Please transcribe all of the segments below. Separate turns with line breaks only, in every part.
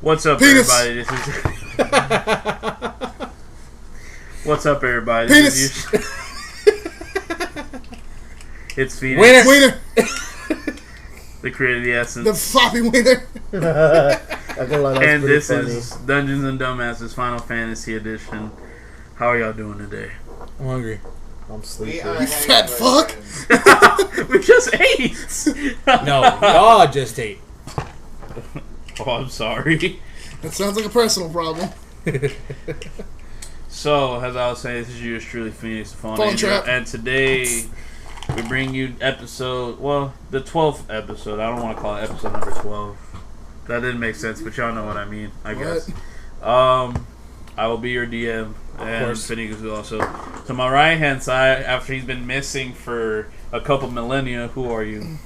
What's up,
Penis.
everybody? This is. What's up, everybody?
Penis.
It's Phoenix.
Wiener.
The creator, the essence.
The floppy wiener.
And this is Dungeons and Dumbasses Final Fantasy Edition. How are y'all doing today?
I'm hungry.
I'm sleepy.
You fat fuck.
We just ate.
No, y'all just ate.
Oh, I'm sorry.
That sounds like a personal problem.
So, as I was saying, this is yours truly, Phoenix, the Phone
Phone
Angel,
trap.
and today we bring you the 12th episode. I don't want to call it episode number 12. That didn't make sense, but y'all know what I mean, I guess. I will be your DM, and Phoenix is also. To my right-hand side, after he's been missing for a couple millennia, who are you?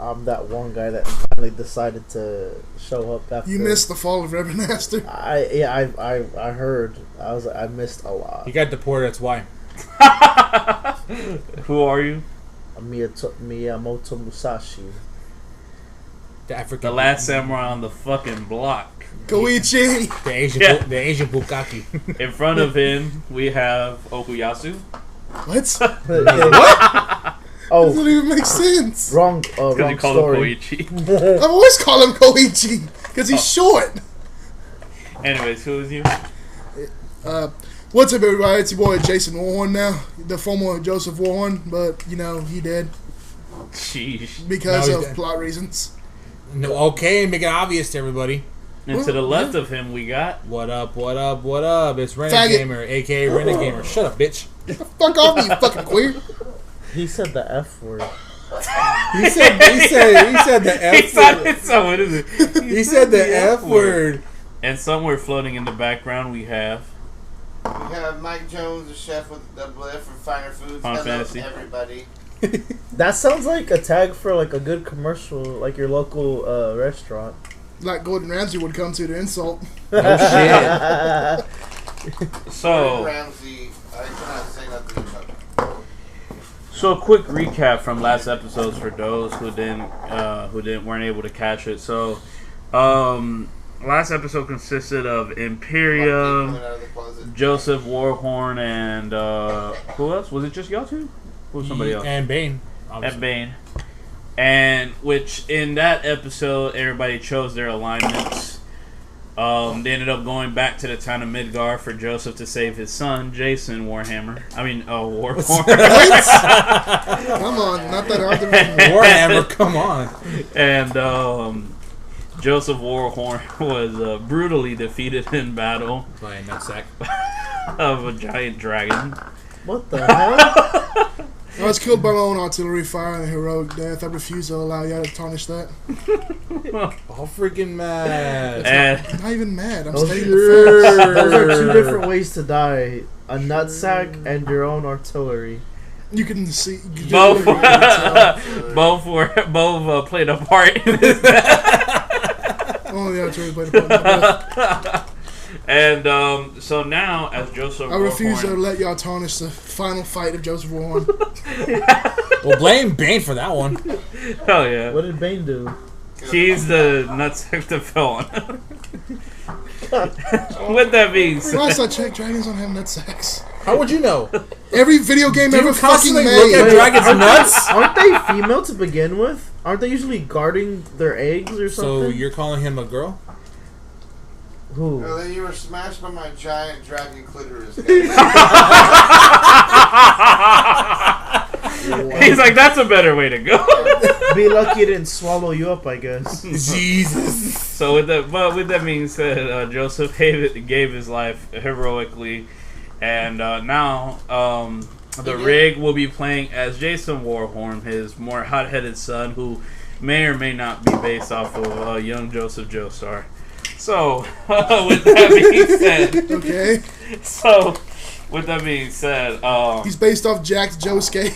I'm that one guy that finally decided to show up after.
You missed the fall of Rebbermaster.
I heard. I missed a lot.
He got deported, that's why.
Who are you?
Miyamoto Musashi.
The last samurai on the fucking block.
Koichi.
The Asian Bukaki.
In front of him, we have Okuyasu.
What?
What?
Oh,
Doesn't even make sense.
wrong
Because
wrong
you call
story.
him Koichi.
I've always called him Koichi because he's short.
Anyways, who is you?
What's up, everybody? It's your boy Jason Warhorn now, the former Joseph Warhorn, but you know he dead
Sheesh.
because
No,
of
he's dead.
plot reasons.
No, okay, make it obvious to everybody.
And to the left of him, we got...
What up, what up, what up? It's
Faggot.
Renagamer, a.k.a. Renagamer. Shut up, bitch.
Fuck off, you fucking queer.
He said the F word.
He said the F word.
So what is it?
He said the F word.
And somewhere floating in the background, we have...
We have Mike Jones, the chef with the double F for Finer Foods.
Final
Hello,
Fantasy.
everybody.
That sounds like a tag for like a good commercial, like your local restaurant.
Like Gordon Ramsay would come to insult.
Oh, shit.
Gordon
So...
Ramsay, I cannot say nothing about it.
So a quick recap from last episodes for those who weren't able to catch it. So, last episode consisted of Imperium,
Coming out of the closet.
Joseph Warhorn, and who else? Was it just y'all two? Who was somebody else?
And Bane.
And Bane. And which in that episode, everybody chose their alignments. They ended up going back to the town of Midgar for Joseph to save his son, Jason Warhorn.
What?
Warhorn.
Come on, not that hard to remember.
Warhammer, come on.
And Joseph Warhorn was brutally defeated in battle
By a nutsack.
of a giant dragon.
What the hell?
I was killed by my own artillery fire in a heroic death. I refuse to allow y'all to tarnish that.
All freaking mad.
And
I'm not even mad. I'm
Those
stating the facts.
Those are two different ways to die: a nutsack and your own artillery.
You can see. You can
both
tell.
played a part in this.
Oh, the artillery played a part.
And so now, as Joseph
I refuse to
Warhorn,
let y'all tarnish the final fight of Joseph Warhorn.
Well, blame Bane for that one.
hell yeah,
What did Bane do?
he's the nutsack to fill on. With that being said,
Last I checked, dragons don't have nutsacks.
How would you know?
Every video game
Do you
ever fucking
constantly
made.
look at dragon's nuts?
Aren't they female to begin with? Aren't they usually guarding their eggs or
So
something?
you're calling him a girl?
Who?
Well, then you were smashed by my giant dragon clitoris.
he's like, that's a better way to go.
Be lucky it didn't swallow you up, I guess.
Jesus.
So with that being said, Joseph gave his life heroically, and now the rig will be playing as Jason Warhorn, his more hot-headed son, who may or may not be based off of young Joseph Joestar. So with that being said,
Okay.
so with that being said,
He's based off Jacked Josuke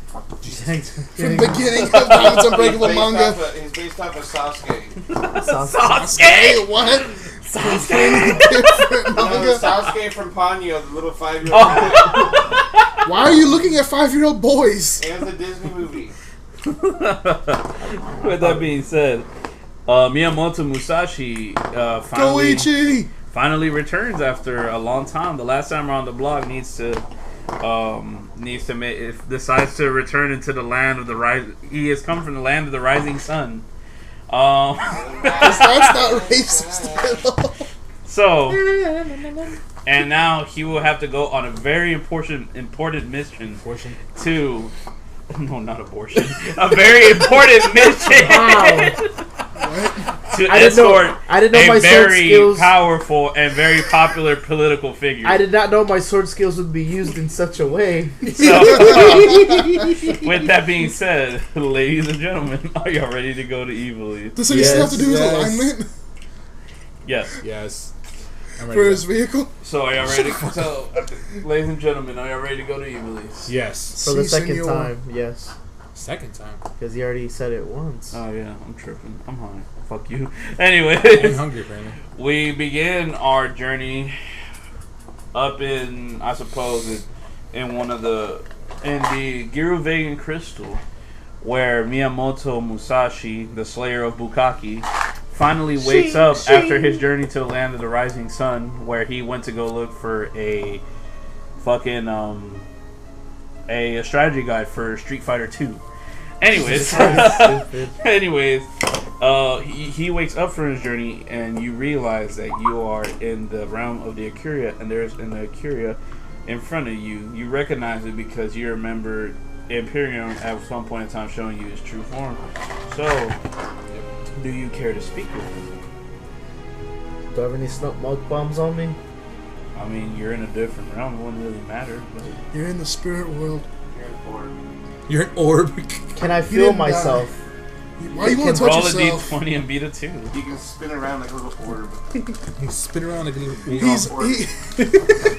from the beginning of
He's
Diamond's Unbreakable manga.
He's based off of Sasuke.
Sasuke.
What?
Sasuke.
Different
No,
manga.
Sasuke from Ponyo, the little 5-year-old
Oh.
boy.
Why are you looking at 5-year-old boys?
It was a Disney movie.
With that being said, Miyamoto Musashi
Goichi!
finally returns after a long time. The last time around the block decides to return into the land of the rise. He has come from the land of the rising sun.
That's not racist at all.
So, and now he will have to go on a very important mission to. No, not abortion. A very important mission. To escort
I didn't know
a
my sword
very
skills.
powerful and very popular political figure.
I did not know my sword skills would be used in such a way.
So, with that being said, ladies and gentlemen, are y'all ready to go to Evilly?
Does he still have to do his alignment
Yes.
Yes. I'm ready
for
to
his
go.
vehicle?
So, are y'all ready? So, ladies and gentlemen, are y'all ready to go to Evilly?
Yes.
For the
Si,
second
senor.
time, yes.
Second time.
Because he already said it once.
Oh yeah, I'm tripping. I'm high. Fuck you. Anyways,
I'm hungry, apparently.
we begin our journey up in, I suppose, in the Giruvegan Crystal, where Miyamoto Musashi, the Slayer of Bukaki, finally wakes up after his journey to the land of the rising sun, where he went to go look for a fucking a strategy guide for Street Fighter 2. Anyways, he wakes up from his journey, and you realize that you are in the realm of the Akuria, and there's an Akuria in front of you. You recognize it because you remember Imperium at some point in time showing you his true form. So, do you care to speak with him?
Do I have any smoke bombs on me?
I mean, you're in a different realm. It wouldn't really matter. But
You're in the spirit world.
You're an orb.
Can I
He
feel
didn't
myself?
Why you want to touch
roll
yourself?
a d20 and beat a 2.
You can spin around like a little orb.
You spin around like a little.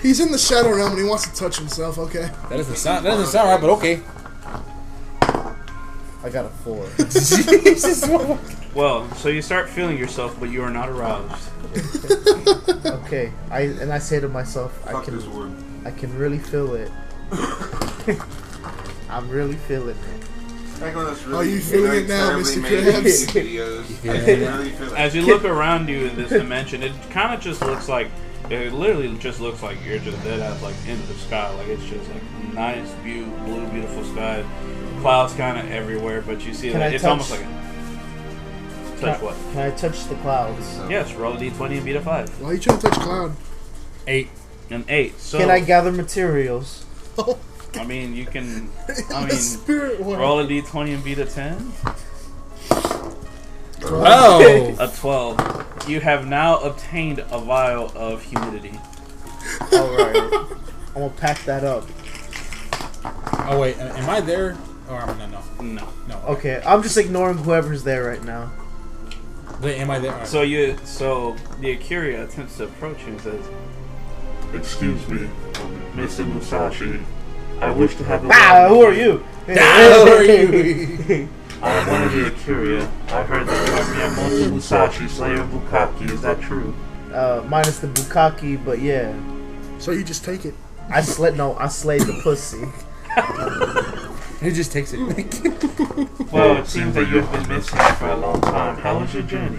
He's in the shadow realm and he wants to touch himself. Okay.
That doesn't sound right, but okay.
I got a 4.
Jesus.
Well, so you start feeling yourself, but you are not aroused.
Okay, I say to myself,
Fuck this orb.
I can really feel it. I'm really feeling it.
Like one of those
Are
really,
you feeling
really
it now,
terribly
Mr.
made
Krabs?
music videos. I can really feel it.
As you look around you in this dimension, it kind of just looks like, it literally just looks like you're just dead ass like in the sky. Like it's just like nice view, blue, beautiful sky, clouds kind of everywhere, but you see
Can
that
I
it's
touch-
almost like touch what?
Can I touch the clouds?
Yes, roll a d20 and beat a 5.
Why are you trying to touch Cloud?
8.
An 8. So
Can I gather materials?
I mean, you can. I
The
mean,
spirit world.
roll a d20 and beat a 10.
Oh.
A 12. You have now obtained a vial of humidity.
Alright. I'm gonna pack that up.
Oh wait, am I there? Or no.
No.
Okay, I'm just ignoring whoever's there right now.
Wait, am I there? All right.
So the Akuria attempts to approach you and says,
Excuse me, Mr. Musashi. I wish to have a
Who are you?
Who are you?
I'm one of the Akuria. I heard that you are Miyamoto Musashi, Slayer of Bukaki. Is that true?
Minus the Bukaki, but yeah.
So you just take it.
I slayed the pussy.
He just takes it.
Well, it seems that you have been missing for a long time. How was your journey?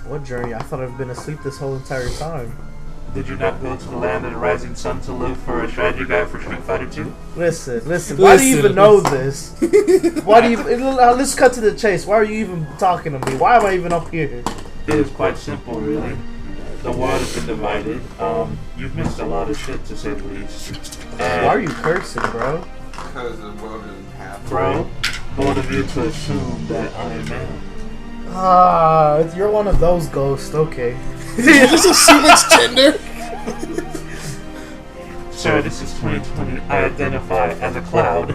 What journey? I thought I've been asleep this whole entire time.
Did you not go to the land of the rising sun to look for a strategy guide for Street Fighter 2?
Listen. Why do you even know this? Why do you? Let's cut to the chase. Why are you even talking to me? Why am I even up here?
It is quite simple, really. The world has been divided. You've missed a lot of shit, to say the least.
Why are you cursing, bro?
Because the world isn't half.
Bro, bold of you to assume that I am man.
You're one of those ghosts. Okay.
Just assume it's gender.
Sir, this is 2020. I identify as a cloud.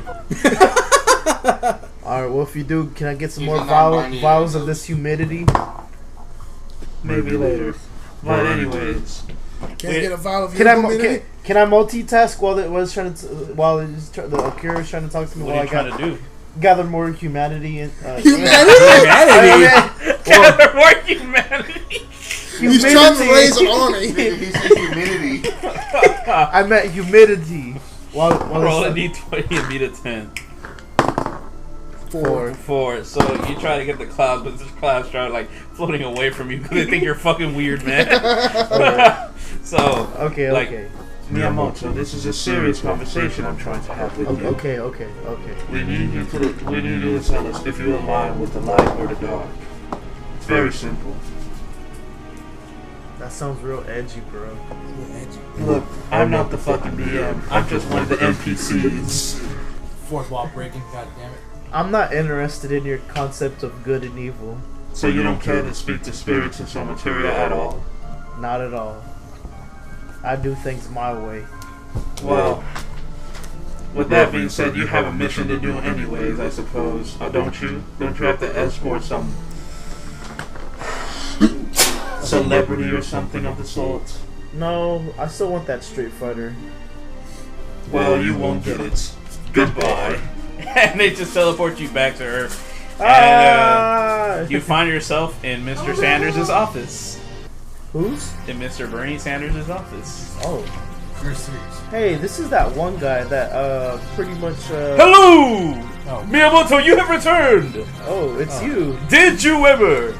Alright, well, if you do, can I get some
He's
more
a non-binary
vials of
ghost.
this humidity?
Maybe later. But anyways,
Can't get a vial of
Can I
humidity?
can I multitask while the Akira is trying to talk to me
what
while
are you trying to do?
gather more humanity and
Humanity.
Gather more humanity.
He's trying to raise an army.
He said humidity.
I meant humidity. While
Roll a
it's-
d20 and beat a 10. 4. So you try to get the clouds, but the clouds try like floating away from you because they think you're fucking weird, man. So
okay.
Miyamoto, this is a serious conversation I'm trying to have with you.
Okay.
We need you to tell us if you align with the light or the dark. It's very simple.
That sounds real edgy, bro.
Look, I'm not the fucking DM. I'm just one of the NPCs.
Fourth wall breaking, god damn it.
I'm not interested in your concept of good and evil.
So you don't care to speak to spirits and soul materia at all?
Not at all. I do things my way.
Well, with that being said, you have a mission to do anyways, I suppose. Don't you? Don't you have to escort some celebrity or something of the sort?
No, I still want that Street Fighter.
Well, you won't get it. Goodbye.
And they just teleport you back to Earth. And you find yourself in Mr. Sanders' office.
Who's?
In Mr. Bernie Sanders' office.
Oh.
You're serious.
Hey, this is that one guy that pretty much
Hello!
Oh.
Miyamoto, you have returned!
Oh, it's you.
Did you ever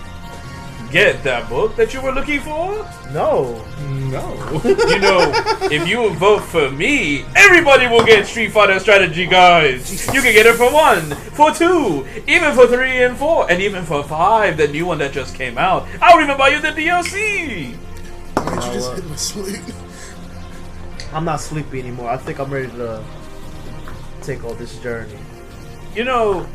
get that book that you were looking for?
No.
You know, if you vote for me, everybody will get Street Fighter strategy guides. You can get it for 1, for 2, even for 3 and 4, and even for 5, the new one that just came out. I'll even buy you the DLC.
Why did you just hit my sleep?
I'm not sleepy anymore. I think I'm ready to take all this journey.
You know,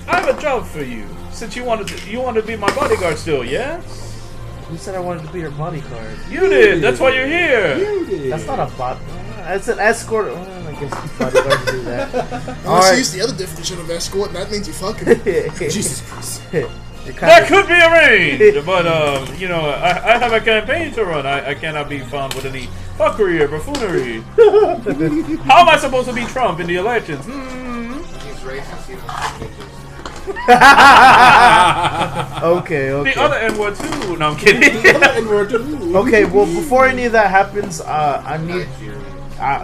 I have a job for you. Since you want to be my bodyguard still, yeah?
Who said I wanted to be your bodyguard?
You did. That's why you're here.
You did.
That's not a bot. It's an escort. I guess bodyguards do that.
Unless you use the other definition of escort, and that means you fucking.
Jesus Christ.
That could be arranged, but you know, I have a campaign to run. I cannot be found with any fuckery or buffoonery. How am I supposed to be Trump in the elections?
He's racist. He don't like bitches.
Okay.
The other N-word too. No, I'm kidding.
Okay, well, before any of that happens, I need.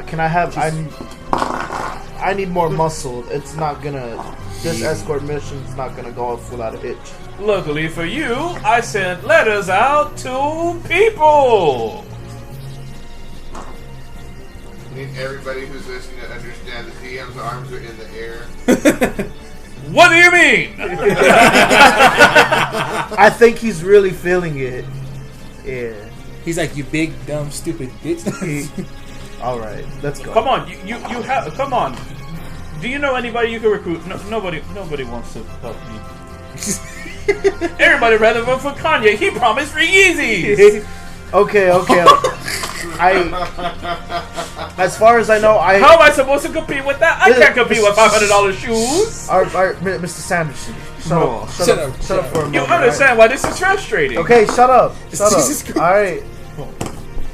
Can I have? I need more muscle. It's not gonna. This escort mission is not gonna go off without a hitch.
Luckily for you, I sent letters out to people.
I need everybody who's listening to understand the DM's arms are in the air.
What do you mean?
I think he's really feeling it. Yeah.
He's like, you big, dumb, stupid bitch.
All right, let's go.
Come on, you have. Come on. Do you know anybody you can recruit? No, nobody wants to help me. Everybody rather vote for Kanye. He promised free Yeezys.
Okay. As far as I know,
How am I supposed to compete with that? I can't compete with $500 shoes.
Mr. Sanderson, shut up for a moment.
You understand why this is frustrating?
Okay, shut up.
Jesus Christ.
All right.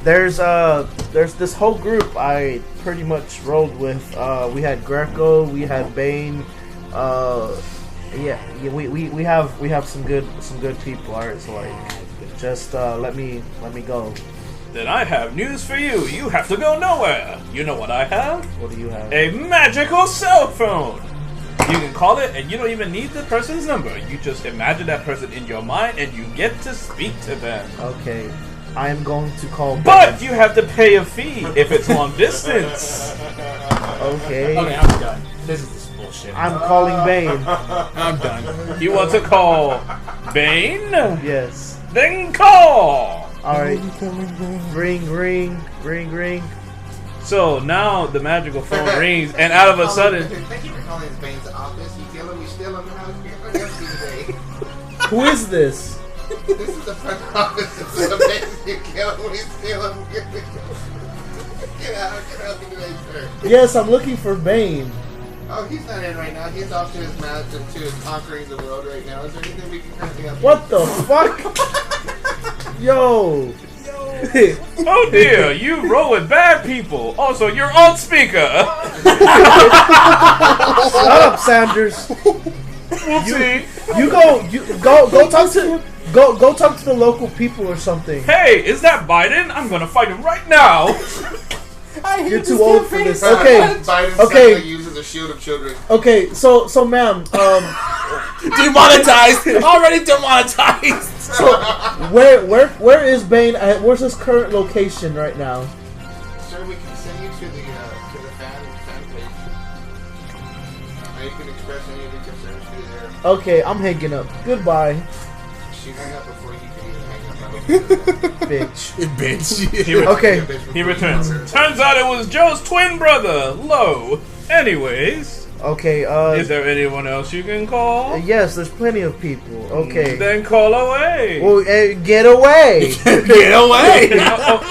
There's this whole group I pretty much rolled with. We had Greco, we had Bane. We have some good people. All right, so like, just let me go.
Then I have news for you. You have to go nowhere. You know what I have?
What do you have?
A magical cell phone. You can call it, and you don't even need the person's number. You just imagine that person in your mind, and you get to speak to them.
Okay, I am going to call.
But you have to pay a fee if it's long distance.
Okay,
I'm done. This is bullshit.
I'm calling Bane.
I'm done.
You want to call Bane?
Yes.
Then call.
All right. Ring.
So
now the magical phone rings, and out of a sudden,
thank you for calling Bane's office. You kill him, you steal him, how are you today?
Who is this?
This is the front office of the Bane. You kill him, you steal him. Get out today, sir.
Yes, I'm looking for Bane.
Oh, he's not in right now. He's off to his mountain, to his conquering the world right now. Is there anything we can currently help?
What the fuck? Yo.
oh dear, you roll with bad people. Also, you're on speaker.
Shut up, Sanders. You go talk to the local people or something.
Hey, is that Biden? I'm gonna fight him right now.
You're too old for this.
Biden's
Okay.
using as a shield of children.
Okay, so ma'am,
Demonetized. Already demonetized.
so where is Bane at? Where's his current location right now?
Sir, we can send you to the fan page. You can express any of your concerns through there.
Okay, I'm hanging up. Goodbye,
She hung up before you could even hang up.
bitch.
Bitch.
Okay.
He returns. Turns out it was Joe's twin brother, Lo. Anyways,
Okay,
is there anyone else you can call?
yes, there's plenty of people. Okay.
Then call away.
Well, get away.
Get away.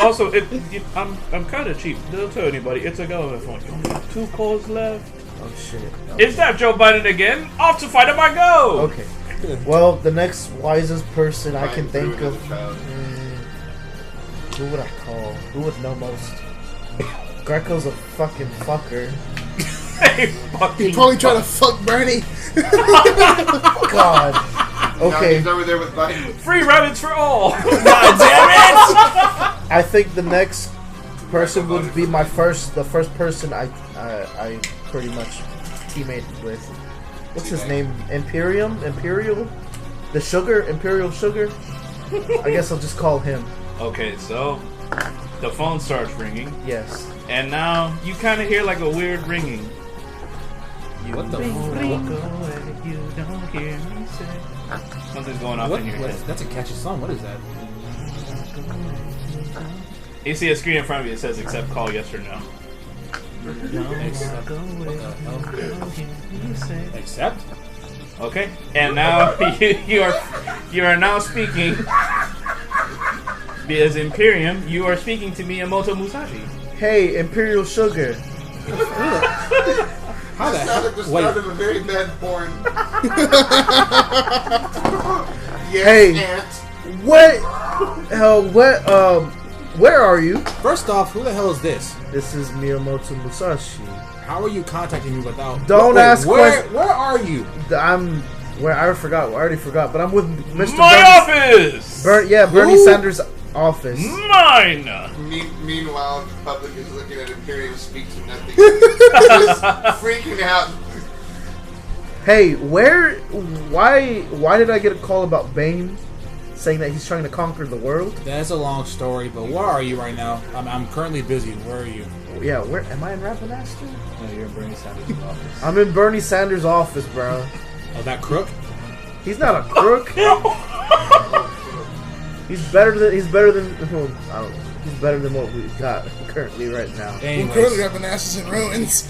Also, I'm kind of cheap. Don't tell anybody. It's a government phone. You only have 2 calls left.
Oh shit.
Is that Joe Biden again? Off to fight him I go.
Okay. Well, the next wisest person I can think of. Who would I call? Who would know most? Greco's a fucking fucker.
Hey,
He probably tried to fuck Bernie.
God.
No,
Okay.
he's over there with Biden.
Free rabbits for all.
God damn it.
I think the next person would be the first person I pretty much teammated with. What's his name? Imperial? The sugar? Imperial sugar? I guess I'll just call him.
Okay, so the phone starts ringing,
Yes.
and now you kind of hear like a weird ringing.
What the
Ring,
fuck?
ring, go away, you don't hear me say. Something's going off in your head.
That's a catchy song. What is that?
You see a screen in front of you that says accept call, yes or no.
Accept?
Okay, and now you are now speaking. As Imperium, you are speaking to Miyamoto Musashi.
Hey, Imperial Sugar.
How the
That sounds
hell?
like the
Wait.
start of a very bad porn. Yes,
Hey.
Aunt.
Where are you?
First off, who the hell is this?
This is Miyamoto Musashi.
How are you contacting me without?
Don't ask questions.
Where are you?
I'm where I already forgot, but I'm with Mr.
My office!
Bernie Sanders' office.
Mine!
Meanwhile, the public is looking at Imperium speak to nothing. Just freaking out.
Hey, why did I get a call about Bane saying that he's trying to conquer the world?
That's a long story, but where are you right now? I'm currently busy. Where are you?
Yeah, where am I in Rapidaster?
No, you're in Bernie Sanders' office.
I'm in Bernie Sanders' office, bro.
Oh, that crook?
He's not a crook. He's better than well, I don't know. He's better than what we got currently right now.
We're currently
Anyways,
up in ashes and ruins.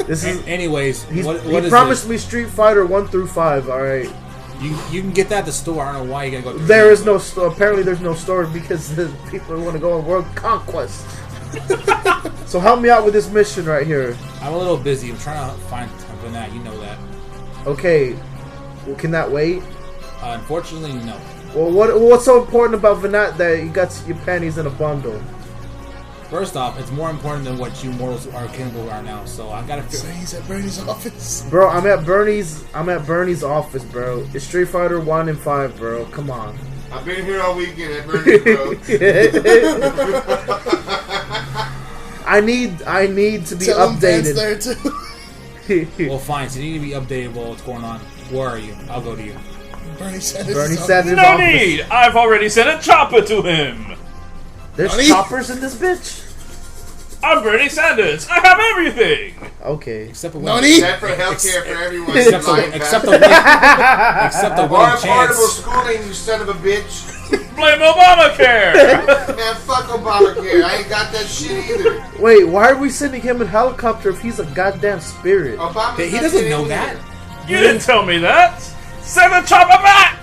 This is
anyways,
he
what is
promised
this?
me Street Fighter 1 through 5. All right.
You can get that at the store. I don't know why you gotta go.
There is no store. Apparently, there's no store because the people want to go on world conquest. So help me out with this mission right here.
I'm a little busy. I'm trying to find that. You know that.
Okay. Well, can that wait?
Unfortunately, no.
Well, what's so important about Venat that you got your panties in a bundle?
First off, it's more important than what you mortals are capable right now. So I gotta.
So he's at Bernie's office.
Bro, I'm at Bernie's office, bro. It's Street Fighter 1 and 5, bro. Come on.
I've been here all weekend at Bernie's, bro.
I need to be
Tell him Van's
updated.
there too.
Well, fine. So you need to be updated about what's going on. Where are you? I'll go to you.
Bernie Sanders.
Bernie
office.
Sanders'
No
office.
need! I've already sent a chopper to him!
There's
Nani?
choppers in this bitch?
I'm Bernie Sanders! I have everything!
Okay.
Except for
Nani?
That for healthcare for everyone.
Except
lying
the except the
bastard.
except the
Or
winning
affordable
chance.
schooling, you son of a bitch.
Blame Obamacare!
Man, fuck Obamacare. I ain't got that shit either.
Wait, why are we sending him in helicopter if he's a goddamn spirit?
Obama's
He
not
doesn't
getting
know
in
that.
You didn't tell me that! Send the chopper back!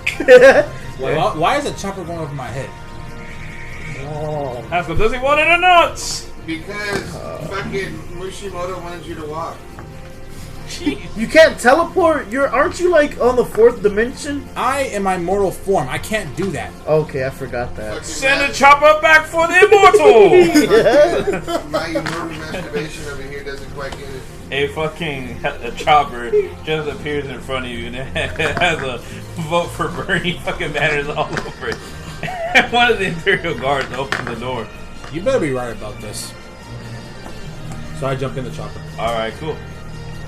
Why is a chopper going over my head?
Ask him, does he want it or not?
Because fucking Mushimoto wanted you to walk.
You can't teleport? Aren't you like on the 4th dimension?
I am my mortal form. I can't do that.
Okay, I forgot that.
Fucking
Send a chopper back for the immortal!
My immortal masturbation over here doesn't quite get it.
A chopper just appears in front of you and it has a vote for Bernie fucking banners all over it. And one of the Imperial Guards opens the door.
You better be right about this. So I jump in the chopper.
Alright, cool.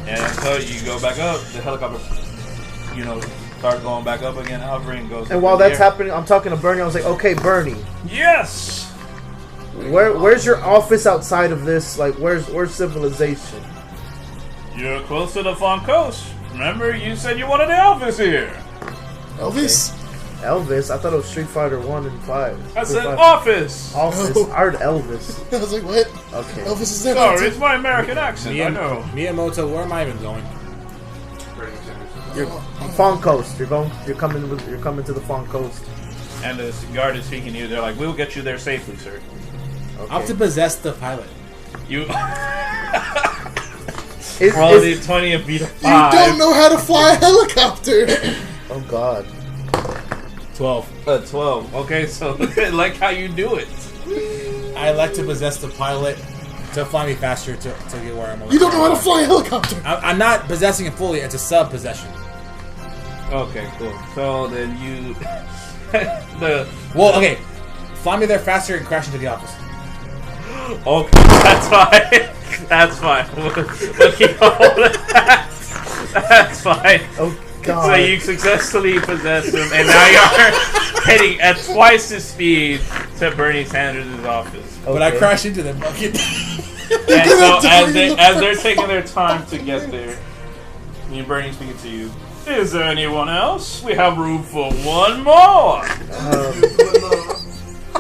And so you go back up. The helicopter, starts going back up again, hovering, goes.
And while that's happening, I'm talking to Bernie. I was like, okay, Bernie.
Yes.
Where's your office outside of this? Like, where's civilization?
You're close to the Fun Coast. Remember, you said you wanted the office here.
Elvis?
Elvis? I thought it was Street Fighter 1 and 5.
I said office.
Office.
Oh.
I heard Elvis.
I was like, what?
Okay.
Elvis is there.
Sorry, it's my American accent. I know.
Miyamoto, where am I even going?
You're Fong Coast. You're coming to the Fong Coast.
And the guard is speaking to you. They're like, "We'll get you there safely, sir."
Okay.
I have to possess the pilot.
You.
Is-
20 and beat a
You
5.
don't know how to fly a helicopter.
Oh God.
12.
12. Okay, so like how you do it.
I like to possess the pilot to fly me faster to get where I'm going.
You don't know how to fly a helicopter.
I'm not possessing it fully. It's a sub-possession.
Okay, cool. So then you.
Well, okay. Fly me there faster and crash into the office.
Okay, that's fine. That's fine. We'll keep holding that. That's fine.
Oh God.
So you successfully possessed him, and now you're heading at twice the speed to Bernie Sanders' office.
But I crash into the bucket.
And so as they're taking their time to get there, me and Bernie speaking to you. Is there anyone else? We have room for one more.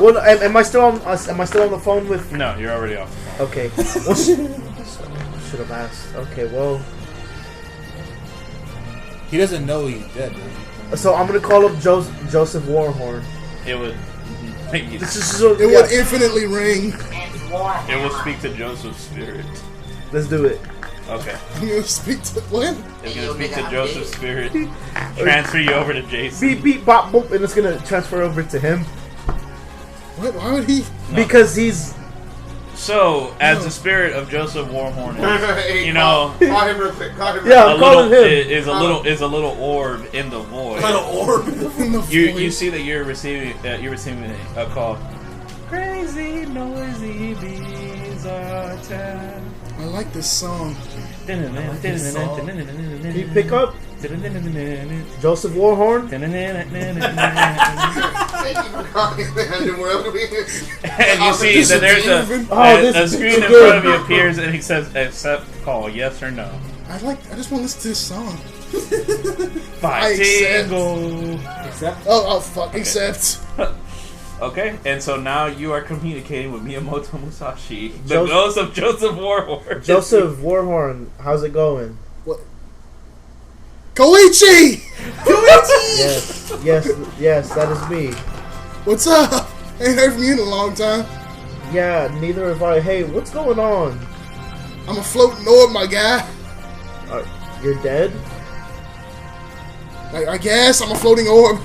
Well, am I still on the phone with?
No, you're already off.
Okay. Well, should have asked. Okay. Well.
He doesn't know he's dead, does he?
So I'm gonna call up Joseph Warhorn.
It would.
It would infinitely ring.
It will speak to Joseph's spirit.
Let's do it.
Okay.
I'm gonna speak to when?
It's gonna speak to Joseph's spirit. Transfer you over to Jason.
Beep beep bop boop, and it's gonna transfer over to him
What? Why would he?
because he's.
So, as the spirit of Joseph Warhorn
Hey,
is,
call him real quick. Call him real
Yeah,
quick.
I'm calling him.
is a little orb in the void.
orb.
In the
You
void?
see that you're receiving a call. Crazy noisy bees are ten.
I like this song.
Can you pick up Joseph Warhorn?
Thank you for calling the underworld.
And you see that there's a screen in front of you appears and he says, "Accept call, yes or no."
I just want to listen to this song.
Fighting.
Except
Oh fuck! Accept.
Okay, and so now you are communicating with Miyamoto Musashi, the
Joseph-
ghost of Joseph Warhorn.
Joseph Warhorn, how's it going?
What? Koichi!
Yes, that is me.
What's up? Ain't heard from you in a long time.
Yeah, neither have I. Hey, what's going on?
I'm a floating orb, my guy.
You're dead?
I guess I'm a floating orb.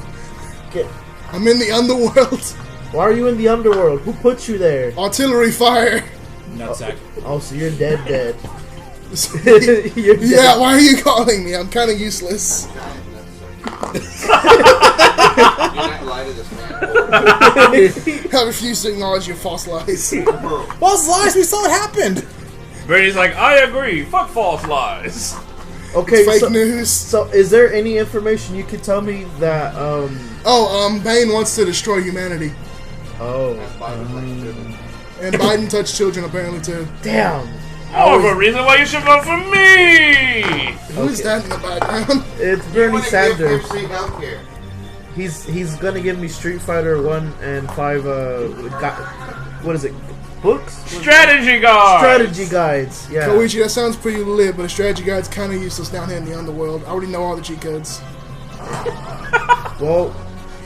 Get,
I'm in the underworld.
why are you in the underworld? Who put you there?
Artillery fire.
nutsack.
Oh, so you're dead. You're dead.
Yeah, why are you calling me? I'm kind of useless.
You're not lying to this man.
I refuse to acknowledge your false lies.
False lies. We saw it happened.
Brady's like, I agree. Fuck false lies.
Okay,
Fake news.
so is there any information you could tell me that
Bane wants to destroy humanity. And Biden touched children apparently too.
Damn.
More of a reason why you should vote for me.
Who's that in the background?
It's
You
Bernie
wanna give
Sanders.
him free healthcare.
He's gonna give me Street Fighter 1 and 5 what is it? Books?
Strategy guard.
Strategy guides. Yeah.
Koichi, that sounds pretty lit, but a strategy guide's kind of useless down here in the underworld. I already know all the cheat codes.
Well,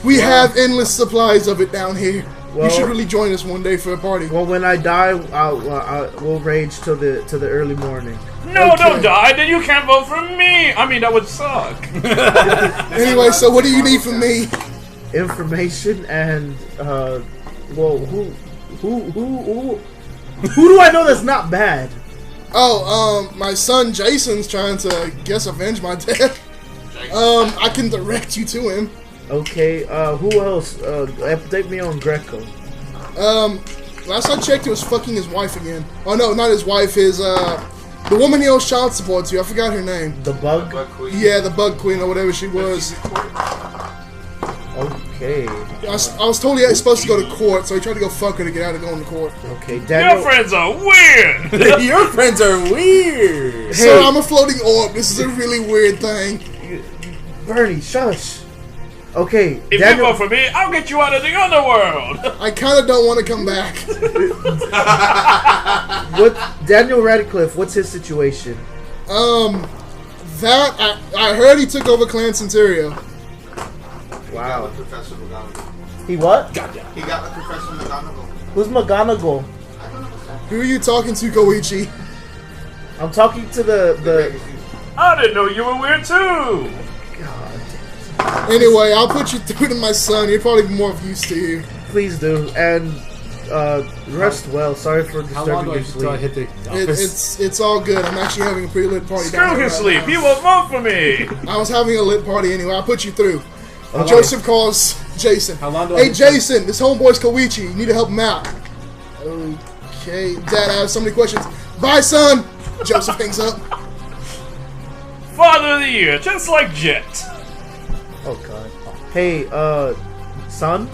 We have endless supplies of it down here.
Well-
You should really join us one day for a party.
when I die, we'll rage till the early morning.
No,
Okay.
don't die. Then you can't vote for me. I mean, that would suck.
Anyway, so what do you need from me?
Information and well, who do I know that's not bad?
My son Jason's trying to, avenge my death. I can direct you to him.
Okay, who else? Update me on Greco.
Last I checked, he was fucking his wife again. Oh no, not his wife, his The woman he owes child support to, I forgot her name.
The bug?
Bug queen.
Yeah, the bug queen or whatever she was.
Okay.
I was told he was supposed to go to court, so he tried to go fuck her to get out of going to court.
Okay,
Your
Daniel.
friends are weird.
Your friends are weird.
So I'm a floating orb. This is a really weird thing.
Bernie, shush. Okay,
If you vote for me, I'll get you out of the underworld.
I kind of don't want to come back.
What Daniel Radcliffe? What's his situation?
That I heard he took over Clan Centurio.
Wow.
With Professor McGonagall.
He what?
He got with Professor McGonagall.
Who's McGonagall?
Who are you talking to, Koichi?
I'm talking to the.
I didn't know you were weird too.
God,
Anyway, I'll put you through to my son. He'd probably be more of use to you.
please do and rest well. Sorry for
How long
disturbing
do I
your
until I
sleep.
hit the office?
It's all good. I'm actually having a pretty lit party.
Screw
down here
his
right
sleep.
now.
He will vote for me.
I was having a lit party anyway. I'll put you through.
Okay.
Joseph calls Jason.
How long do I
Hey,
hit
Jason, this homeboy's Koichi. You need to help him out. Okay, Dad, I have so many questions. Bye, son. Joseph hangs up.
Father of the year, just like Jet.
Oh god. Hey, son.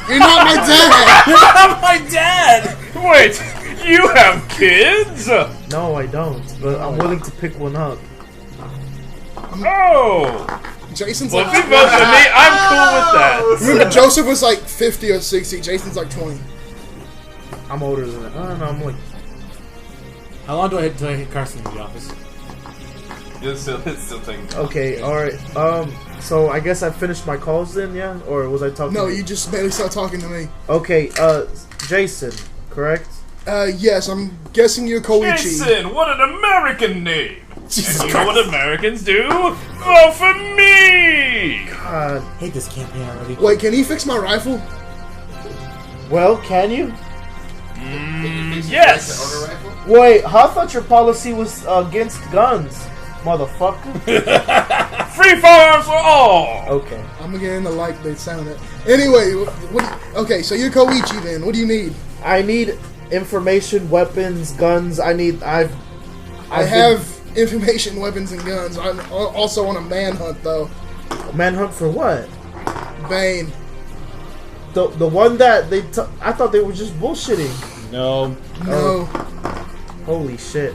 You're not my dad.
I'm my dad. Wait, you have kids?
No, I don't. But I'm willing to pick one up.
Oh.
Jason's
Well, if
like,
he votes for me, I'm cool with that.
remember, Joseph was like 50 or 60. Jason's like 20.
I'm older than that. I don't know. I'm like.
How long do I hit until I hit Carson in the office?
It's still taking.
Okay. All right. So I guess I finished my calls then, yeah? Or was I talking?
No,
to
you just barely started talking to me.
Okay. Jason, correct?
Yes, I'm guessing you're Koichi.
Jason, what an American name!
Jesus
And you know
Christ.
what Americans do? Vote for me!
God.
I hate this campaign already.
Wait, can he fix my rifle?
Well, can you?
Yes!
Auto rifle?
Wait, I thought your policy was against guns, motherfucker.
Free firearms for all!
Okay.
I'm gonna get in the light they sounded. Anyway, okay, so you're Koichi then. What do you need?
I need information, weapons, guns. I
have information, weapons, and guns. I'm also on a manhunt though.
manhunt for what?
Bane.
The one that I thought they were just bullshitting.
No.
No.
Holy shit!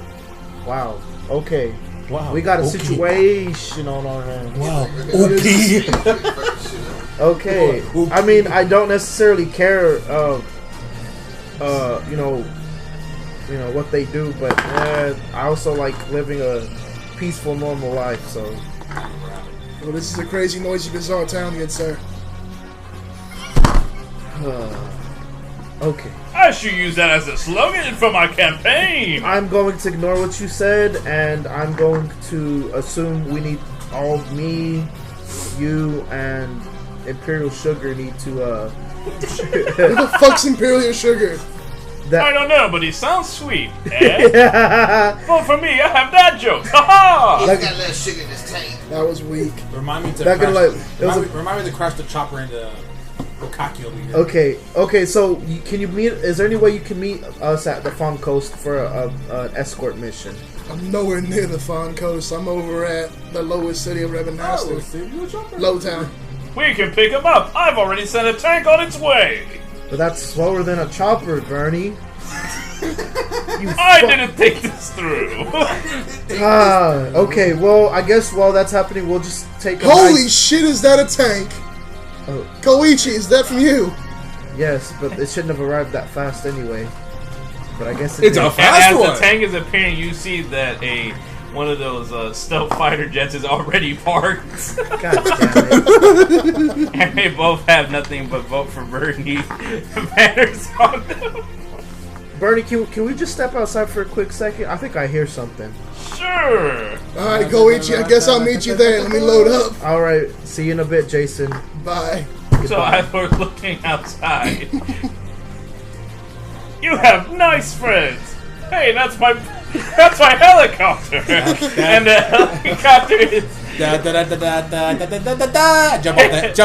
Wow. Okay.
Wow.
We got a
Okay.
situation on our hands.
Wow.
Okay.
Okay.
Okay.
I mean, I don't necessarily care. You know what they do, but I also like living a peaceful, normal life. So.
Well, this is a crazy, noisy, bizarre town, good sir.
Okay.
I should use that as a slogan for my campaign!
I'm going to ignore what you said, and I'm going to assume we need me, you, and Imperial Sugar need to
Who the fuck's Imperial Sugar?
I don't know, but he sounds sweet. Eh? Vote for me, I have that joke! Ha
He's
Like-
got a little sugar in his tank.
That was weak.
Remind me to
Not gonna
crash,
lie, it was
remind me to crash the chopper into Okaki over here.
Okay. So can you meet? Is there any way you can meet us at the Fawn Coast for an escort mission?
I'm nowhere near the Fawn Coast. I'm over at the lowest city of
Oh,
Rebanaster.
save you a chopper.
Lowtown.
We can pick him up! I've already sent a tank on its way!
But that's slower than a chopper, Bernie.
I didn't think this through!
Okay. Well, I guess while that's happening, we'll just take a
Holy
nice-
shit, is that a tank?
Oh.
Koichi, is that from you?
Yes, but it shouldn't have arrived that fast anyway. But I guess
It's
did.
a
And
fast
as
one.
the tank is appearing, you see that one of those stealth fighter jets is already parked.
God damn it.
And they both have nothing but vote for Bernie banners on them.
Bernie, can we just step outside for a quick second? I think I hear something.
Sure.
Alright, Koichi, I guess I'll meet you there. Let me load up.
All right. See you in a bit, Jason.
Bye.
So as we're looking outside, you have nice friends. Hey, that's my helicopter. And the helicopter is
Jump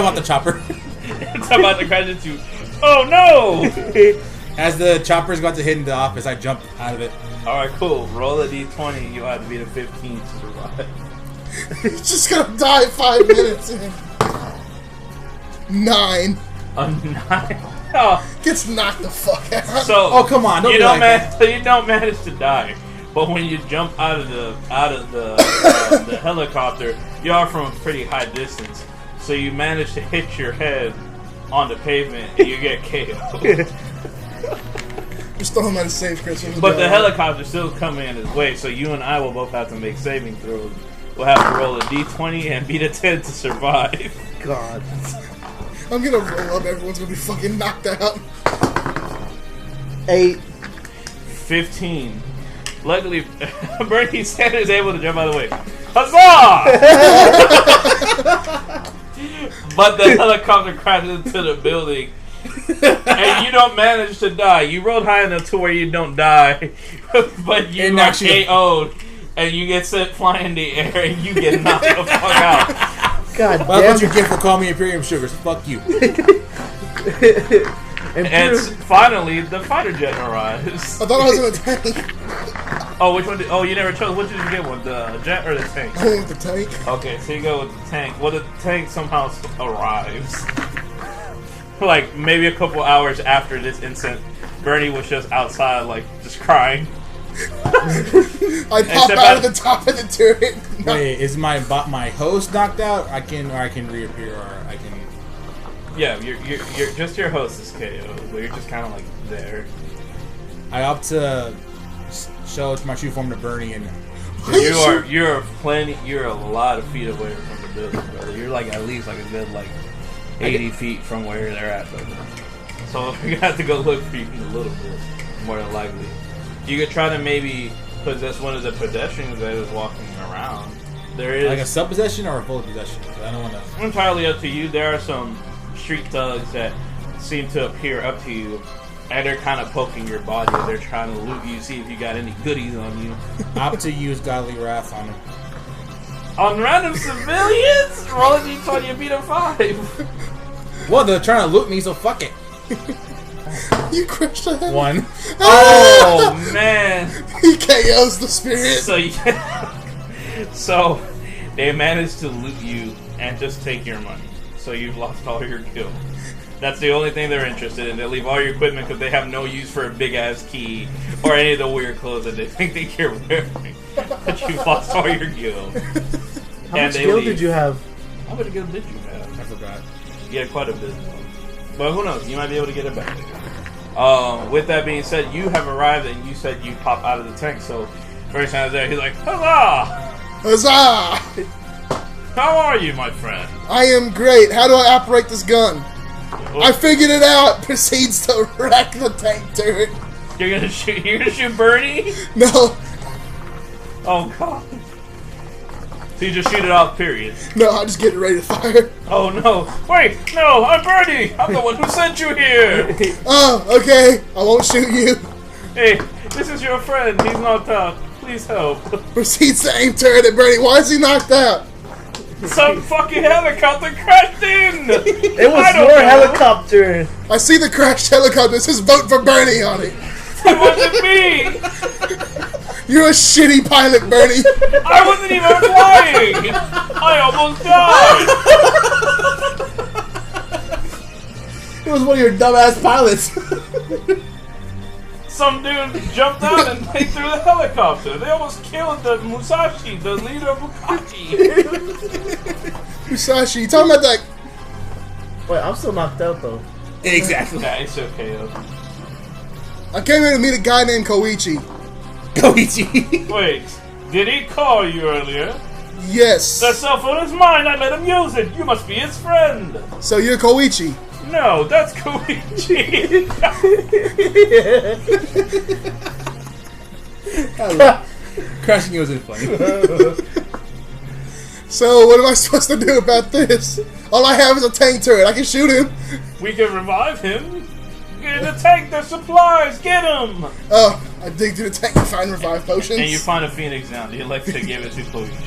off the chopper.
it's about to crash into. Oh no!
As the chopper's about to hit into the office, I jump out of it.
Alright, cool. Roll a d20. You have to beat a 15 to survive.
He's just gonna die 5 minutes in. 9.
A 9? Oh,
Gets knocked the fuck out.
so
Oh, come on. Don't
you
be
don't
like that.
you don't manage to die. But when you jump out of the the helicopter, you are from a pretty high distance. So you manage to hit your head on the pavement and you get KO'd.
Just throw him at a safe, Chris.
But the helicopter's still coming in his way, so you and I will both have to make saving throws. We'll have to roll a d20 and beat a 10 to survive.
God.
I'm gonna roll up. Everyone's gonna be fucking knocked out.
8.
15. Luckily, Bernie Sanders is able to jump out of the way. Huzzah! But the helicopter crashes into the building, and you don't manage to die. You rolled high enough to where you don't die, but you are KO'd, and you get sent flying in the air, and you get knocked the fuck out.
God
Well,
damn
that's what you get for calling me Imperium Sugars. Fuck you.
And finally, the fighter jet arrives.
I thought I was in a tank.
Oh, which one? You never chose. Which did you get? One, the jet or the tank?
I went with the tank.
Okay, so you go with the tank. Well, the tank somehow arrives. Like, maybe a couple hours after this incident, Bernie was just outside, like, just crying.
I pop out of the top of the turret.
Wait, is my host knocked out? I can reappear, or I can.
Yeah, you're just your host is KO, but you're just kind of like there.
I opt to show my true form to Bernie, and
You're a lot of feet away from the building, brother. You're like at least like a good 80 feet from where they're at right now. So you're gonna have to go look for you a little bit, more than likely. You could try to maybe possess one of the pedestrians that is walking around. There is
like a sub-possession or a full possession. I don't want to.
entirely up to you. There are some street thugs that seem to appear up to you, and they're kind of poking your body. They're trying to loot you, see if you got any goodies on you.
Opt to use Godly Wrath on him.
On random civilians? Roll a d20 and beat a 5.
Well, they're trying to loot me, so fuck it.
You crushed a head.
1.
Oh, man.
He KOs the spirit.
So they managed to loot you and just take your money. So you've lost all your gil. That's the only thing they're interested in. They leave all your equipment because they have no use for a big-ass key or any of the weird clothes that they think that you're wearing. But you've lost all your gil.
How much gil did you have?
How much gil did you have?
I forgot.
You had quite a bit. But who knows? You might be able to get it back. With that being said, you have arrived and you said you pop out of the tank. So first time there, he's like, "Huzzah!
Huzzah!
How are you, my friend?"
I am great. How do I operate this gun? I figured it out. Proceeds to wreck the tank turret.
You're gonna shoot Bernie?
No,
Oh god. So you just shoot it off, period.
no, I'm just getting ready to fire.
Oh no. Wait, no, I'm Bernie! I'm the one who sent you here!
Oh, okay. I won't shoot you.
Hey, this is your friend. He's knocked out. Please help.
Proceeds to aim turret at Bernie. Why is he knocked out?
Some fucking helicopter crashed in!
It was
I don't
your
know.
helicopter.
I see the crashed helicopter. It says vote for Bernie on it.
It wasn't me!
You're a shitty pilot, Bernie.
I wasn't even flying! I almost died!
It was one of your dumbass pilots.
Some dude jumped out and they threw the helicopter. They almost killed the Musashi, the leader of Bukaki.
Musashi, you talking about that?
Wait, I'm still knocked out though.
Exactly.
Nah, it's okay though.
I came here to meet a guy named Koichi.
Goichi.
Wait, did he call you earlier?
Yes.
The cell phone is mine. I let him use it. You must be his friend.
So you're Koichi.
No, that's Koichi.
Crashing it wasn't funny.
So what am I supposed to do about this? All I have is a tank turret. I can shoot him.
We can revive him. Get in the tank. There's supplies. Get him.
Oh, I dig through the tank and find revive potions.
And you find a phoenix down. You like to give it to Koichi.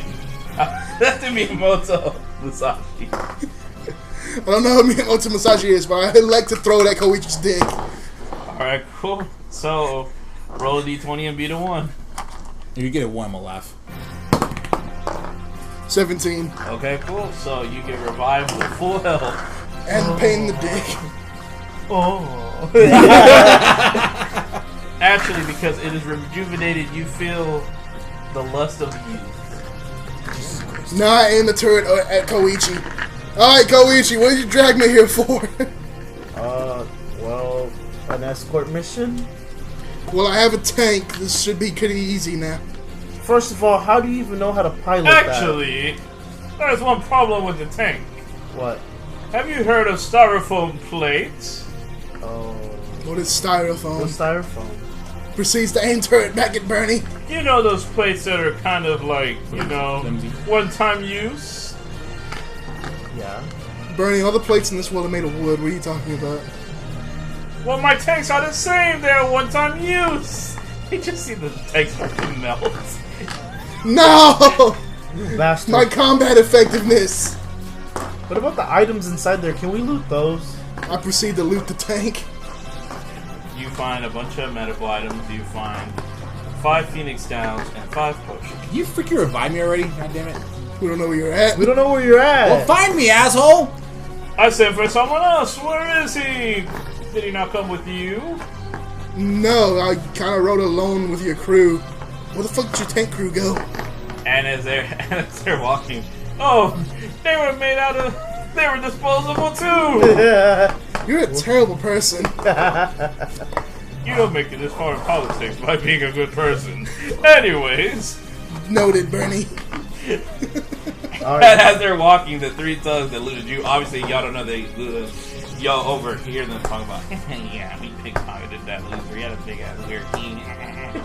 That's Miyamoto Musashi.
I don't know who Miyamoto Musashi is, but I like to throw that Koichi's dick.
Alright, cool. So, Roll a d20 and beat a 1.
If you get a 1, I'm gonna laugh.
17.
Okay, cool. So you get revived with full health.
And pain in the dick.
Actually, because it is rejuvenated, you feel the lust of youth.
Now I aim the turret at Koichi. Alright, Koichi, what did you drag me here for?
Well, an escort mission?
Well, I have a tank. This should be pretty easy now.
First of all, how do you even know how to pilot
Actually, there's one problem with the tank.
that? What?
Have you heard of styrofoam plates?
Oh.
What is styrofoam?
The styrofoam.
Proceeds to aim turret back at Bernie.
You know those plates that are kind of like,
Flimsy.
one-time use?
Yeah.
Bernie, all the plates in this world are made of wood. What are you talking about?
Well, my tanks are the same. They're one-time use. You just see the tanks fucking melt.
No!
You bastard.
My combat effectiveness.
What about the items inside there? Can we loot those?
I proceed to loot the tank.
You find a bunch of medical items. You find 5 Phoenix Downs and 5 potions.
Can you freaking revive me already? God damn it.
We don't know where you're at.
We don't know where you're at.
Well, find me, asshole!
I sent for someone else. Where is he? Did he not come with you?
No, I kind of rode alone with your crew. Where the fuck did your tank crew go?
And as they're walking, oh, they were made out of. They were disposable too.
You're a terrible person.
You don't make it this far in politics by being a good person. Anyways,
Noted, Bernie.
All
and
right.
as they're walking, the 3 thugs that looted you. Obviously, y'all don't know they looted. Y'all overhear them talking about, yeah, we pickpocketed that loser. He had a big ass weird key.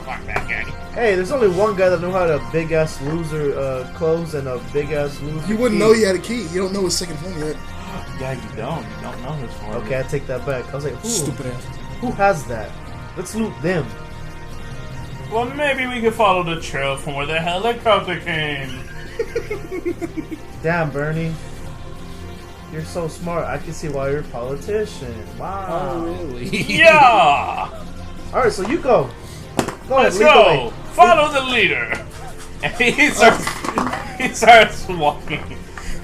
Fuck that guy.
Hey, there's only one guy that knew how to big ass loser clothes and a big ass loser.
You wouldn't
key.
know you had a key. You don't know his second phone yet.
Yeah, you don't. You don't know his form.
Okay, I take that back. I was like,
Stupid ass.
who has that? Let's loot them.
Well, maybe we could follow the trail from where the helicopter came.
Damn, Bernie. You're so smart. I can see why you're a politician. Wow.
really?
Yeah!
Alright, so you go. Go
Let's
ahead, lead the
go!
way.
Follow the leader! And he starts walking.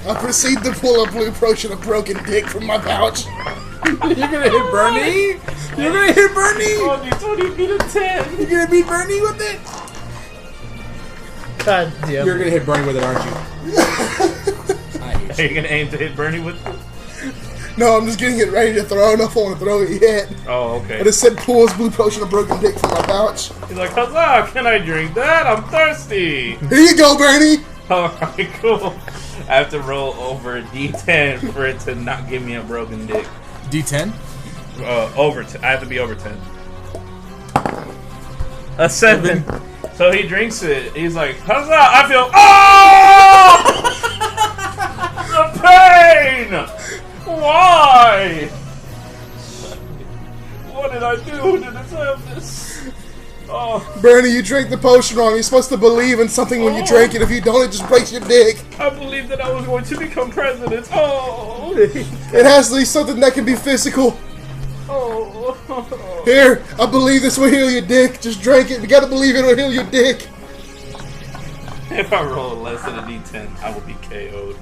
I proceed to pull a blue potion of broken dick from my pouch.
You're gonna hit Bernie? You're gonna hit Bernie?
Oh, you 20 beat a 10!
You're gonna beat Bernie with it?
God damn.
You're gonna hit Bernie with it, aren't you? I hate
Are you gonna aim to hit Bernie with it?
No, I'm just getting it ready to throw. I don't know if I want to throw it yet.
Oh,
I
okay.
just said pull his blue potion of broken dick from my pouch.
He's like, huzzah, can I drink that? I'm thirsty!
Here you go, Bernie.
Alright, cool. I have to roll over a d10 for it to not give me a broken dick.
D10?
Over 10. I have to be over 10. A 7. So he drinks it. He's like, huzzah! I feel, oh! The pain! Why? What did I do to deserve this? Oh,
Bernie, you drank the potion wrong. You're supposed to believe in something when you drink it. If you don't, it just breaks your dick.
I believed that I was going to become president. Oh!
It has to be something that can be physical.
Oh!
Here, I believe this will heal your dick. Just drink it. You gotta believe it will heal your dick.
If I roll less than a d10, I will be KO'd.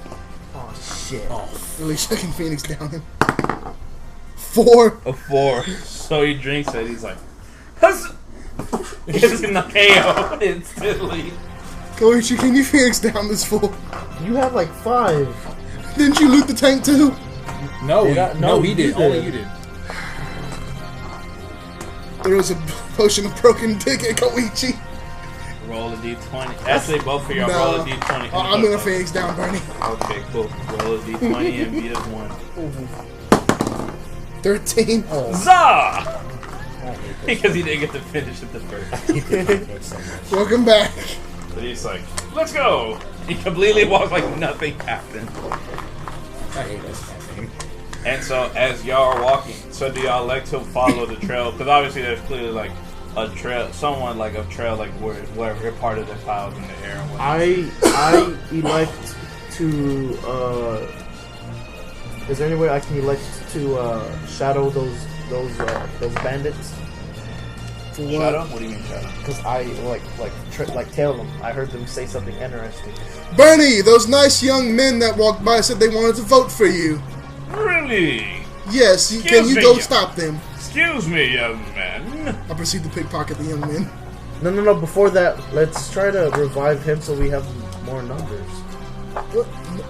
Oh, shit.
At least I can Phoenix down him. 4.
A 4. So he drinks it. He's like, huzzah! He's gonna KO instantly.
Koichi, can you Phoenix down this fool?
You have like 5.
Didn't you loot the tank too?
No,
Yeah,
no, he
you
did.
did.
Only you did.
There was a potion of broken dick at Koichi.
Roll a d20. Actually, both of y'all
No.
roll a d20.
I'm gonna Phoenix down, Bernie.
Okay, cool. Roll a d20 and beat us 1.
13.
Zah! Because he didn't get to finish it the first.
Welcome back.
But he's like, let's go! He completely walked like nothing happened.
I hate this kind of thing.
And so, as y'all are walking, so do y'all like to follow the trail? Because obviously there's clearly like a trail, somewhat like a trail, like wherever part of the clouds in the air and whatnot.
I elect to, is there any way I can elect to, shadow those bandits?
For what?
Shadow? What do you mean shadow?
Because I like tell them. I heard them say something interesting.
Bernie, those nice young men that walked by said they wanted to vote for you.
Really?
Yes, can
Excuse
you
me,
go
young-
stop them?
Excuse me, young man.
I proceed to pickpocket the young men.
No. Before that, let's try to revive him so we have more numbers.
What?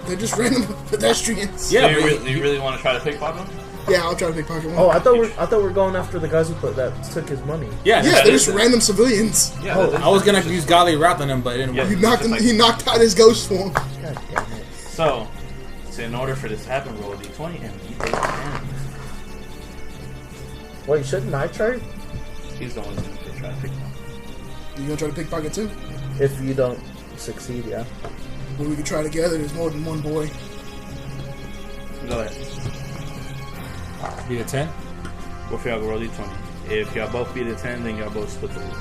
They're just random pedestrians.
Yeah,
Do
but
you really want to try to pickpocket them?
Yeah, I'll try to pickpocket one.
Oh, I thought we're going after the guys that took his money.
yeah,
yeah,
that
they're
is
just
it.
random civilians.
Yeah.
Oh,
that is-
I was gonna use godly wrath on him, but it didn't
Yeah.
work.
He knocked out his ghost form.
God damn it.
So in order for this to happen, roll a d20 and you take 10.
Wait, shouldn't I try?
He's the one who's going to try to pickpocket.
You gonna try to pickpocket too?
If you don't succeed, yeah.
Well, we can try together. There's more than one boy.
Go ahead.
Beat a 10.
Well, if y'all go roll d20. If y'all both beat a 10, then y'all both split the loot.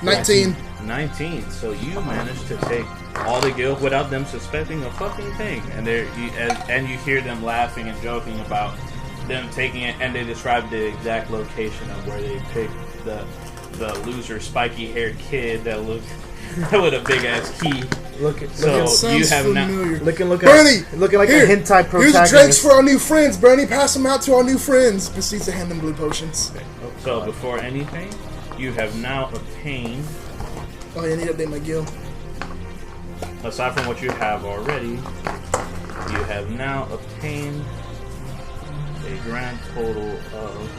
19.
19. So you managed to take all the guild without them suspecting a fucking thing. And you hear them laughing and joking about them taking it, and they describe the exact location of where they picked the loser, spiky-haired kid that looked with a big ass key. So you have not.
Looking
Bernie,
like
here,
a hentai protagonist.
Here's the drinks for our new friends. Bernie, pass them out to our new friends. Proceeds to hand them blue potions.
So before anything, you have now obtained,
Oh, yeah, I need to update my guild.
aside from what you have already, you have now obtained a grand total of.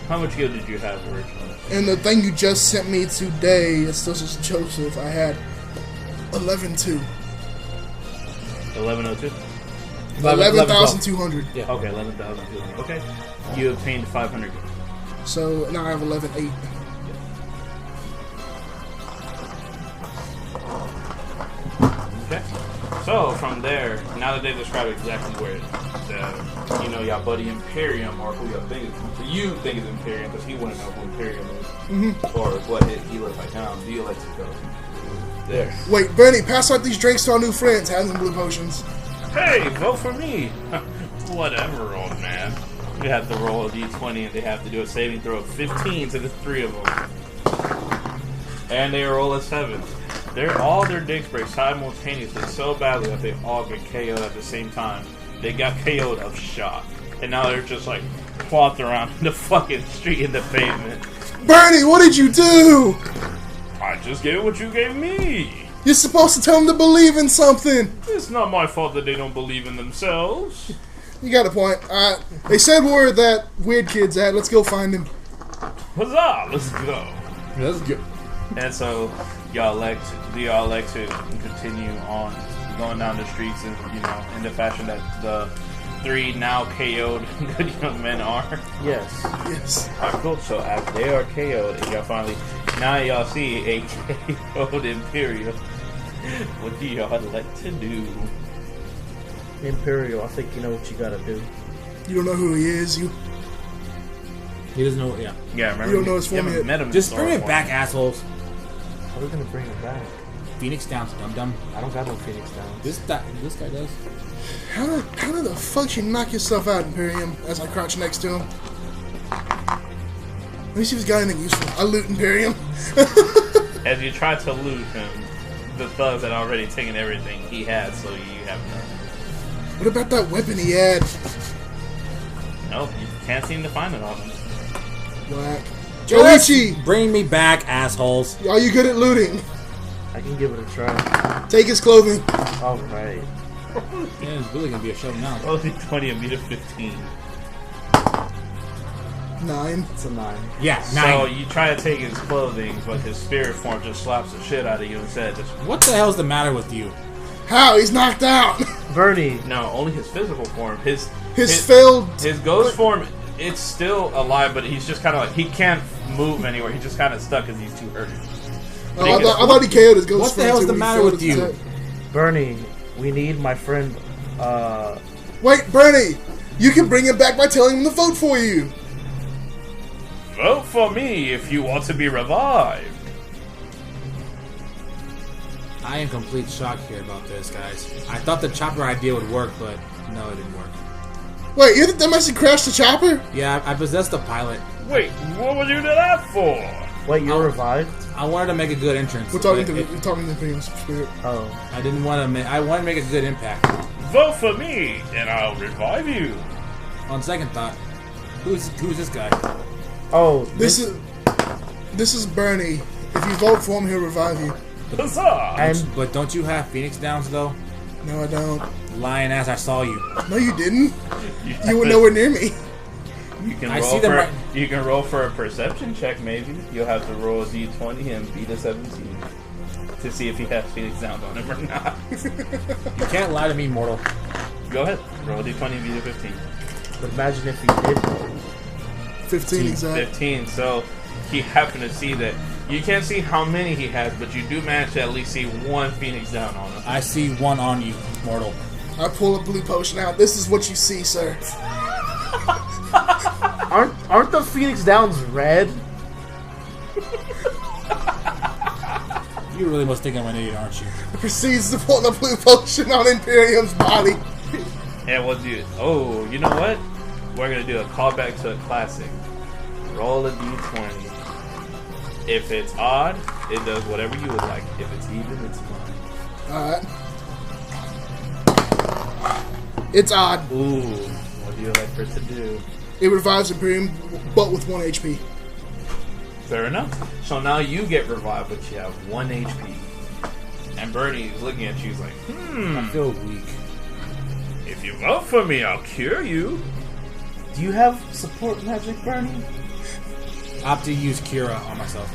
How much guild did you have originally?
And the thing you just sent me today, it still says Joseph. I had 11,200.
1102?
11,200.
Yeah.
Okay, 11,200. Okay. You obtained 500 guild.
So now I have 11,800.
Okay. So from there, now that they describe exactly where y'all buddy Imperium, or who y'all think you think is Imperium, because he wouldn't know who Imperium is, or what he looks like now. Do you like to go there?
Wait, Bernie, pass out these drinks to our new friends. Hand them blue potions.
Hey, vote for me. Whatever, old man. You have to roll a d20, and they have to do a saving throw of 15 to the three of them, and they roll a 7. All their dicks break simultaneously so badly that they all get KO'd at the same time. They got KO'd of shock. And now they're just like plopped around in the fucking street in the pavement.
Bernie, what did you do?
I just gave what you gave me.
You're supposed to tell them to believe in something.
It's not my fault that they don't believe in themselves.
You got a point. They said where that weird kid's at. Let's go find him.
Huzzah! Let's go.
That's good.
And so y'all elect to continue on going down the streets and in the fashion that the three now KO'd good young men are.
Yes.
Yes.
Alright, cool. So after they are KO'd and y'all see a KO'd Imperial. What do y'all like to do?
Imperial, I think you know what you gotta do.
You don't know who he is.
He doesn't know. Yeah.
Yeah, remember?
You don't know his
you
form
haven't
yet.
met him in
Just
Star
bring it
Wars.
back, assholes.
How are we gonna bring him back?
Phoenix Downs, dum dum.
I don't got no Phoenix Downs.
This guy does.
How the fuck you knock yourself out, Imperium? As I crouch next to him. Let me see if he's got anything useful. I loot Imperium.
As you try to loot him, the thugs had already taken everything he had, so you have nothing.
What about that weapon he had?
Nope, you can't seem to find it on him.
Whack. Joichi,
Bring me back, assholes.
are you good at looting?
I can give it a try.
Take his clothing.
Alright.
Yeah, it's really gonna be a show now.
Roll d20 and beat a 15.
9.
It's a 9.
Yeah,
So
9.
you try to take his clothing, but his spirit form just slaps the shit out of you and says,
What the hell's the matter with you?
How? He's knocked out.
Bernie.
no, only his physical form. His
failed.
His ghost form, it's still alive, but he's just kind of like, he can't move anywhere. He's just kind of stuck because he's too hurt.
Oh, I thought he KO'd his ghost.
What the
friend
hell's
too
the
when he
matter
failed
with
his
you?
attack.
Bernie, we need my friend,
Wait, Bernie! You can bring him back by telling him to vote for you.
Vote for me if you want to be revived.
I am in complete shock here about this, guys. I thought the chopper idea would work, but no, it didn't work.
Wait, you think that must have crashed the chopper?
Yeah, I possessed the pilot.
Wait, what would you do that for?
Wait, you're revived?
I wanted to make a good entrance.
We're talking
but
to we're talking to Imperium Spirit.
Oh.
I didn't want to make. I wanted to make a good impact.
Vote for me, and I'll revive you.
On second thought, who's this guy?
Oh,
This is Bernie. If you vote for him, he'll revive you.
Huzzah!
and
But don't you have Phoenix Downs though?
No, I don't.
Lying ass, I saw you.
No, you didn't. You were nowhere near me.
You can
I
roll
see them
for
right-
you can roll for a perception check. Maybe you'll have to roll a d20 and beat a 17 to see if he has Phoenix Downs on him or not.
You can't lie to me, mortal.
Go ahead, roll a d20 and beat a 15.
but imagine if he did.
15 exact.
15. So he happened to see that. You can't see how many he has, but you do manage to at least see one Phoenix Down on him.
I see one on you, mortal.
I pull a blue potion out. This is what you see, sir.
Aren't the Phoenix Downs red?
You really must think I'm an idiot, aren't you?
Proceeds to pull the blue potion on Imperium's body.
And we'll do. Oh, you know what? We're gonna do a callback to a classic. Roll a d20. If it's odd, it does whatever you would like. If it's even, it's fine.
Alright. It's odd.
Ooh, what do you like for it to do?
It revives Imperium, but with 1 HP.
Fair enough. So now you get revived, but you have 1 HP. And Bernie is looking at you, he's like,
I feel weak.
if you vote for me, I'll cure you.
Do you have support magic, Bernie?
Opt to use Kira on myself.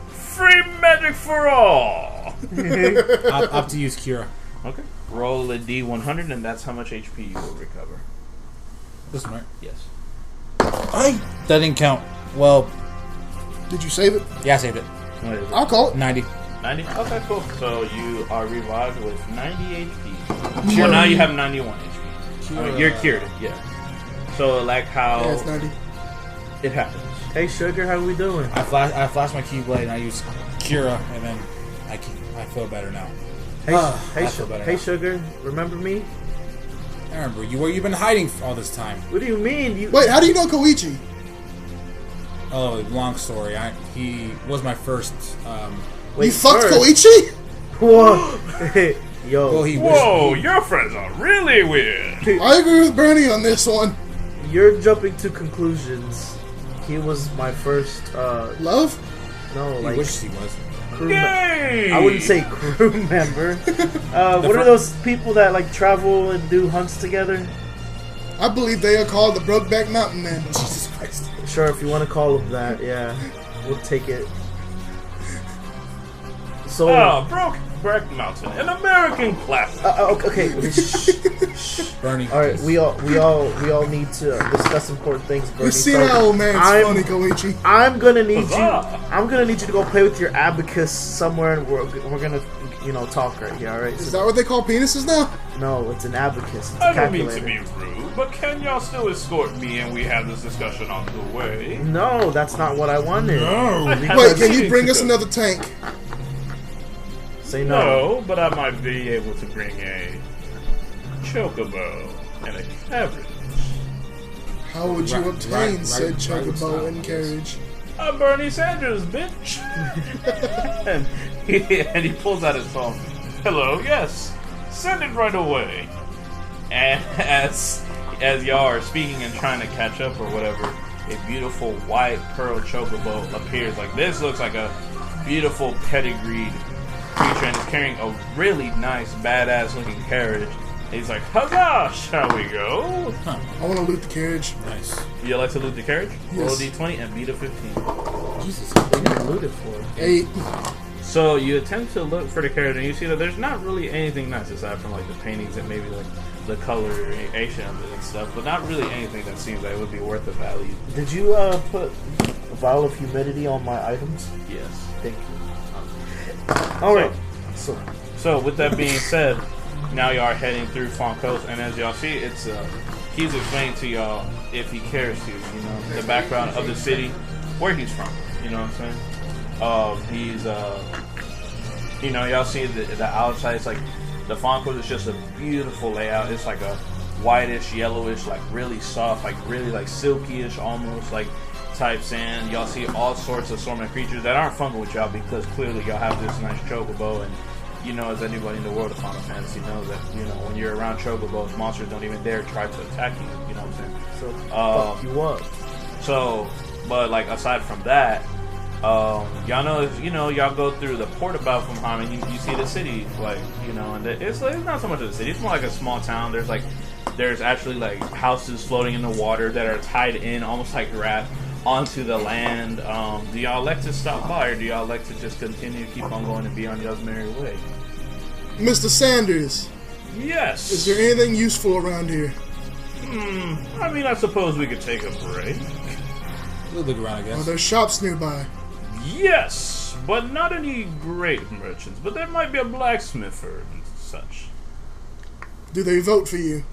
Free magic for all.
Opt to use Kira.
Okay. Roll a d100, and that's how much HP you will recover.
This one, right?
Yes.
That didn't count. Well,
Did you save it?
yeah, I saved it.
What is it?
I'll call it.
90.
90? Okay, cool. So you are revived with 90 HP. Well, now you have 91 HP. I mean, you're cured, yeah. So, like how
Yeah, it's 90.
it happens.
Hey, Sugar, how we doing?
I flashed my Keyblade and I used Kira, and then I feel better now.
Hey,
I feel better now.
Sugar, remember me?
I remember you. Where you been hiding all this time?
What do you mean? You
Wait, how do you know Koichi?
Oh, long story. He was my first.
Wait,
You fucked
first-
Koichi?
Whoa, yo,
Well, he
Whoa,
wished.
your friends are really weird.
I agree with Bernie on this one.
you're jumping to conclusions. He was my first.
Love?
No,
He
like
wished he was.
crew.
Yay!
I wouldn't say crew member. What are those people that like travel and do hunts together?
I believe they are called the Brokeback Mountain Men. Jesus Christ.
Sure, if you want to call them that, yeah, we'll take it. So,
Brokeback Mountain, an American classic.
okay, shh.
Bernie.
All right, we all need to discuss important things. Bernie.
You see that old man's funny, Koichi.
I'm gonna need you.
Huzzah.
I'm gonna need you to go play with your abacus somewhere, and we're gonna, talk right here. All right?
Is that what they call penises now?
No, it's an abacus. It's a
I don't mean to
calculator.
be rude, but can y'all still escort me and we have this discussion on the way?
No, that's not what I wanted.
Wait, can you bring us another tank?
Say no.
No, but I might be able to bring a chocobo and a carriage.
How would you
Right,
obtain
right,
said
right
chocobo
style,
and
yes.
carriage?
I'm Bernie Sanders, bitch. and he pulls out his phone. Hello, yes. Send it right away. And as y'all are speaking and trying to catch up or whatever, a beautiful white pearl chocobo appears. Like, this looks like a beautiful pedigreed creature and is carrying a really nice, badass looking carriage. And he's like, huzzah, shall we go?
I want to loot the carriage.
Nice.
You like to loot the carriage? Roll a
Yes.
d20 and beat a 15.
Jesus.
What are you looted for?
8.
So you attempt to look for the carriage, and you see that there's not really anything nice aside from like the paintings and maybe like the coloration of it and stuff, but not really anything that seems like it would be worth the value.
Did you put a vial of humidity on my items?
Yes.
Thank you. All right.
So with that being said, now y'all are heading through Fon Coast, and as y'all see, it's he's explaining to y'all if he cares to, the background of the city, where he's from. You know what I'm saying? He's y'all see the outside. It's like the Fon Coast is just a beautiful layout. It's like a whitish, yellowish, like really soft, like really like silky-ish almost, like type sand. Y'all see all sorts of Swordsman creatures that aren't fungal with y'all because clearly y'all have this nice chocobo, and you know, as anybody in the world of Final Fantasy knows that, you know, when you're around chocobos, monsters don't even dare try to attack you, you know what I'm saying?
So fuck you up.
So, but like aside from that, y'all know, you know, y'all go through the port of Balfamheim and you see the city, like, you know, and it's not so much of the city, it's more like a small town. There's actually like houses floating in the water that are tied in almost like raft onto the land. Do y'all like to stop by, or do y'all like to just continue to keep on going and be on y'all's merry way?
Mr. Sanders,
Yes.
is there anything useful around here?
I mean, I suppose we could take a break.
We'll look around, I
Are
guess.
there shops nearby?
Yes, but not any great merchants. But there might be a blacksmith or such.
Do they vote for you?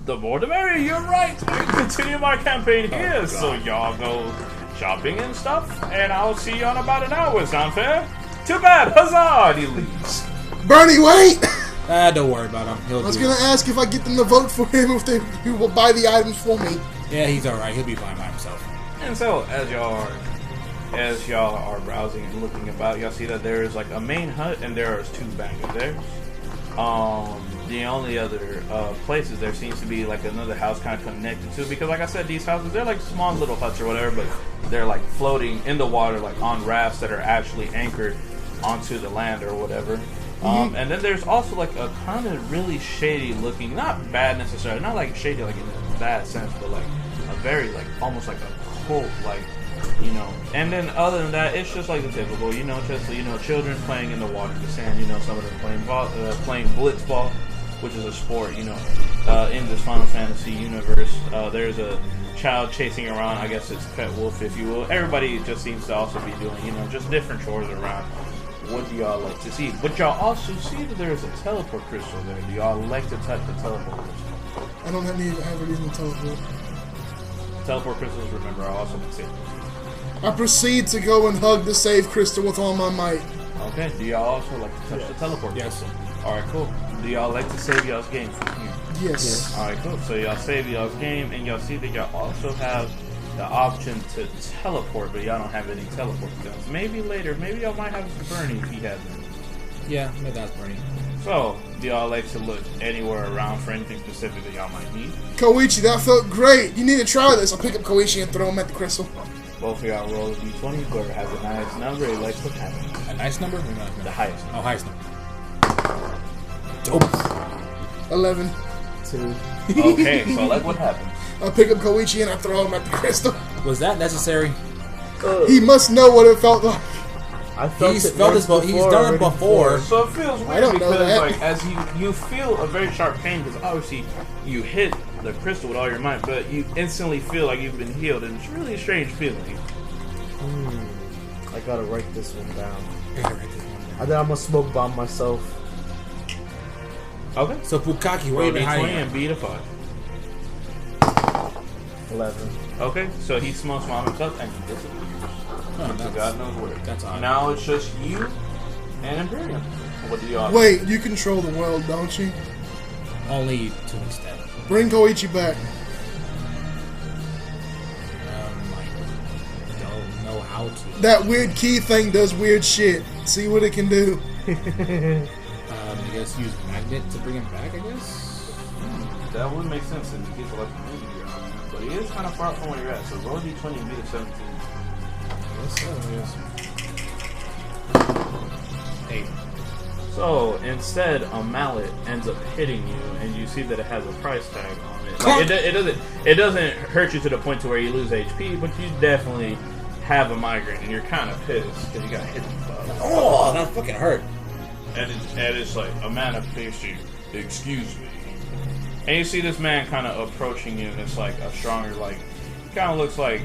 The more the merrier, you're right. We continue our campaign here, so y'all go shopping and stuff, and I'll see you in about an hour. Sound fair? Too bad. Huzzah! And he leaves.
Bernie, wait!
Don't worry about him. He'll
I was
do
gonna
it.
ask if I get them to vote for him, if he will buy the items for me.
Yeah, he's alright. He'll be fine by himself.
And so, as y'all are browsing and looking about, y'all see that there is like a main hut, and there are 2 bangers there. The only other places there seems to be like another house kind of connected to, because like I said, these houses, they're like small little huts or whatever, but they're like floating in the water, like on rafts that are actually anchored onto the land or whatever. And then there's also like a kind of really shady looking, not bad necessarily, not like shady like in a bad sense, but like a very like almost like a cult, like, you know. And then other than that, it's just like the typical, you know, just, you know, children playing in the water, the sand, you know, some of them playing blitzball, which is a sport, you know, in this Final Fantasy universe. There's a child chasing around, I guess it's pet wolf, if you will. Everybody just seems to also be doing, you know, just different chores around. What do y'all like to see? But y'all also see that there's a teleport crystal there. Do y'all like to touch the teleport crystal?
I don't have a reason to teleport.
Teleport crystals, remember, are also considered.
I proceed to go and hug the save crystal with all my might.
Okay, do y'all also like to touch the teleport
Yes.
crystal? Alright, cool. Do y'all like to save y'all's game from here?
Yes.
Alright, cool. So y'all save y'all's game, and y'all see that y'all also have the option to teleport, but y'all don't have any teleport guns. Maybe later, maybe y'all might have Bernie if he has them.
Yeah, maybe that's Bernie.
So, do y'all like to look anywhere around for anything specific that y'all might need?
Koichi, that felt great. You need to try this. I'll pick up Koichi and throw him at the crystal.
Both of y'all roll a d20. Whoever has the highest number, he likes what happens.
A nice number? Or not?
The highest.
Oh, highest number. Dope.
11.
2.
Okay, so like what happens?
I'll pick up Koichi and I throw him at the crystal.
Was that necessary?
He must know what it felt like.
I felt
He's
it
felt
once
this. He's
before
done it
already.
before.
So it feels
I
weird
don't know
because
that.
like as you feel a very sharp pain because obviously you hit the crystal with all your might, but you instantly feel like you've been healed, and it's really a strange feeling.
I gotta write this one down. I think I'm gonna smoke bomb myself.
Okay.
So Bukaki, where
Roll
you been
d20
hiding?
and beat a 5.
11.
Okay, so he smokes bomb himself and he disappears.
Oh,
So God knows where.
that's odd.
Now it's just you and Imperium. What do y'all?
Wait, you control the world, don't you?
Only to an extent.
Bring Koichi back.
I don't know how to.
That weird key thing does weird shit. See what it can do.
I guess use magnet to bring him back. I guess.
That would make sense in the case of like a movie here on that. But he is kind of far from where you're at. So roll d20 and beat a 17.
Hey,
So instead, a mallet ends up hitting you, and you see that it has a price tag on it. Like, it doesn't hurt you to the point to where you lose HP, but you definitely have a migraine, and you're kind of pissed because you got hit in the butt.
oh, that fucking hurt.
And it's like a man appears to you. Excuse me. And you see this man kind of approaching you, and it's like a stronger, like, kind of looks like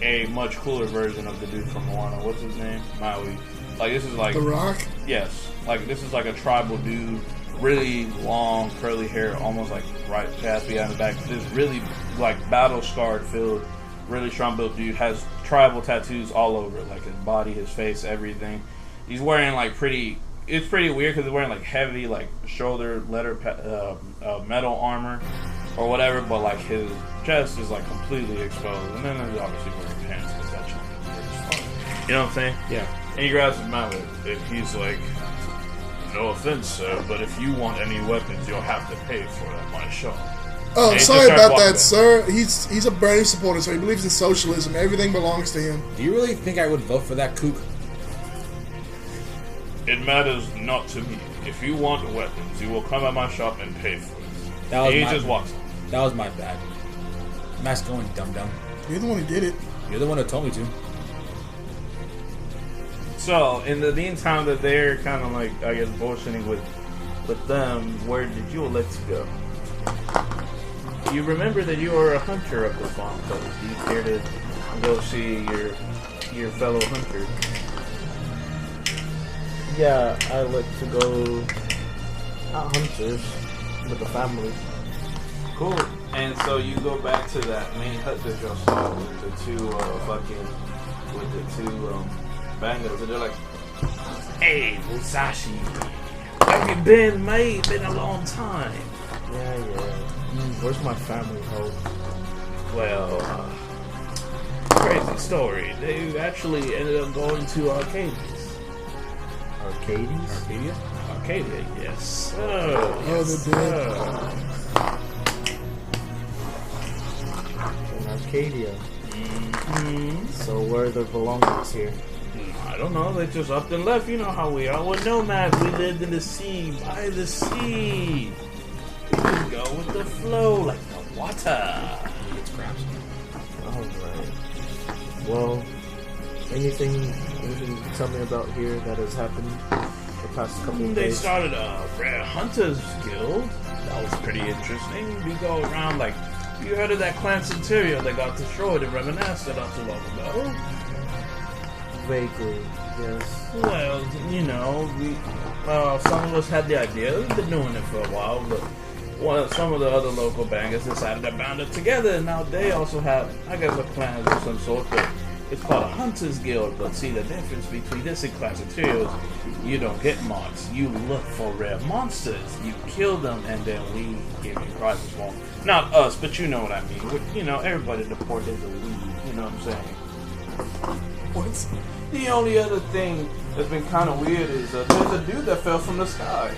a much cooler version of the dude from Moana. What's his name? Maui. Like, this is like...
The Rock?
Yes. Like, this is like a tribal dude. Really long, curly hair, almost like right past behind the back. This really, like, battle-scarred, filled, really strong-built dude. Has tribal tattoos all over, like his body, his face, everything. He's wearing, like, pretty it's pretty weird because they're wearing like heavy like shoulder metal armor or whatever, but like his chest is like completely exposed, and then there's obviously wearing pants because that's fun. You know what I'm saying?
Yeah.
And he grabs his mallet, and he's like, "No offense, sir, but if you want any weapons, you'll have to pay for it at my shop."
Oh,
And he
sorry
just starts
about
walking
that,
back.
sir. He's a Bernie supporter, so he believes in socialism. Everything belongs to him.
Do you really think I would vote for that kook?
It matters not to me. If you want weapons, you will come at my shop and pay for it.
That was
And he
my
just walks.
That was my bad. Matt's going dumb.
You're the one who did it.
You're the one that told me to.
So, in the meantime that they're kind of like, I guess, bullshitting with them, where did you elect to go? You remember that you are a hunter of the farm coast. Do you care to go see your fellow hunter?
Yeah, I like to go hunters with the family.
Cool. And so you go back to that main hut that y'all saw with the two bangers, and they're like, "Hey, Musashi, how you been, mate? Been a long time."
Yeah. Where's my family home?
Well, crazy story. They actually ended up going to Arcadius.
Arcades?
Arcadia?
Arcadia, yes.
Oh,
Yes,
they did.
sir.
In Arcadia.
Mhm.
So where are the belongings here?
I don't know. They just up and left. You know how we are. We're nomads. We lived in the sea, by the sea. We just go with the flow like the water.
It's crabs.
Alright. Well, anything you can tell me about here that has happened the past couple of
They
days?
started a rare hunters guild. That was pretty interesting. We go around like, you heard of that clan Centurio that got destroyed in Reminiscence not too long ago?
Vaguely, yes.
Well, you know, some of us had the idea. We've been doing it for a while, but some of the other local bangers decided to band it together, and now they also have, I guess, a clan of some sort, but it's called a Hunters Guild. But see, the difference between this and Class of Materials, you don't get mods. You look for rare monsters. You kill them, and then we give you prizes. Well, not us, but you know what I mean. You know, everybody in the port is a lead. You know what I'm saying?
What?
The only other thing that's been kind of weird is there's a dude that fell from the sky.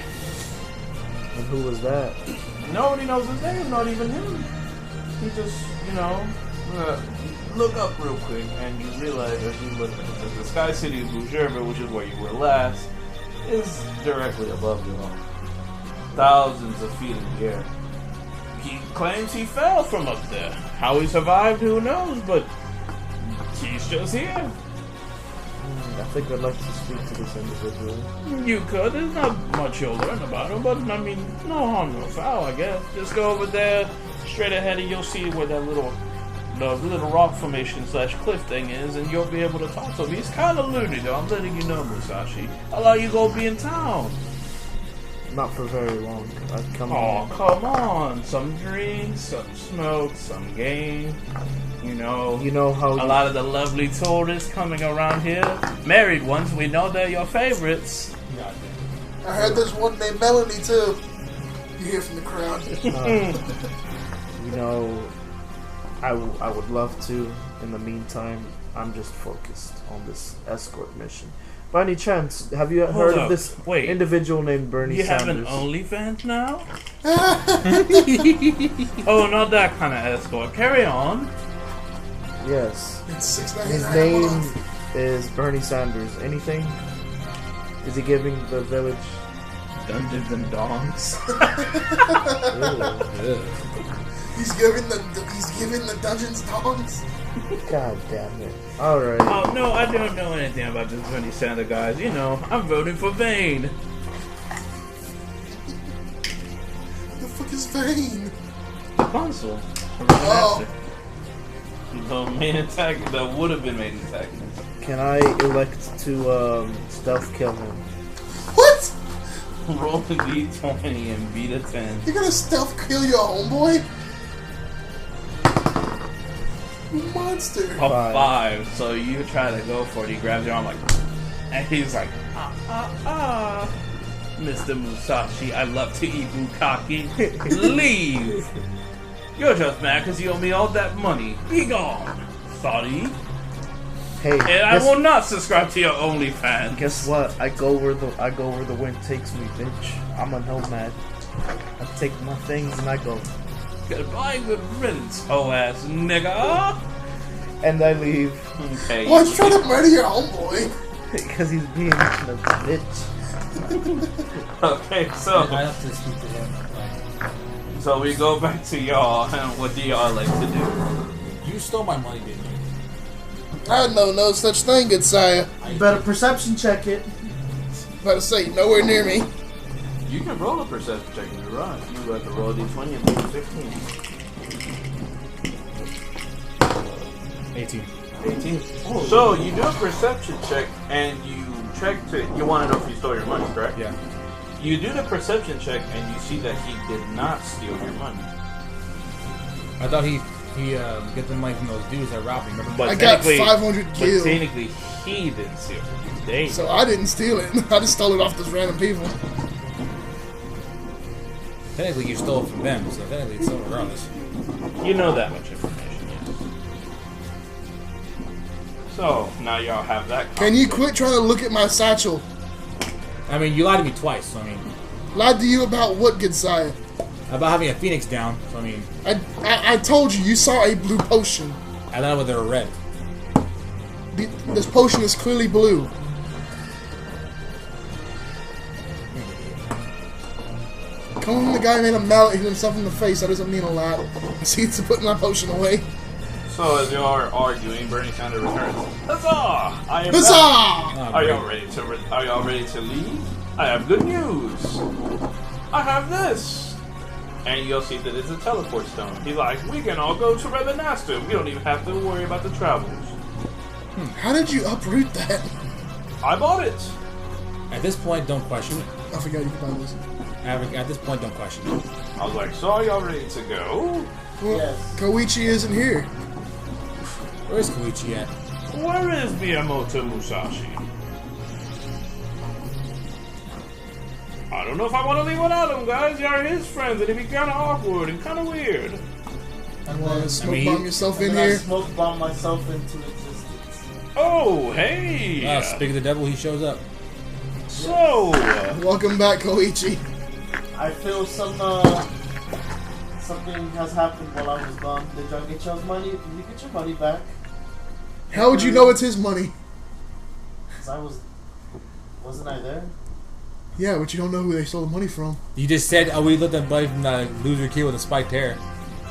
And who was that?
Nobody knows his name, not even him. He just, look up real quick, and you realize as you look at the Sky City of Bujerba, which is where you were last, is directly above you all. Thousands of feet in the air. He claims he fell from up there. How he survived, who knows, but he's just here.
I think I'd like to speak to this individual.
You could. There's not much you'll learn about him, but I mean, no harm, no foul, I guess. Just go over there, straight ahead, and you'll see where that little rock formation / cliff thing is, and you'll be able to talk to him. He's kind of loony, though. I'm letting you know, Musashi. How long you gonna be in town?
Not for very long. I'd come
Oh,
in.
come on. Some drinks, some smoke, some game. You know
how
a lot of the lovely tourists coming around here, married ones, we know they're your favorites.
I heard there's one named Melanie too. You hear from the crowd.
I would love to. In the meantime, I'm just focused on this escort mission. By any chance, have you heard
up.
of this
Wait.
individual named Bernie
You have
Sanders?
an OnlyFans now? Oh, not that kind of escort. Carry on.
Yes.
It's
His
$6.99 a
name
month.
is Bernie Sanders. Anything? Is he giving the village?
Dungeons and Dongs.
Ew.
He's giving the dungeons dogs.
God damn it! All right.
Oh, no, I don't know anything about this Bernie Sanders, guys. You know, I'm voting for Vane.
The fuck is Vane?
The consul.
Oh.
The main antagonist. That would have been main antagonist.
Can I elect to stealth kill him?
What?
Roll a d20 and beat a 10.
You're gonna stealth kill your homeboy? You monster.
A 5. So you try to go for it. He grabs your arm like, and he's like, Mr. Musashi, I love to eat bukkake. Leave! You're just mad because you owe me all that money. Be gone! Sorry.
Hey,
And I will not subscribe to your OnlyFans.
guess what? I go where the wind takes me, bitch. I'm a nomad. I take my things and I go.
Goodbye, good riddance, hoe ass nigga.
And I leave.
Okay.
Why you trying to murder your homeboy?
Because he's being a bitch.
Okay,
I
so
have to speak to him.
we go back to y'all, and what do y'all like to do?
You stole my money, didn't you?
I know no such thing, good sire.
You better perception check it.
About to say, nowhere near me.
You can roll a perception check if you're right. You have to roll a d20 and make it 15.
18.
18. So you do a perception check, and you check to. You want to know if you stole your money, correct?
Yeah.
You do the perception check, and you see that he did not steal your money.
I thought he get the money from those dudes that robbed him. Remember?
But
I got
technically-
500
But
gil.
technically, he didn't steal it. They.
So I didn't steal it. I just stole it off those random people.
Technically, you stole it from them, so technically it's still regardless.
You know that much information, yes. So, now y'all have that.
Can you quit trying to look at my satchel?
I mean, you lied to me twice, so I mean,
Lied to you about what, good sire?
about having a phoenix down, so I mean,
I told you saw a blue potion.
I don't know whether they're red.
This potion is clearly blue. Coming from the guy who made a mallet hit himself in the face, that doesn't mean a lot. See, to put my potion away.
So, as you are arguing, Bernie Sanders returns. Huzzah! I am
Huzzah!
Oh,
Are
great.
y'all ready to? Are y'all ready to leave? I have good news. I have this, and you'll see that it's a teleport stone. He's like, we can all go to Revenasta. We don't even have to worry about the travels.
How did you uproot that?
I bought it.
At this point, don't question it.
I forgot you could buy this.
At this point, don't question it.
I was like, so are y'all ready to go?
Well,
Yes.
Koichi isn't here.
Where's Koichi at?
Where is Miyamoto Musashi? I don't know if I want to leave without him, guys. Y'all are his friends, and it'd be kind of awkward and kind of weird.
You want to smoke
mean,
bomb yourself in
And then I
here?
smoke bomb myself into existence.
Oh, hey!
Speak of the devil, he shows up.
So,
Welcome back, Koichi.
I feel something has happened while I was gone. Did y'all get your money? Did you get your money back?
How would you know it's his money?
'Cause wasn't I there?
Yeah, but you don't know who they stole the money from.
You just said, oh, we looked at buddy from the loser kid with a spiked hair.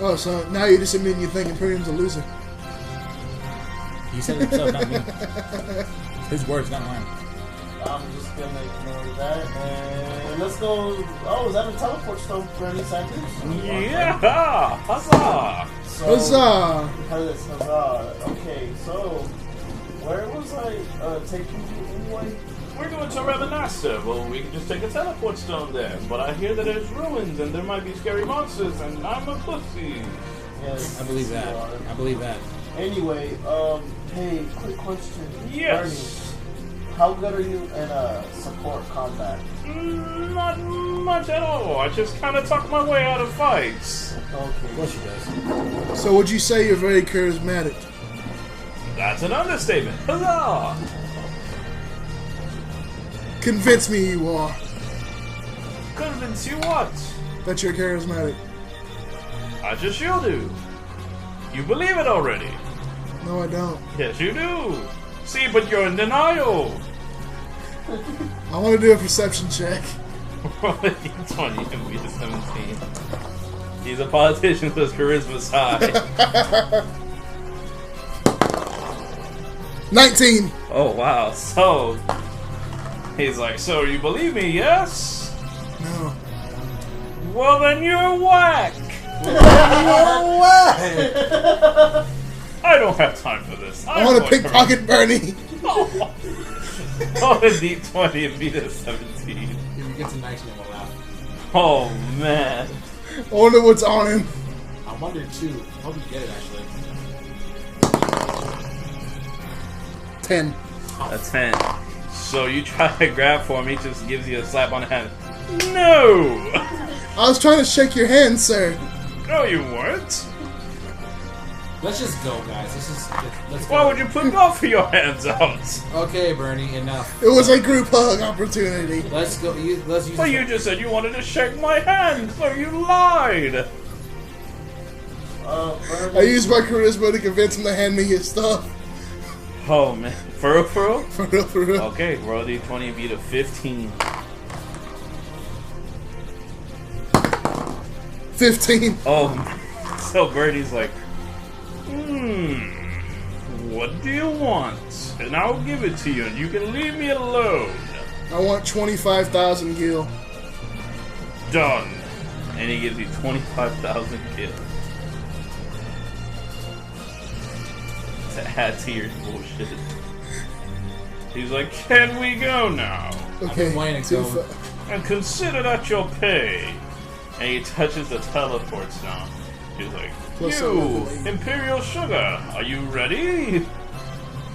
Oh, so now you're just admitting you thinking Premium's a loser.
He said it himself, not me. His words, not mine.
I'm just gonna ignore that and let's go. Oh, is that a teleport stone for any Sanders?
yeah! Huzzah!
So,
Huzzah!
Huzzah. Okay, so where was I taking you anyway?
We're going to Revenasta. Well, we can just take a teleport stone there. But I hear that there's ruins and there might be scary monsters, and I'm a pussy.
Yes,
I believe that.
you are.
I believe that.
Anyway, hey, quick question.
Yes.
Bernie, how good are you in support combat?
Not much at all. I just kind of talk my way out of fights.
Of
Okay.
course she does.
So would you say you're very charismatic?
That's an understatement. Huzzah!
Convince me you are.
Convince you what?
That you're charismatic.
I just you do. You believe it already.
No, I don't.
Yes, you do. See, but you're in denial.
I want to do a perception check.
Roll a d20 and beat a 17. He's a politician, so his charisma's high.
19!
Oh, wow. So, he's like, so you believe me, yes?
No.
Well, then you're whack. I don't have time for this.
I want to pickpocket Bernie.
Oh, a d20 and beat a 17.
If he gets a nice one, we'll laugh.
Oh, man.
I wonder what's on him.
I wonder too. I hope you get it actually.
10.
A 10. So you try to grab for him, he just gives you a slap on the hand. No!
I was trying to shake your hand, sir.
No, you weren't.
Let's just go, guys. Let's go.
Why would you put both of your hands out?
Okay, Bernie, enough.
It was a group hug opportunity.
Let's go. Let's use.
Well, you just said you wanted to shake my hand, so you lied.
I used my charisma to convince him to hand me his stuff.
Oh man, for real, for real?
For real, for real.
Okay, roll d20 beat a 15.
15.
So Birdie's like, what do you want? And I'll give it to you, and you can leave me alone.
I want 25,000 gil.
Done. And he gives you 25,000 gil. To add to your bullshit. He's like, can we go now?
Okay.
And consider that your pay. And he touches the teleport stone. He's like,
Plus
you, Imperial Sugar, are you ready?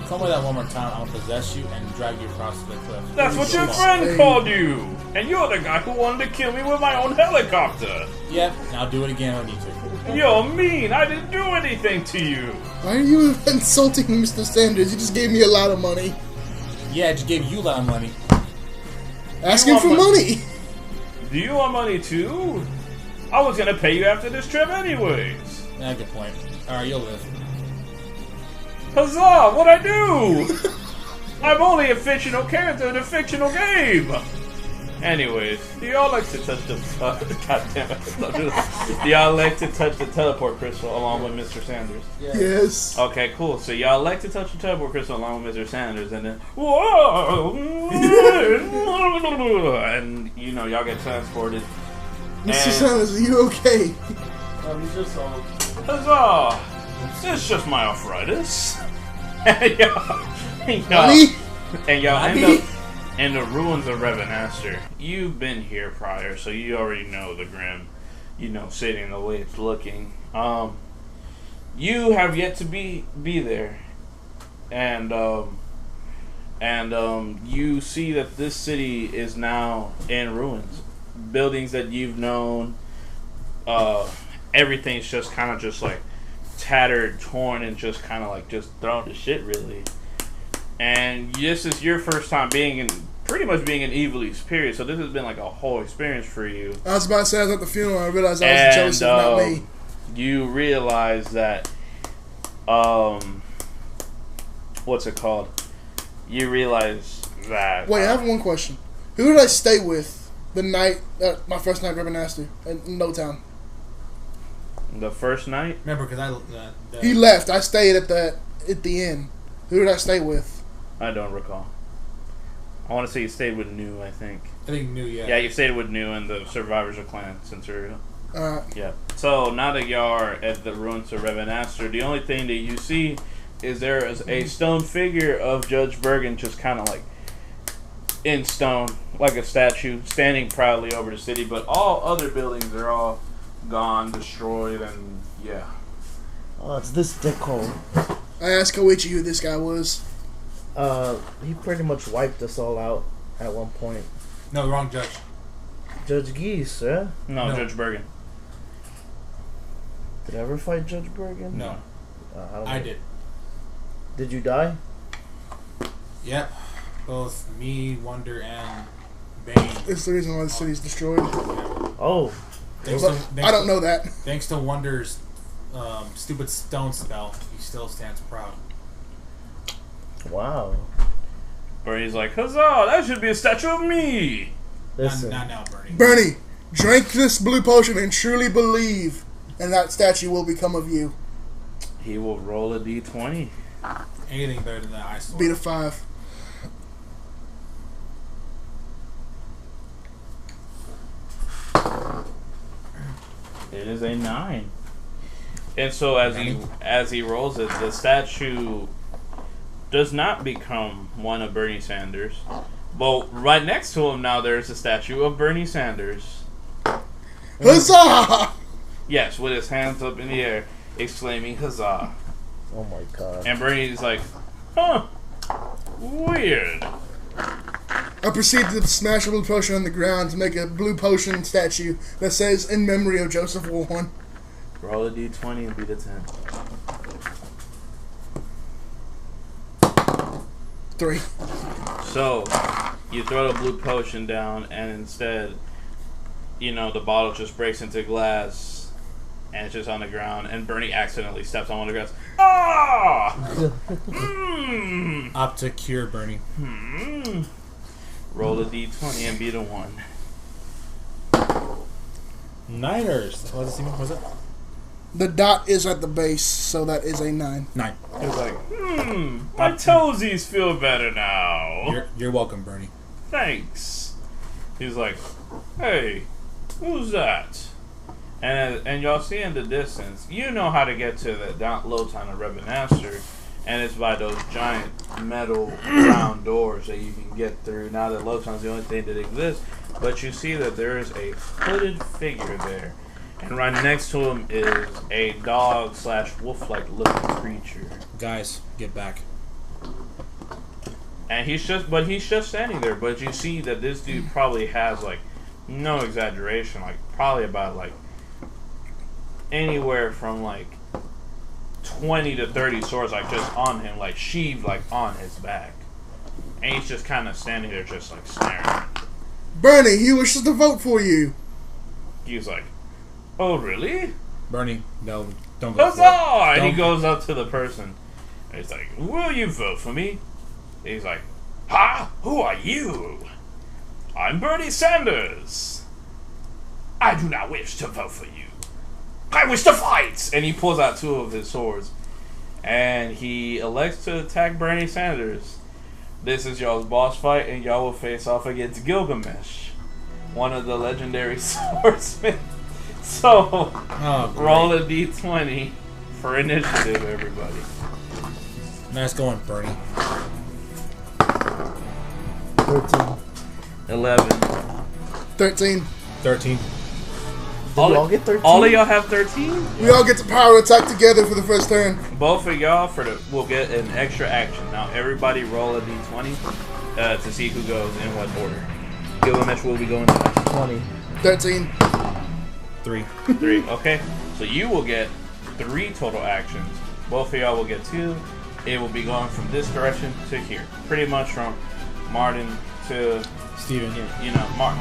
Tell me that one more time. I'll possess you and drag you across the cliff.
That's what your friend called you. And you're the guy who wanted to kill me with my own helicopter.
Yep, and I'll do it again when I need to.
You're mean. I didn't do anything to you.
Why are you insulting Mr. Sanders? You just gave me a lot of money.
Yeah, I just gave you a lot of money.
Asking for money.
Do you want money too? I was gonna pay you after this trip anyways.
Yeah, good point. Alright, you'll live.
Huzzah! What'd I do? I'm only a fictional character in a fictional game. Anyways, do y'all like to touch the God damn it. Do y'all like to touch the teleport crystal along with Mr. Sanders?
Yes.
Okay, cool. So y'all like to touch the teleport crystal along with Mr. Sanders, and then whoa, and you know y'all get transported.
Mr. Sanders, are you okay?
He's just all.
Huzzah! It's just my arthritis. And
Money?
y'all end up in the ruins of Revenaster. You've been here prior, so you already know the grim, sitting the way it's looking. You have yet to be there, and you see that this city is now in ruins. Buildings that you've known, everything's just kind of just like tattered, torn, and just kind of like just thrown to shit, really. And this is your first time pretty much being an Evilise, period. So this has been like a whole experience for you.
I was about to say I was at the funeral. I realized I was Joseph, not me.
You realize that, what's it called? You realize that.
Wait, I have one question. Who did I stay with the night, my first night at Revenaster in No Town?
The first night?
Remember, because
He left. I stayed at the inn. Who did I stay with?
I don't recall. I want to say you stayed with New, I think.
I think New, yeah.
Yeah, you stayed with New and the survivors of Clan Centurio.
Alright.
Yeah. So now that you are at the ruins of Revenaster, the only thing that you see is there is a stone figure of Judge Bergen just kind of like in stone, like a statue, standing proudly over the city. But all other buildings are all gone, destroyed, and yeah.
Oh, it's this dickhole.
I asked Koichi who this guy was.
He pretty much wiped us all out at one point.
No, wrong judge.
Judge Geese, yeah?
No, Judge Bergen.
Did I ever fight Judge Bergen?
No.
I
did.
Did you die?
Yep. Both me, Wonder, and Bane.
It's the reason why the city's destroyed.
Oh.
I don't know that.
Thanks to Wonder's stupid stone spell, he still stands proud.
Wow.
Where he's like, huzzah, that should be a statue of me.
Listen.
Not now, Bernie.
Bernie, drink this blue potion and truly believe, and that statue will become of you.
He will roll a d20.
Anything better than that, I swear.
Beat a 5.
It is a 9. And so as he rolls it, the statue does not become one of Bernie Sanders. But right next to him now there's a statue of Bernie Sanders.
Huzzah!
Yes, with his hands up in the air, exclaiming huzzah.
Oh my god.
And Bernie's like, huh, weird.
I proceed to smash a blue potion on the ground to make a blue potion statue that says, "In memory of Joseph Warhorn."
Roll a d20 and beat a 10.
3.
So, you throw the blue potion down, and instead, the bottle just breaks into glass, and it's just on the ground, and Bernie accidentally steps on one of the grass. Ah!
Opt to cure Bernie.
Roll a d20 and beat a 1.
Niners. What was it?
The dot is at the base, so that is a 9.
9.
He's like, my toesies feel better now.
You're welcome, Bernie.
Thanks. He's like, hey, who's that? And y'all see in the distance, you know how to get to the low town of Rebenaster, and it's by those giant metal round doors that you can get through. Now that Lowtown's the only thing that exists, but you see that there is a hooded figure there, and right next to him is a dog/wolf-like looking creature.
Guys, get back.
And he's just standing there. But you see that this dude probably has, like, no exaggeration, like probably about like anywhere from like 20 to 30 swords, like just on him, like sheathed, like on his back. And he's just kind of standing there, just like staring.
Bernie, he wishes to vote for you.
He's like, "Oh, really?
Bernie, no, don't vote for
Huzzah!"
it.
And he
Don't-
goes up to the person. And he's like, "Will you vote for me?" And he's like, "Ha! Who are you?" "I'm Bernie Sanders." "I do not wish to vote for you. I wish to fight!" And he pulls out 2 of his swords. And he elects to attack Bernie Sanders. This is y'all's boss fight, and y'all will face off against Gilgamesh, one of the legendary swordsmen. So, roll a d20 for initiative, everybody.
Nice going, Bernie.
13.
11.
13.
13.
Did we all get 13?
All of y'all have 13?
We all get to power attack together for the first turn.
Both of y'all will get an extra action. Now, everybody roll a d20 to see who goes in what order. Gilgamesh will be going next.
20.
13.
3.
3. Okay. So you will get 3 total actions. Both of y'all will get 2. It will be going from this direction to here. Pretty much from Martin to
Steven.
Martin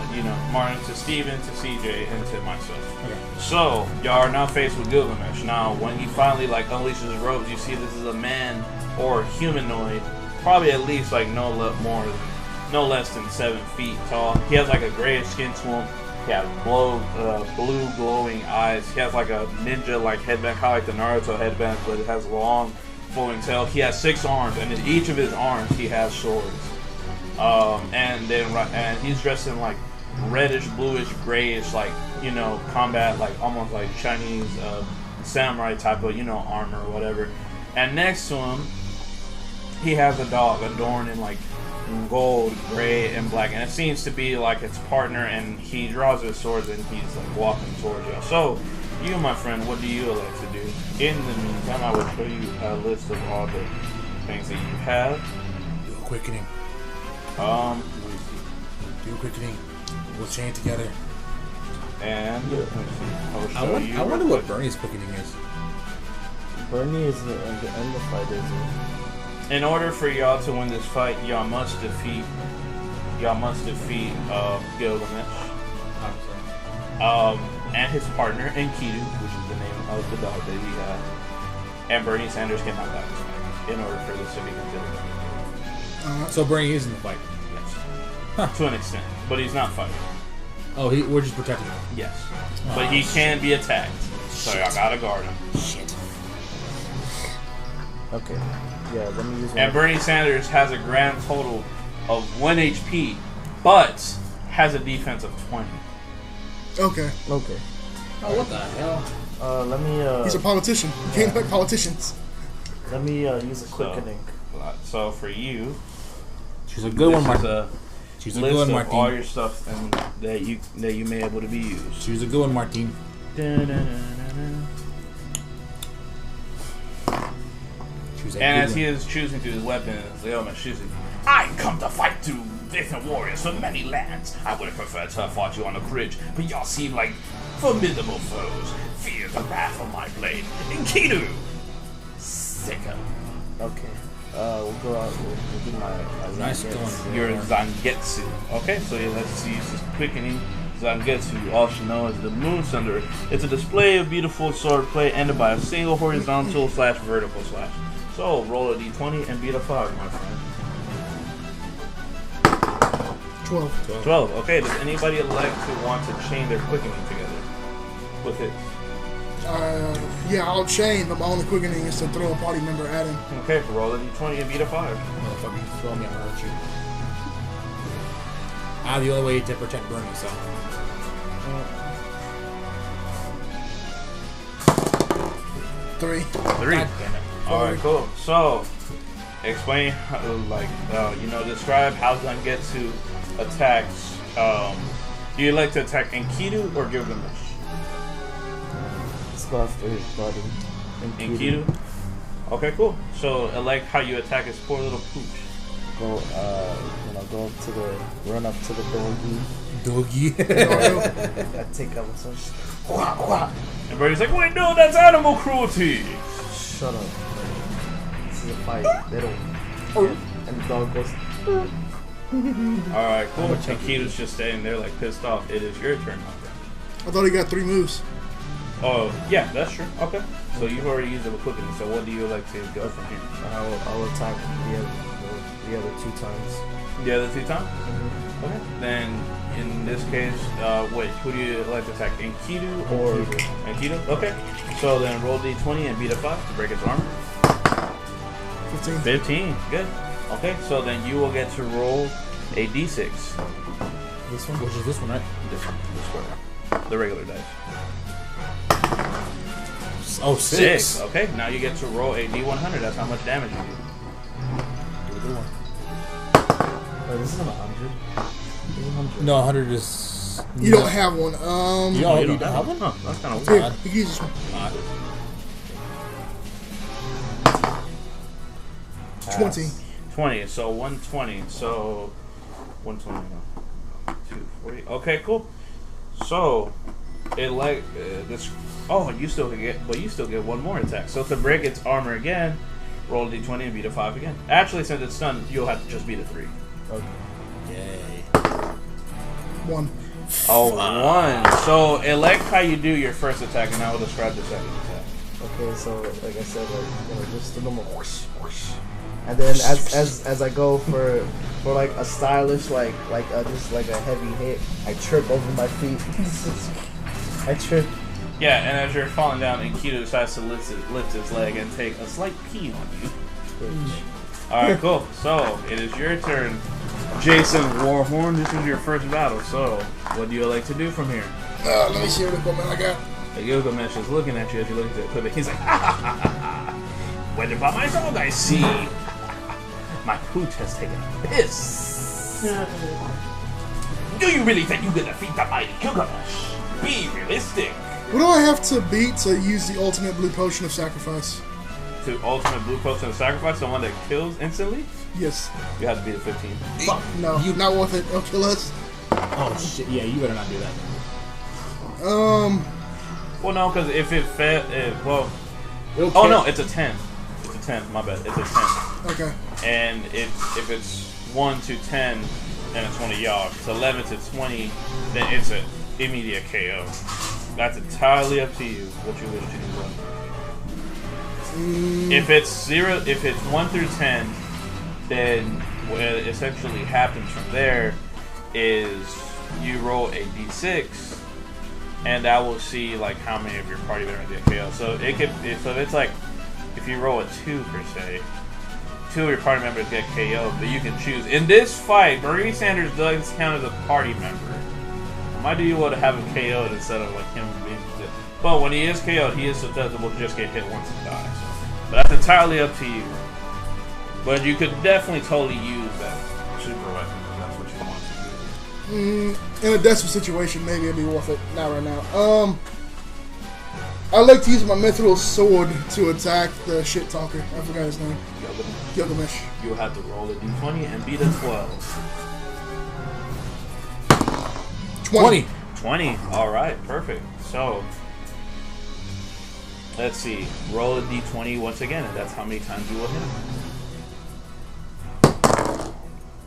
to Steven to CJ and to myself.
Okay.
So y'all are now faced with Gilgamesh. Now, when he finally unleashes his robes, you see this is a man or humanoid, probably at least no less than 7 feet tall. He has a grayish skin to him. He has blue glowing eyes. He has a ninja headband, kind of the Naruto headband, but it has long flowing tail. He has 6 arms, and in each of his arms he has swords. And he's dressed in reddish, bluish, grayish, combat, almost Chinese samurai type of armor or whatever. And next to him, he has a dog adorned in gold, gray, and black, and it seems to be its partner. And he draws his swords and he's walking towards you. So, you, my friend, what do you elect to do? In the meantime, I will show you a list of all the things that you have.
Do a quickening.
Let me see.
Do a quickening. We'll chain it together.
And let me see. I'll show you.
I wonder what Bernie's quickening is.
Bernie is the end of the fight, is it?
In order for y'all to win this fight, y'all must defeat Gilgamesh, and his partner Enkidu, which is the name of the dog that he had. And Bernie Sanders cannot die this fight in order for this to be considered.
So Bernie is in the fight.
Yes,
Huh.
to an extent, but he's not fighting.
Oh, we're just protecting him.
Yes, but he can be attacked, so y'all gotta guard him.
Shit.
Okay. Yeah, let me use
And Bernie Sanders has a grand total of 1 HP, but has a defense of 20.
Okay.
Okay.
Oh, what the hell?
Let me.
He's a politician. You can't like politicians.
Let me use a quickening.
So for you,
She's a good one,
this is
Martin.
a
She's a
list
good one,
of
Martin.
all your stuff and that you may able to be used.
She's a good one, Martin.
And as he is choosing through his weapons, Leoma choosing. I I come to fight two different warriors from many lands. I would have preferred to have fought you on the bridge, but y'all seem like formidable foes. Fear the wrath of my blade. Enkidu! Sicker.
Okay. We'll go out. We'll do my
Nice
Zangetsu.
going.
Your Zangetsu. Okay, so yeah, let's use this quickening. Zangetsu, also known as the Moon Thunder. It's a display of beautiful swordplay ended by a single horizontal / vertical slash. So roll a d20 and beat a 5, my friend.
12.
12. Okay, does anybody elect to want to chain their quickening together with it?
Yeah, I'll chain, but my only quickening is to throw a party member at him.
Okay, roll a d20 and beat a 5.
Motherfucker, you throw me, I'm gonna hurt you. I have the only way to protect Bernie, so.
3.
3.
God damn it.
Alright, cool. So, explain, describe how Zangetsu attacks. Do you like to attack Enkidu or Gilgamesh?
Let's go after his buddy.
Enkidu? Okay, cool. So, elect how you attack his poor little pooch.
Go, go up to run up to the
Doggy.
doggy. I take out some. Quack, quack.
And Brady's like, wait, no, that's animal cruelty.
Shut up. This is a fight. They don't. And the dog goes.
Alright, cool. Enkidu's just standing there like pissed off. It is your turn, my friend.
I thought he got 3 moves.
Oh, yeah, that's true. Okay. So you've already used it with quickening. So what do you like to go from here?
I'll attack the other 2 times.
The other 2 times? Okay. Then, in this case, wait, who do you like to attack? Enkidu or Enkidu? Okay. So then roll d20 and beat a 5 to break its armor.
15.
15. Good. Okay, so then you will get to roll a d6.
This one? Which is this one, right?
This one. The regular dice.
Oh, 6.
Okay, now you get to roll a d100. That's how much damage you do.
Do a good one.
Wait, this isn't 100. 100.
No, 100 is.
You don't have one.
You don't have one?
Huh, that's kind of
Here,
weird.
you can use this one. 20.
20, so 120, so 120, 240. Okay, cool. So it like this. Oh, you still get one more attack. So to break its armor again, roll a d20 and beat a 5 again. Actually, since it's stunned, you'll have to just beat a 3.
Okay.
Yay.
1.
Oh, 1. So elect how you do your first attack, and I will describe the second attack.
Okay, so like I said, just the normal whoosh, whoosh. And then as I go for like a stylish just like a heavy hit, I trip over my feet. I trip.
Yeah, and as you're falling down, Enkidu decides to lift his leg and take a slight pee on you. Alright, cool. So, it is your turn. Jason Warhorn, this is your first battle, so what do you like to do from here?
Let me see what equipment I got.
The Gilgamesh is looking at you as you look at the equipment. He's like, ha ha ha ha ha! Weathered by my dog, I see! My pooch has taken a piss! Do you really think you can defeat the mighty Gilgamesh? Be realistic!
What do I have to beat to use the ultimate blue potion of sacrifice?
To ultimate blue potion of sacrifice, the one that kills instantly?
Yes.
You have to beat a 15.
Fuck, no. Not worth it. It'll kill us.
Oh, shit. Yeah, you better not do that.
Well, no, because if it
It'll
oh
kill.
no, it's a 10. It's a 10. My bad. It's a 10.
Okay.
And if it's 1 to 10, then it's one of y'all. If it's 11 to 20, then it's an immediate KO. That's entirely up to you. What you do. If it's 1 through 10, then what essentially happens from there is you roll a d6, and that will see like how many of your party members get KO. So it's like if you roll a 2 per se, 2 of your party members get KO, but you can choose. In this fight, Bernie Sanders does count as a party member. Why do you want to have him KO'd instead of like him being? But when he is KO'd, he is susceptible to just get hit once and die. So. But that's entirely up to you. But you could definitely totally use that super weapon if that's what you want to do.
In a desperate situation, maybe it'd be worth it. Not right now. I like to use my mithril sword to attack the shit talker. I forgot his name. Gilgamesh.
You'll have to roll a d20 and beat a 12.
20.
20. All right, perfect. So, let's see. Roll a d20 once again, and that's how many times you will hit him.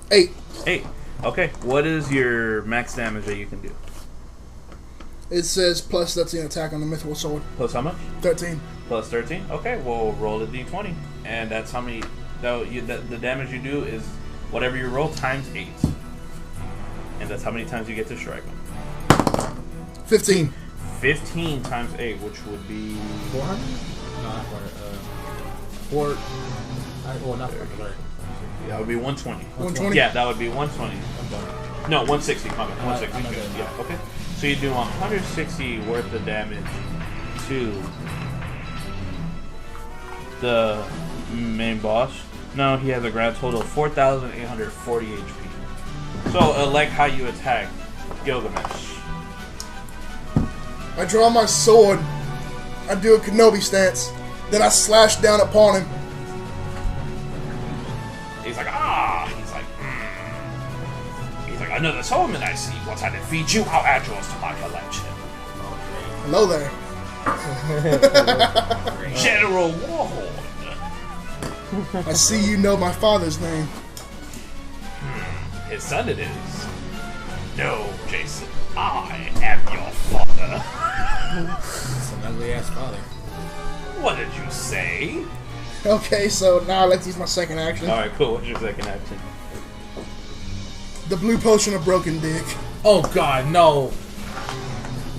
8.
8. Okay. What is your max damage that you can do?
It says plus 13 attack on the mithril sword.
Plus how much?
13.
Plus 13. Okay. Well, roll a d20, and that's how many. The damage you do is whatever you roll times 8, and that's how many times you get to strike him.
15.
15 times 8, which would be
400? No, not 400. 4. Well, not 400. Sorry.
that would be 120.
120?
Yeah, that would be 120. No, 160. My bad. 160.
I'm not good.
Yeah. Okay. So you do 160 worth of damage to the main boss. No, he has a grand total of 4,840 HP. So, like how you attack Gilgamesh.
I draw my sword. I do a Kenobi stance. Then I slash down upon him.
He's like, ah! He's like, another Solomon I see. Once I defeat you, I'll add yours to my collection.
Hello there.
General Warhorn.
I see you know my father's name.
His son it is. No, Jason. I am your father.
It's an ugly ass father.
What did you say?
Okay, so now I'd like to use my second action.
Alright, cool. What's your second action?
The blue potion of broken dick.
Oh god, no!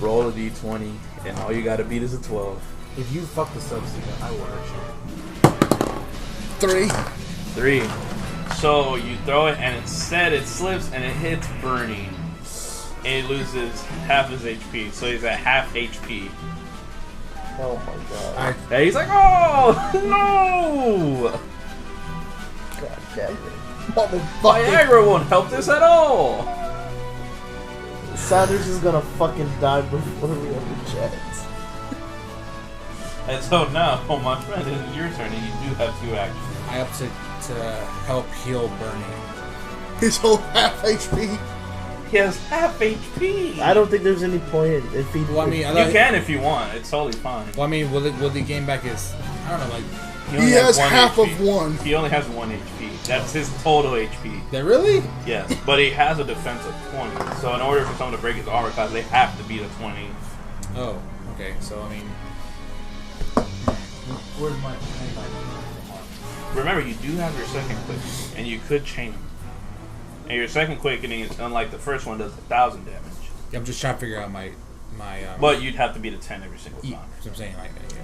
Roll a d20, and all you gotta beat is a 12.
If you fuck this up, Stephen, I will hurt you.
3.
3. So you throw it, and instead it slips, and it hits Bernie. And he loses half his HP, so he's at half HP.
Oh my god.
And he's like, oh, no!
God damn it.
Motherfucker.
Viagra won't help this at all!
Sanders is gonna fucking die before we have a chance.
And so now, my friend, it is your turn, and you do have 2 actions.
I have to help heal Bernie.
His whole half HP.
He has half HP!
I don't think there's any point if he.
Well, I mean,
You can if you want, it's totally fine.
Well, I mean, will he gain back his? I don't know, like.
He has
one
half
HP.
of 1.
He only has 1 HP. That's his total HP.
That really?
Yes, but he has a defense of 20. So in order for someone to break his armor class, they have to beat a 20.
Oh, okay. So I mean, where's my?
Remember, you do have your second quick, and you could chain him. And your second quickening, is, unlike the first one, does 1,000 damage.
I'm just trying to figure out my.
But you'd have to beat a 10 every single time.
Yeah, that's what I'm saying, like. Yeah.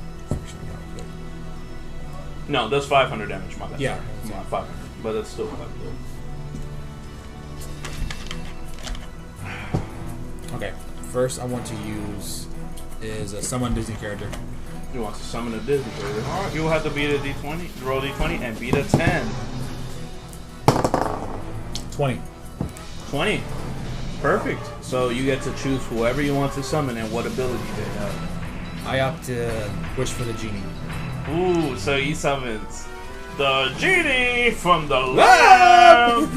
No, that's 500 damage. My bad.
Yeah.
Sorry. 500, but that's still quite good.
Okay. First, I want to use is a summon Disney character.
You want to summon a Disney character? All right, you will have to beat a d20, roll d20, and beat a 10.
20.
20. Perfect. So you get to choose whoever you want to summon and what ability they have.
I opt to wish for the genie.
Ooh, so he summons the genie from the lamp.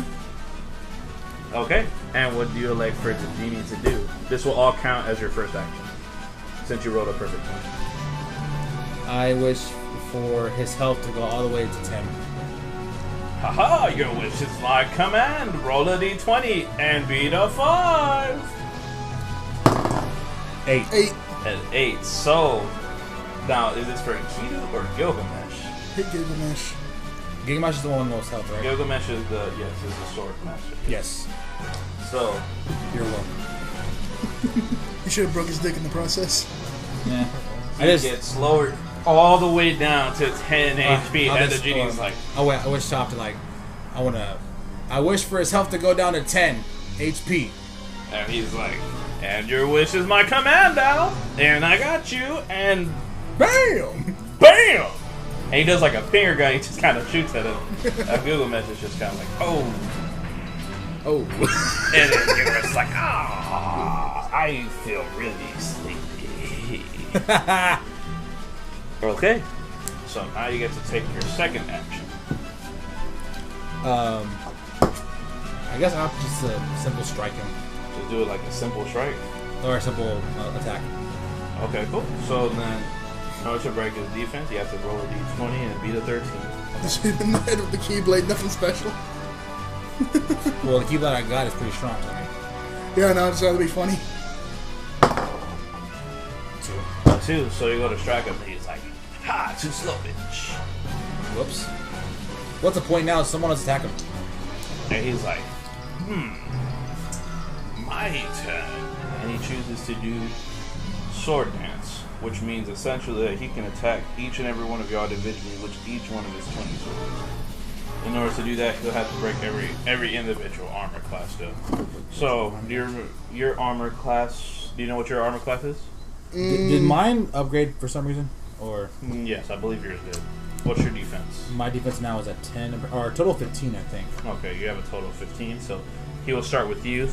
Okay, and what do you elect for the genie to do? This will all count as your first action, since you rolled a perfect one.
I wish for his health to go all the way to 10.
Haha, your wish is my command. Roll a d20 and beat a 5.
8.
8.
At 8. So, now, is this for Enkidu or Gilgamesh?
Hit Gilgamesh.
Gilgamesh is the one with the most health, right?
Gilgamesh is the sword master.
Yes.
So,
You're welcome.
He should have broke his dick in the process.
Yeah.
he gets lowered all the way down to 10 HP,
I'll
and the
just-
genie's like,
I wish to I wish for his health to go down to 10 HP.
and he's like, and your wish is my command, Al, and I got you, and
BAM!
BAM! And he does like a finger gun, he just kind of shoots at him. Gilgamesh is just kind of like, oh.
Oh.
And then Gilgamesh's like, ah, I feel really sleepy. Okay. So now you get to take your second action.
I guess I'll just simple strike him.
Just do it like a simple strike.
Or a simple attack.
Okay, cool. So then, in order to break his defense, you have to roll a d20 and beat a 13.
Just hit him in the head with the Keyblade, nothing special.
Well, the keyblade I got is pretty strong to me.
Yeah, no, it's gotta be funny.
2. So you go to strike him, and he's like, "Ha! Too slow, bitch."
Whoops. What's the point now? Someone else attack him.
And he's like, my turn. And he chooses to do sword dance, which means essentially that he can attack each and every one of y'all individually with each one of his 20 swords. In order to do that, he'll have to break every individual armor class though. So, your armor class, do you know what your armor class is?
Did mine upgrade for some reason? Or
Yes, I believe yours did. What's your defense?
my defense now is at 10, or a total of 15, I think.
Okay, you have a total of 15, so he will start with you.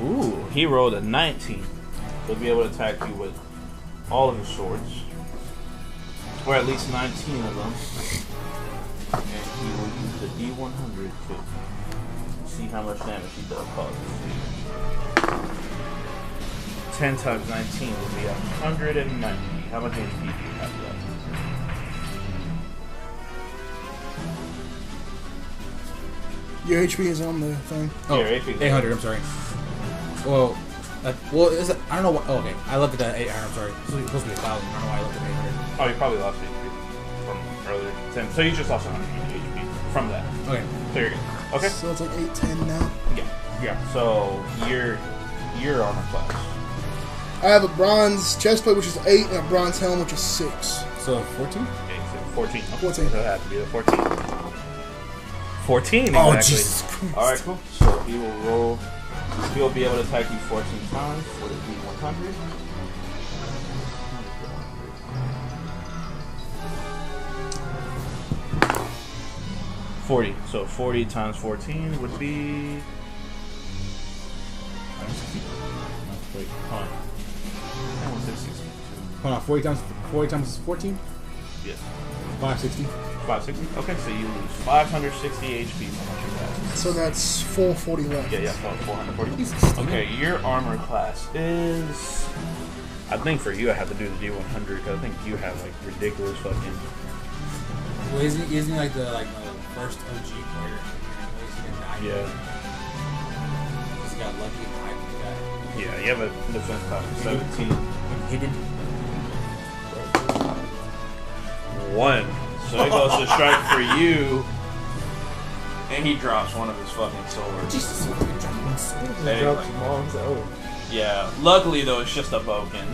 Ooh, he rolled a 19. He'll be able to attack you with all of his swords, or at least 19 of them. And he will use the D100 to see how much damage he does cause. 10 times 19 would be 190. How much HP do you have left?
Your HP is on the thing.
Oh,
Yeah,
800, I'm sorry. Well, is it, I don't know what, oh, okay. I left it at 800, I'm sorry. It's supposed to be 1,000. I don't know why I left it at 800.
Oh, you probably lost HP from earlier. 10. So you just lost 100 HP from that.
Okay.
So you're good. Okay.
So it's like 810 now.
Yeah. So your armor class.
I have a bronze chestplate, which is 8, and a bronze helm, which is 6.
So, 14?
Okay, so 14. Okay,
14.
So that has to be the 14. 14, exactly.
Oh, Jesus Christ.
Alright, cool. So he will roll. He will be able to attack you 14 times for the D100. 40. So 40 times 14 would be. Wait, hold on. That one says 62.
Hold on, 40 times 14?
Yes.
560.
560? Okay, so you lose 560 HP from what you got.
So that's 440 left.
Yeah, so 440. Okay, your armor class is. I think for you, I have to do the D100 because I think you have like ridiculous fucking.
Well, isn't he like the first OG player?
Yeah.
He's got lucky and high guy.
Yeah, you have a defense class of 17.
He did.
1. So he goes to strike for you, and he drops one of his fucking swords.
Jesus, fucking dropped one sword.
Hey,
Drops mom's out.
yeah, luckily though, it's just a boken.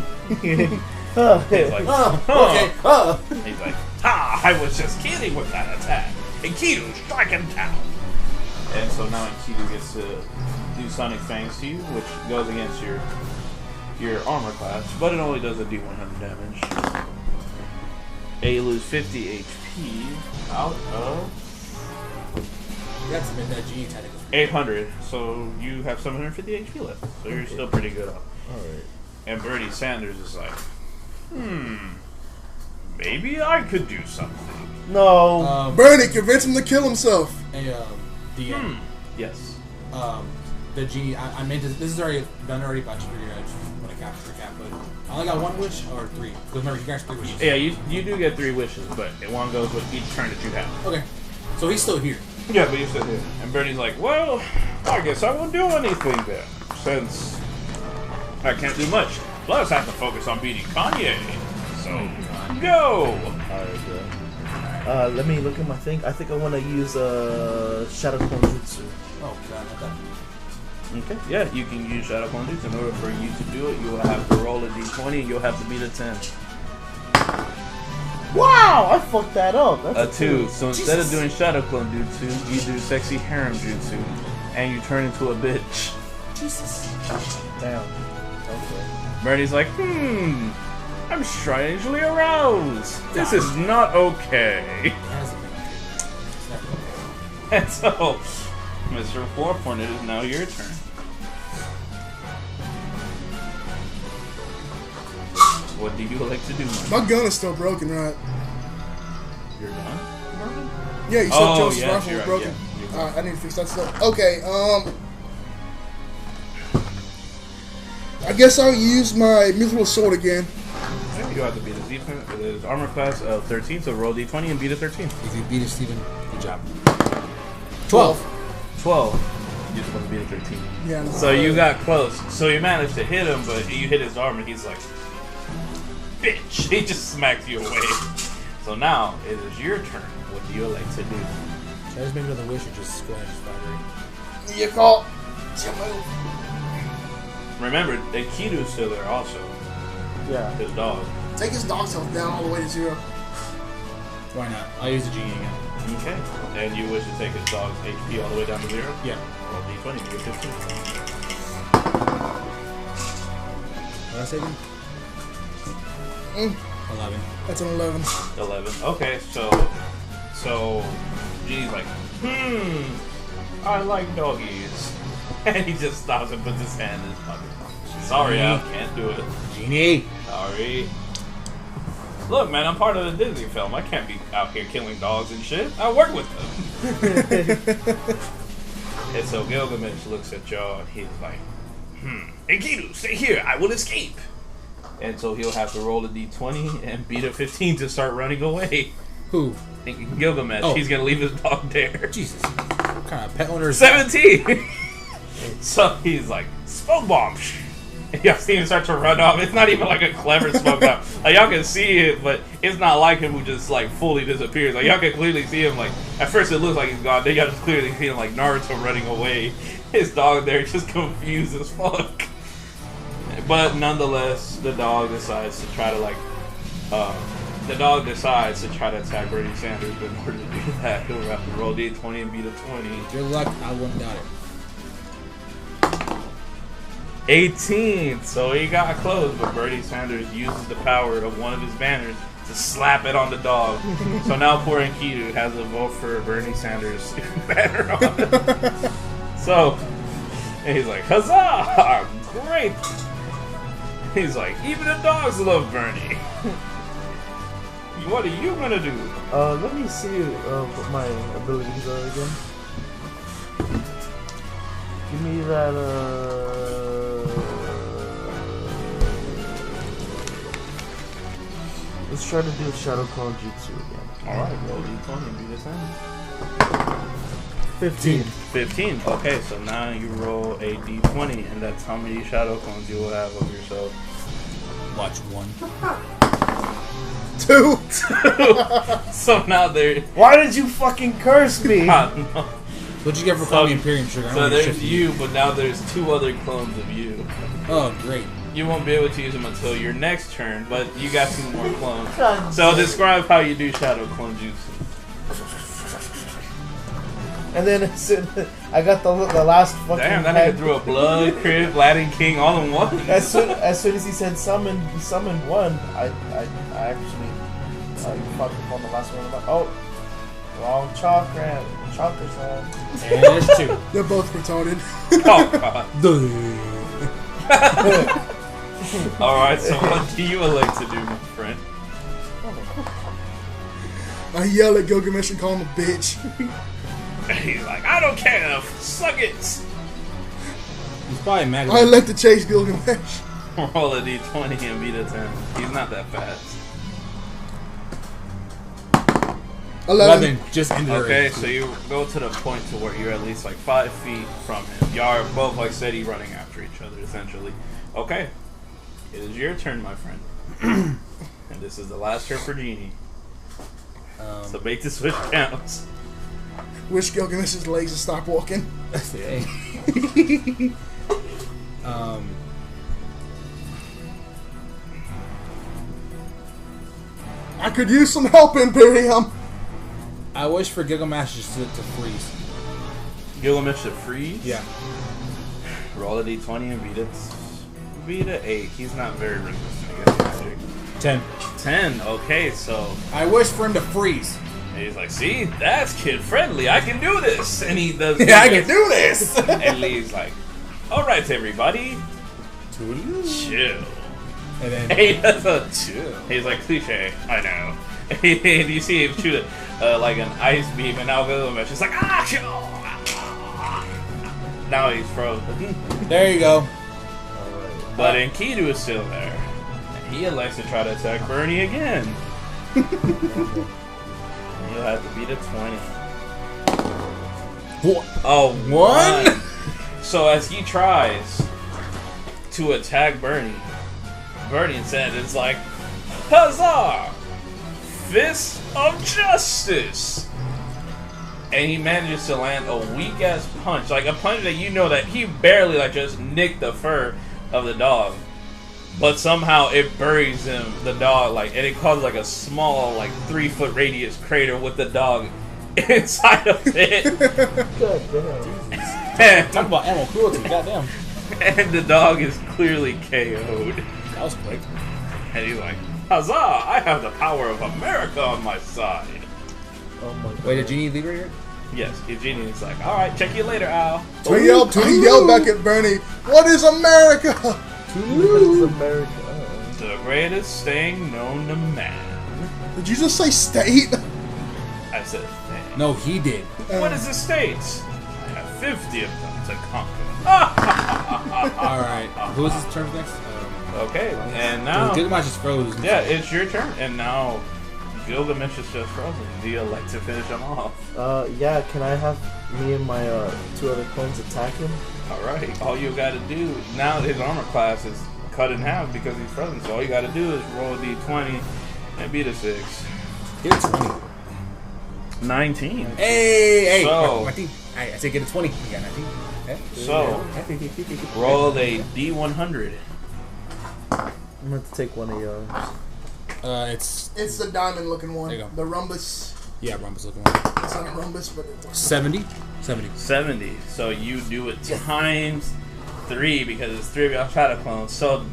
Oh,
He's like,
Okay. Oh.
He's like, ha! I was just kidding with that attack. And Kido, strike him down. And so now Kido gets to do Sonic Fangs to you, which goes against your armor class, but it only does a D100 damage. And you lose 50 HP out of
You got to submit that G attack.
800. So you have 750 HP left. So you're still pretty good off.
Alright.
And Bernie Sanders is like, maybe I could do something.
No.
Burn it! Convince him to kill himself!
Yes.
The genie. I meant to, this is already done already, but I just figured I just want to capture the cat. But I only got 1 wish or 3. Because remember, you guys 3 wishes.
Yeah, you do get 3 wishes, but one goes with each turn that you have.
Okay. So he's still here.
Yeah, but you're still here. And Bernie's like, well, I guess I won't do anything then, since I can't do much. Plus, I have to focus on beating Kanye. So, go!
Alright, bro. Let me look at my thing. I think I want to use Shadow Clone Jutsu.
Oh, God, not that.
Okay. Yeah, you can use Shadow Clone Dukes. In order for you to do it, you will have to roll a d20 and you'll have to beat a 10.
Wow, I fucked that up. That's
A 2. So instead of doing Shadow Clone Jutsu, you do Sexy Harem Jutsu. And you turn into a bitch.
Jesus.
Damn. Okay.
Bernie's like, I'm strangely aroused. This is not okay.
It's never okay.
And so, Mr. Warhorn, it is now your turn. what do you like to do?
My gun is still broken, right?
You're done?
Yeah, you said
Oh,
Joseph's
yeah,
rifle
you're
was
right,
broken.
yeah, you're right.
Alright, I need to fix that stuff. Okay, I guess I'll use my mithril sword again.
You have to beat his defense. His armor class of 13, so roll d20 and beat a 13.
If you beat it, Steven, good job. 12.
12. You're supposed to beat a 13.
Yeah. No,
So you got close. So you managed to hit him, but you hit his arm, and he's like, bitch. He just smacked you away. So now it is your turn. What do you like to do?
Should I just make another wish or just go ahead and fire?
You call. It's your move.
Remember, Kidu's still there also.
Yeah.
His dog.
Take his dog's health down all the way to 0.
Why not? I'll use the genie again.
Okay. And you wish to take his dog's HP all the way down to 0?
Yeah.
Roll d20, do a 15.
What did I say again? 11.
That's an 11.
11. Okay, so Genie's like, I like doggies. And he just stops and puts his hand in his pocket. Sorry, Al, can't do it.
Genie!
Sorry. Look, man, I'm part of the Disney film. I can't be out here killing dogs and shit. I work with them. And so Gilgamesh looks at y'all and he's like, Enkidu, stay here. I will escape. And so he'll have to roll a d20 and beat a 15 to start running away.
Who?
Gilgamesh.
Oh.
He's going to leave his dog there.
Jesus. What kind of pet owner is that?
17! So he's like, smoke bomb. And y'all see him start to run off. It's not even like a clever smoke bomb. Like, y'all can see it, but it's not like him who just like fully disappears. Like, y'all can clearly see him. Like, at first it looks like he's gone. Then y'all just clearly see him like Naruto running away. His dog there just confused as fuck. But nonetheless, the dog decides to try to attack Bernie Sanders. But in order to do that, he'll have to roll d20 and beat a 20.
Good luck, I wouldn't doubt it.
18, so he got close, but Bernie Sanders uses the power of one of his banners to slap it on the dog. So now poor Enkidu has a vote for Bernie Sanders banner on it. So, and he's like, huzzah! Great! He's like, even the dogs love Bernie. What are you gonna do?
Let me see what my abilities are again. Give me that, let's try to do Shadow Clone Jutsu again.
Alright, roll d20 and do this end.
15.
15. Okay, so now you roll a d20, and that's how many shadow clones you will have of yourself.
Watch 1.
2.
So now there.
Why did you fucking curse me?
God, no.
What'd you get for calling me Imperium Sugar? I
So
don't wanna
there's
shift
you, but now there's 2 other clones of you.
Oh, great.
You won't be able to use them until your next turn, but you got 2 more clones.
God
So
damn.
describe how you do shadow clone jutsu.
And then I got the last fucking.
Damn, that
head.
nigga threw a blood, crib, Latin king all in one.
As soon as he said summon, he summoned one. I actually fucked up on the last one. I'm like, oh, wrong chakra song.
And there's 2.
They're both retarded.
Oh god. Alright, so what do you like to do, my friend?
I yell at Gilgamesh and call him a bitch.
He's like, I don't care, suck it.
He's probably mad at
I
me.
like to chase Gilgamesh.
Roll a d20 and beat a 10. He's not that fast.
11.
Just ended it.
Okay, so you go to the point to where you're at least like 5 feet from him. Y'all are both like steady running after each other, essentially. Okay, it is your turn, my friend. And this is the last turn for Genie. So make this switch counts.
Wish Gilgamesh's legs would stop walking. I could use some help, Imperium.
I wish for Gilgamesh just to freeze.
Gilgamesh to freeze?
Yeah.
Roll a d20 and beat it. Beat a 8. He's not very resistant against magic.
10.
10. Okay, so
I wish for him to freeze.
he's like, see, that's kid friendly. I can do this. And he does.
Yeah, I can do this.
And Lee's like, all right, everybody, chill.
And then
And he does he's like, cliche, I know. And you see him shoot like an ice beam, and now Gilgamesh is like, ah! Now he's frozen.
there you go.
But Enkidu is still there. And he elects to try to attack Bernie again. You'll have to beat a 20.
What?
Oh,
One?
So as he tries to attack Bernie instead is like, huzzah! Fist of Justice! And he manages to land a weak ass punch, like a punch that you know that he barely like just nicked the fur of the dog, but somehow it buries the dog, like, and it causes like a small, like 3-foot radius crater with the dog inside of it.
God damn.
Talk about animal cruelty, goddamn.
And the dog is clearly KO'd.
That was quick.
And he's like, huzzah! I have the power of America on my side.
Oh my god.
Wait, did Genie leave right here?
Yes, Eugenie is like, alright, check you later, Al.
He yelled back at Bernie, "What is America?"
What is America?
The greatest thing known to man.
Did you just say state?
I said, thing.
No, he did.
What is the states? I have 50 of them to conquer.
Alright. Who is his turn next?
Okay, and now...
Gilgamesh is frozen.
Yeah, it's your turn, and now Gilgamesh is just frozen. Do you like to finish him off?
Yeah, can I have me and my 2 other clones attack him?
Alright, all you gotta do... Now his armor class is cut in half because he's frozen, so all you gotta do is roll a d20 and beat a 6.
Get a 20.
19.
Hey!
So-
I said get a 20. You got 19. Okay.
So, roll a d100.
I'm going to take one of yours.
It's
It's the diamond-looking one.
There you go.
The rhombus.
yeah, Rhombus looking one.
It's not a rhombus, but it's
70. 70.
70. So you do it times 3 because it's 3 of y'all shadow clones. So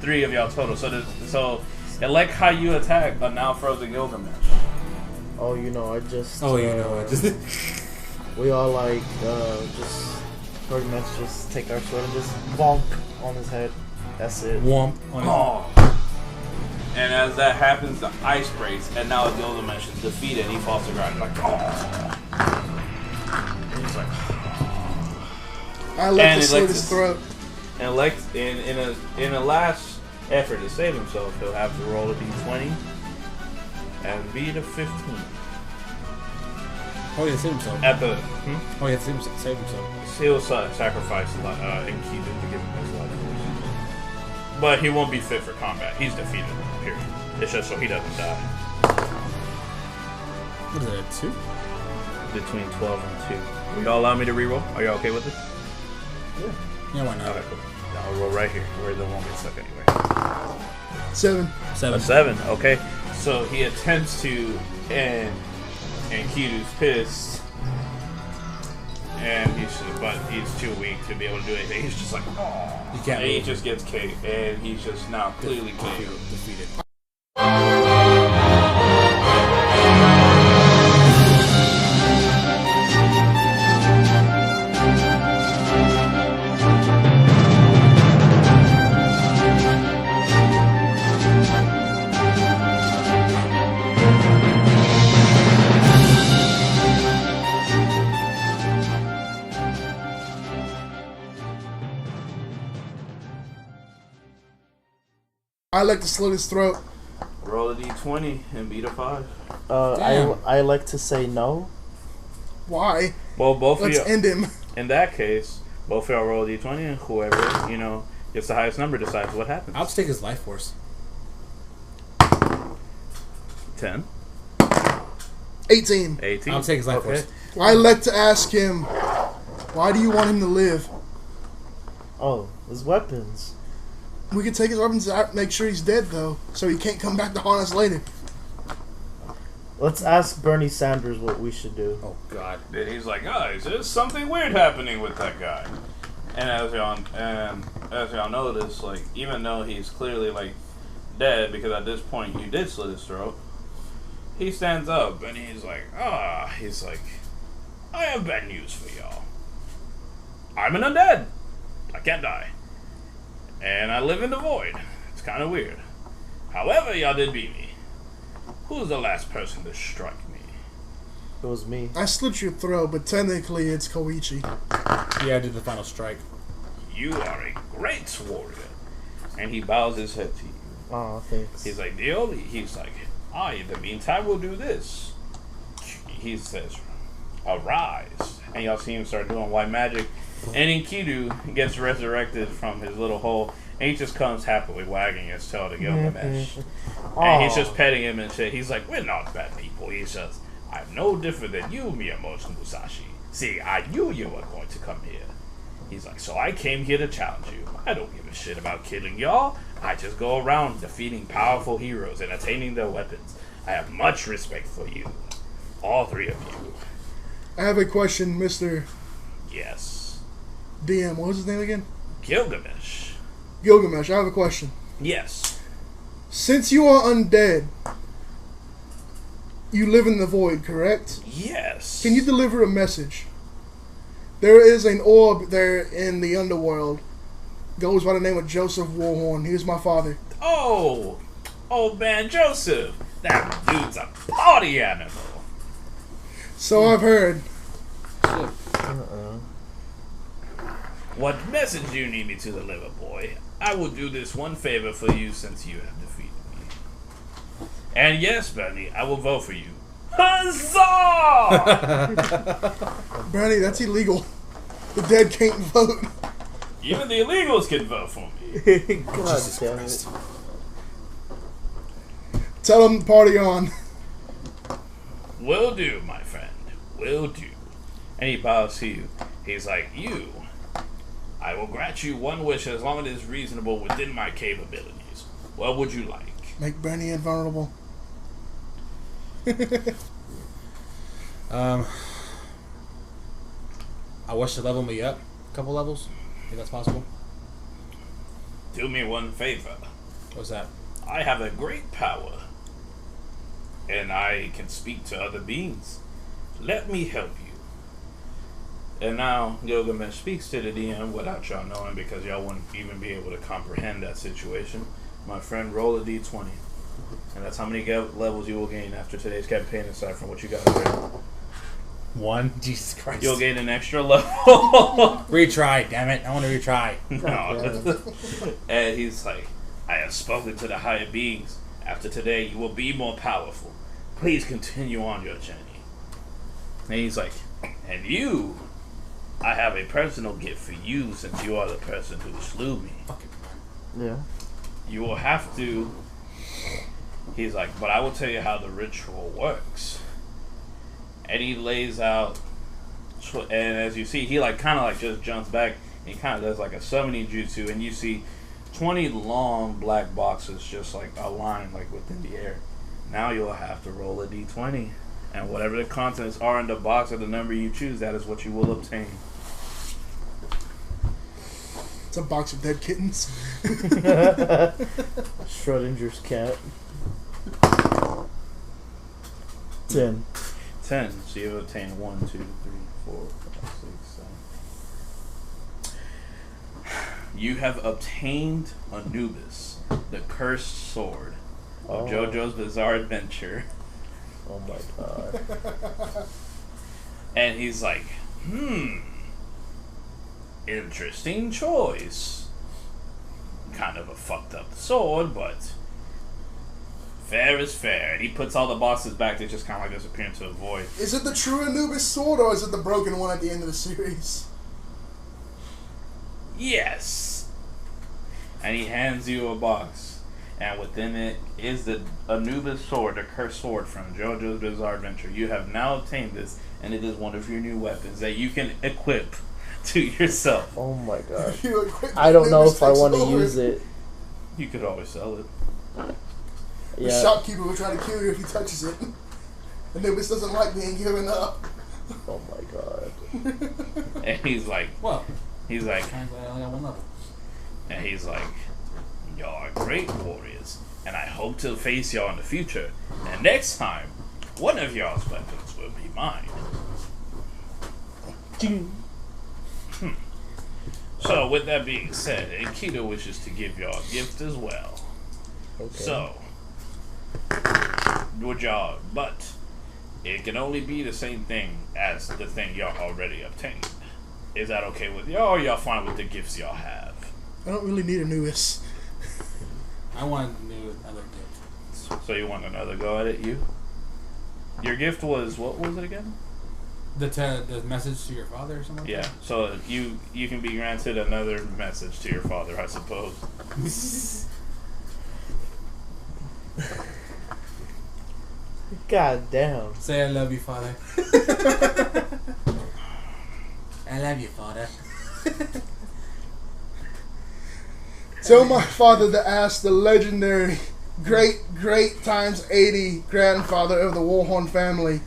3 of y'all total. So elect how you attack a now frozen Gilgamesh.
Oh, you know, I just...
Oh, you know, just
we all, like, just... pretty much just take our sword and just bonk on his head. That's it.
womp on his
Oh. And as that happens, the ice breaks, and now Gilgamesh is defeated, and he falls to the ground. He's like, oh. And he's like,
I left
And
to
he
slit
likes
his
this.
throat.
and elect in a last effort to save himself, he'll have to roll a d20 and beat a 15.
Oh, he had to save himself.
At the
Oh, he had to save himself.
he'll sacrifice Enkidu to give him his life force. But he won't be fit for combat. He's defeated. Period. It's just so he doesn't die.
What is that, 2?
Between 12 and 2. Will y'all allow me to reroll? Are y'all okay with this?
Yeah, why not?
Okay, cool. I'll roll right here, where they won't get stuck anywhere.
7.
7.
A 7, okay. So he attempts to end Enkidu's pissed, and but he's too weak to be able to do anything. He's just like, oh.
You can't
And he
move.
just gets KO'd, and he's just now clearly KO'd.
Defeated.
I like to slit his throat.
Roll a d20 and beat a 5.
Damn.
I like to say no.
Why?
Well, both
Let's
of you.
end him.
In that case, both of y'all roll a d20, and whoever gets the highest number decides what happens.
I'll just take his life force.
10,
18.
18.
I'll take his life
Okay.
force.
I like to ask him, why do you want him to live?
Oh, his weapons.
We could take his weapons out, make sure he's dead though, so he can't come back to haunt us later.
Let's ask Bernie Sanders what we should do.
Oh, God.
Then he's like, guys, there's something weird happening with that guy. And as y'all notice, like, even though he's clearly like dead, because at this point you did slit his throat, he stands up and he's like, I have bad news for y'all. I'm an undead. I can't die. And I live in the void. It's kind of weird. However, y'all did beat me. Who's the last person to strike me?
It was me.
I slit your throat, but technically it's Koichi.
Yeah, I did the final strike.
You are a great warrior. And he bows his head to you.
Oh, thanks.
He's like, he's like, in the meantime, we'll do this. He says, arise. And y'all see him start doing white magic. And Enkidu gets resurrected from his little hole. And he just comes happily wagging his tail to Gilgamesh. And he's just petting him and shit. He's like, we're not bad people. He says, I'm no different than you, Miyamoto Musashi. See, I knew you were going to come here. He's like, so I came here to challenge you. I don't give a shit about killing y'all. I just go around defeating powerful heroes and attaining their weapons. I have much respect for you. All three of you.
I have a question, Mr.
Yes.
DM. What was his name again?
Gilgamesh.
Gilgamesh, I have a question.
Yes.
Since you are undead, you live in the void, correct?
Yes.
Can you deliver a message? There is an orb there in the underworld. Goes by the name of Joseph Warhorn. He was my father.
Oh, old man Joseph. That dude's a party animal.
So I've heard.
What message do you need me to deliver, boy? I will do this one favor for you since you have defeated me. And yes, Bernie, I will vote for you. Huzzah!
Bernie, that's illegal. The dead can't vote.
Even the illegals can vote for me.
God damn it.
Tell them to party on.
Will do, my friend. Will do. And he bows to you. He's like, I will grant you one wish as long as it is reasonable within my capabilities. What would you like?
Make Bernie invulnerable.
I wish to level me up a couple levels, if that's possible.
Do me one favor.
What's that?
I have a great power, and I can speak to other beings. Let me help you. And now Gilgamesh speaks to the DM without y'all knowing, because y'all wouldn't even be able to comprehend that situation. My friend, roll a d20. And that's how many levels you will gain after today's campaign, aside from what you got already.
1. Jesus Christ.
You'll gain an extra level.
Retry, damn it. I want to retry.
No. And he's like, I have spoken to the higher beings. After today, you will be more powerful. Please continue on your journey. And he's like, and you, I have a personal gift for you since you are the person who slew me.
Yeah. You
will have to... He's like, but I will tell you how the ritual works. And he lays out, and as you see, he like kind of like just jumps back. And he kind of does like a summoning jutsu, and you see 20 long black boxes just like aligned like within the air. Now you'll have to roll a d20, and whatever the contents are in the box or the number you choose, that is what you will obtain.
It's a box of dead kittens.
Schrodinger's cat. 10.
10. So you've obtained 1, 2, 3, 4, 5, 6, 7. You have obtained Anubis, the cursed sword of JoJo's Bizarre Adventure.
Oh my god.
And he's like, interesting choice. Kind of a fucked up sword, but fair is fair. And he puts all the boxes back. They just kind of like disappear into the void.
Is it the true Anubis sword, or is it the broken one at the end of the series?
Yes. And he hands you a box. And within it is the Anubis sword, the cursed sword from JoJo's Bizarre Adventure. You have now obtained this, and it is one of your new weapons that you can equip to yourself.
Oh my god.
You
I don't know
Anubis
if I
takes
want to
over.
use it.
You could always sell it.
The
Yeah.
shopkeeper will try to kill you if he touches it. Anubis doesn't like being given up.
Oh my god.
And he's like,
Well,
he's like,
I'm glad I only got one level.
and he's like, y'all are great warriors, and I hope to face y'all in the future. And next time, one of y'all's weapons will be mine. So, with that being said, Aikido wishes to give y'all a gift as well.
Okay.
So, good job, but it can only be the same thing as the thing y'all already obtained. Is that okay with y'all, or y'all fine with the gifts y'all have?
I don't really need a newest.
I want another gift.
So you want another go at it, you? Your gift was, what was it again?
The message to your father or something like
Yeah, so you can be granted another message to your father, I suppose.
God damn.
that? Say I love you, father. I love you, father.
Tell my father to ask the legendary great times 80 grandfather of the Warhorn family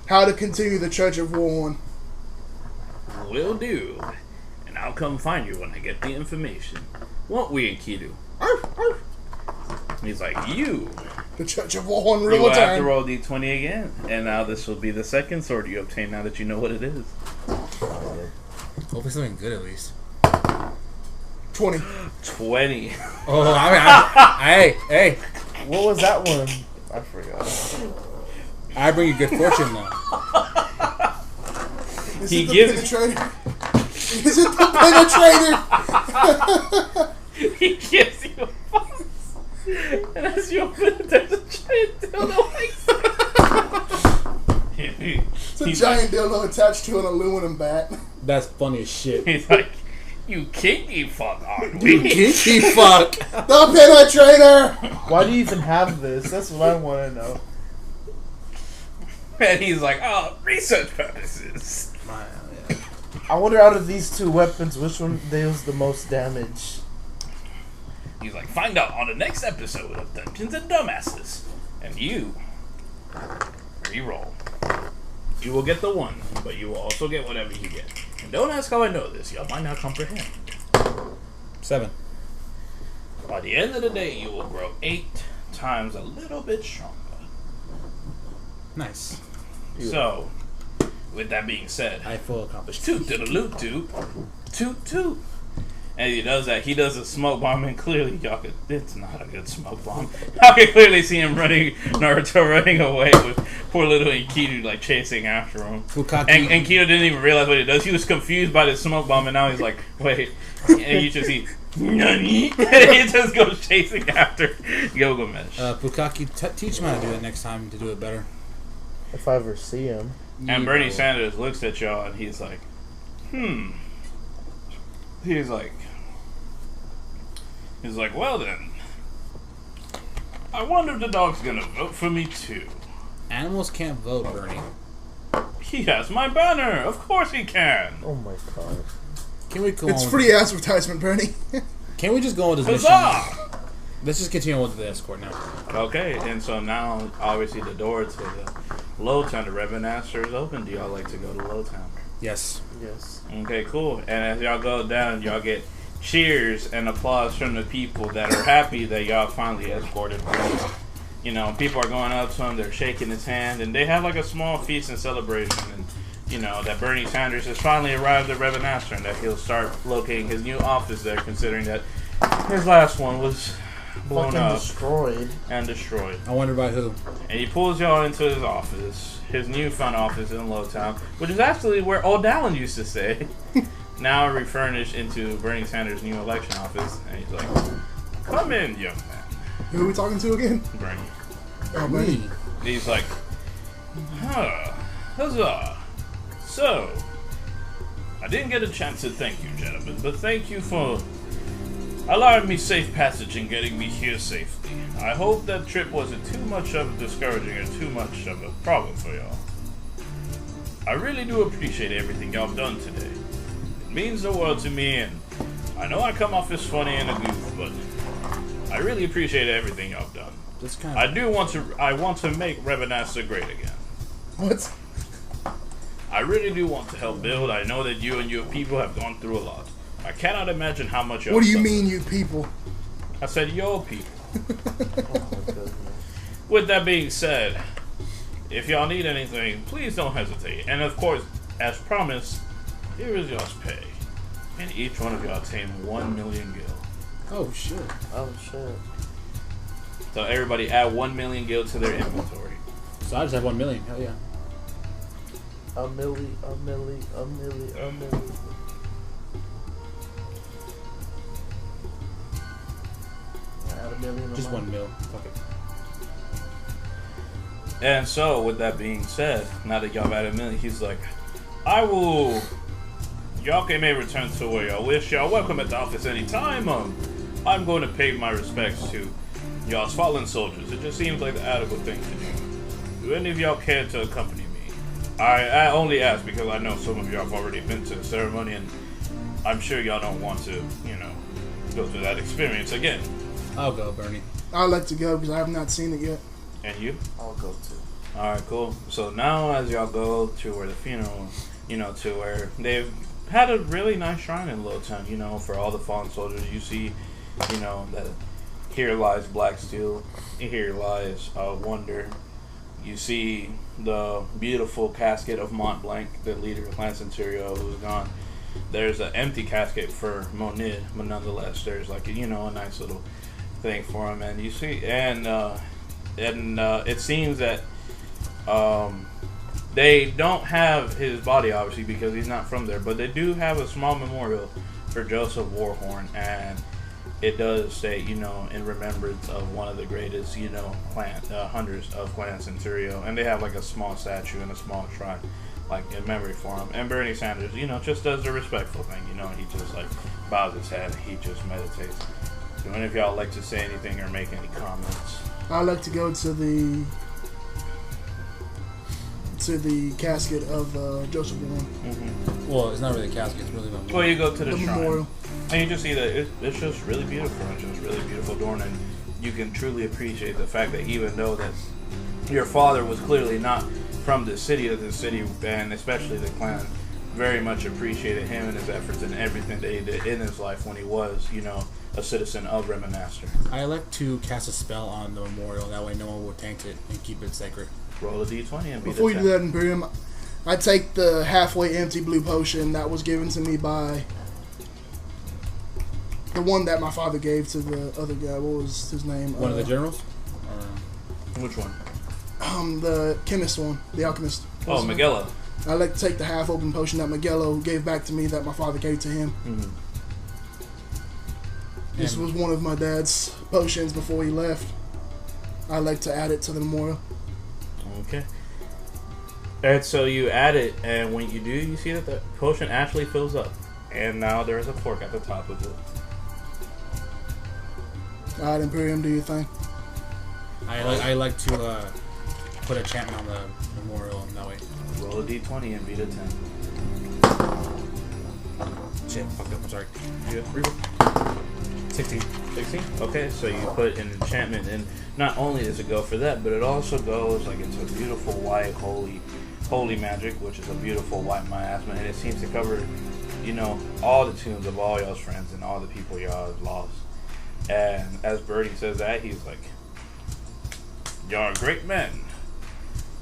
how to continue the Church of Warhorn.
Will do. And I'll come find you when I get the information. Won't we, Enkidu? He's like, you.
The Church of Warhorn
You
real
will have to
time.
roll D20 again. And now this will be the second sword you obtain now that you know what it is.
Hopefully something good at least.
20.
20.
Oh, hey,
What was that one? I forgot.
I bring you good fortune though.
Is
He
it the
gives-
penetrator? Is it the penetrator?
He gives you a box. And as you open it, there's a giant dildo like
It's a giant dildo attached to an aluminum bat.
That's funny as shit.
He's like, you kinky fuck, aren't we?
Kinky fuck.
The penetrator!
Why do you even have this? That's what I want to know.
And he's like, oh, research purposes.
I wonder out of these two weapons, which one deals the most damage?
He's like, find out on the next episode of Dungeons and Dumbasses. And you, reroll. You will get the 1, but you will also get whatever you get. And don't ask how I know this, y'all might not comprehend.
7.
By the end of the day, you will grow 8 times a little bit stronger.
Nice.
So, with that being said,
I full accomplished.
toot to the loot toot, toot toot. And he does that. He does a smoke bomb, and clearly, y'all could. It's not a good smoke bomb. Y'all can clearly see him Naruto running away with poor little Enkidu like chasing after him.
Fukaki.
And Enkidu didn't even realize what he does. He was confused by the smoke bomb, and now he's like, wait. And you just see, Nani? And he just goes chasing after Gilgamesh.
Fukaki, teach me how to do it next time to do it better.
If I ever see him.
And Bernie Sanders looks at y'all, and he's like, He's like, well then, I wonder if the dog's gonna vote for me too.
Animals can't vote, Bernie.
He has my banner. Of course he can.
Oh my god.
Can we go
It's
on?
free advertisement, Bernie.
Can we just go on with this mission?
Huzzah!
Let's just continue with the escort now.
Okay, and so now, obviously, the door to the Lowtown, the Reverend Master, is open. Do y'all like to go to Lowtown?
Yes.
Yes.
Okay, cool. And as y'all go down, y'all get cheers and applause from the people that are happy that y'all finally escorted home. You know, people are going up to him, they're shaking his hand, and they have like a small feast and celebration. And, you know, that Bernie Sanders has finally arrived at Reverend Master and that he'll start locating his new office there, considering that his last one was blown
Fucking
up
destroyed.
and destroyed.
I wonder by who.
And he pulls y'all into his office, his new fun office in Lowtown, which is actually where Old Dallin used to stay. Now refurnished into Bernie Sanders' new election office. And he's like, come in, young man.
Who are we talking to again?
Bernie.
Oh, Bernie.
Me.
He's like, huzzah. So, I didn't get a chance to thank you, gentlemen, but thank you for allowing me safe passage and getting me here safely. I hope that trip wasn't too much of a discouraging or too much of a problem for y'all. I really do appreciate everything y'all have done today. It means the world to me, and I know I come off as funny and a goof, but I really appreciate everything y'all have done.
Just kind
I
of.
want to make Revenassa great again.
What?
I really do want to help build. I know that you and your people have gone through a lot. I cannot imagine how much y'all
What do you
suffered.
mean, you people?
I said your people.
Oh my goodness.
With that being said, if y'all need anything, please don't hesitate. And of course, as promised, here is y'all's pay. And each one of y'all obtain 1 million gil.
Oh shit.
Oh shit.
So everybody add 1 million gil to their inventory.
So I just have 1 million. Hell yeah.
A milli. Add a million.
Just 1 mil. Fuck it.
And so, with that being said, now that y'all added 1 million, he's like, I will. Y'all may return to where y'all wish. Y'all welcome at the office anytime. I'm going to pay my respects to y'all's fallen soldiers. It just seems like the adequate thing to do. Do any of y'all care to accompany me? I only ask because I know some of y'all have already been to the ceremony, and I'm sure y'all don't want to, go through that experience again.
I'll go, Bernie.
I'd like to go because I have not seen it yet.
And you?
I'll go too.
Alright, cool. So now as y'all go to where the funeral, to where they've had a really nice shrine in Little Town, for all the fallen soldiers. You see, that here lies Black Steel, here lies Wonder. You see the beautiful casket of Mont Blanc, the leader of Clan Centurio, who's gone. There's an empty casket for Monid, but nonetheless, there's a nice little thing for him. And you see, and it seems that they don't have his body, obviously, because he's not from there, but they do have a small memorial for Joseph Warhorn, and it does say, in remembrance of one of the greatest, clan hunters of Clan Centurio, and they have a small statue and a small shrine, in memory for him. And Bernie Sanders, just does a respectful thing, he just bows his head and he just meditates. Do any of y'all like to say anything or make any comments?
I'd like to go to the casket of Joseph Warren.
Mm-hmm.
Well, it's not really a casket. It's really a
Well, you go to the shrine,
memorial,
and you just see that it's just really beautiful. It's just really beautiful adorned, and you can truly appreciate the fact that even though that your father was clearly not from the city, and especially the clan, very much appreciated him and his efforts and everything that he did in his life when he was, a citizen of Remaster.
I like to cast a spell on the memorial. That way no one will taint it and keep it sacred.
Roll a d20 and be
before
the
you do that, Imperium, I take the halfway empty blue potion that was given to me by the one that my father gave to the other guy. What was his name?
One of the generals?
Which one?
The chemist one, the alchemist.
Oh, Magello.
I like to take the half open potion that Magello gave back to me that my father gave to him.
Mm-hmm.
This was one of my dad's potions before he left. I like to add it to the memorial.
Okay. And so you add it, and when you do, you see that the potion actually fills up. And now there's a fork at the top of it.
Alright, Imperium, do your thing.
I like to put a enchantment on the memorial in that way.
Roll a d20 and beat a 10.
Shit, fucked up, I'm sorry.
Yeah.
16.
16? Okay, so you put an enchantment, and not only does it go for that, but it also goes into a beautiful white holy magic, which is a beautiful white miasma, and it seems to cover, all the tombs of all y'all's friends and all the people y'all have lost. And as Birdie says that, he's like, y'all are great men.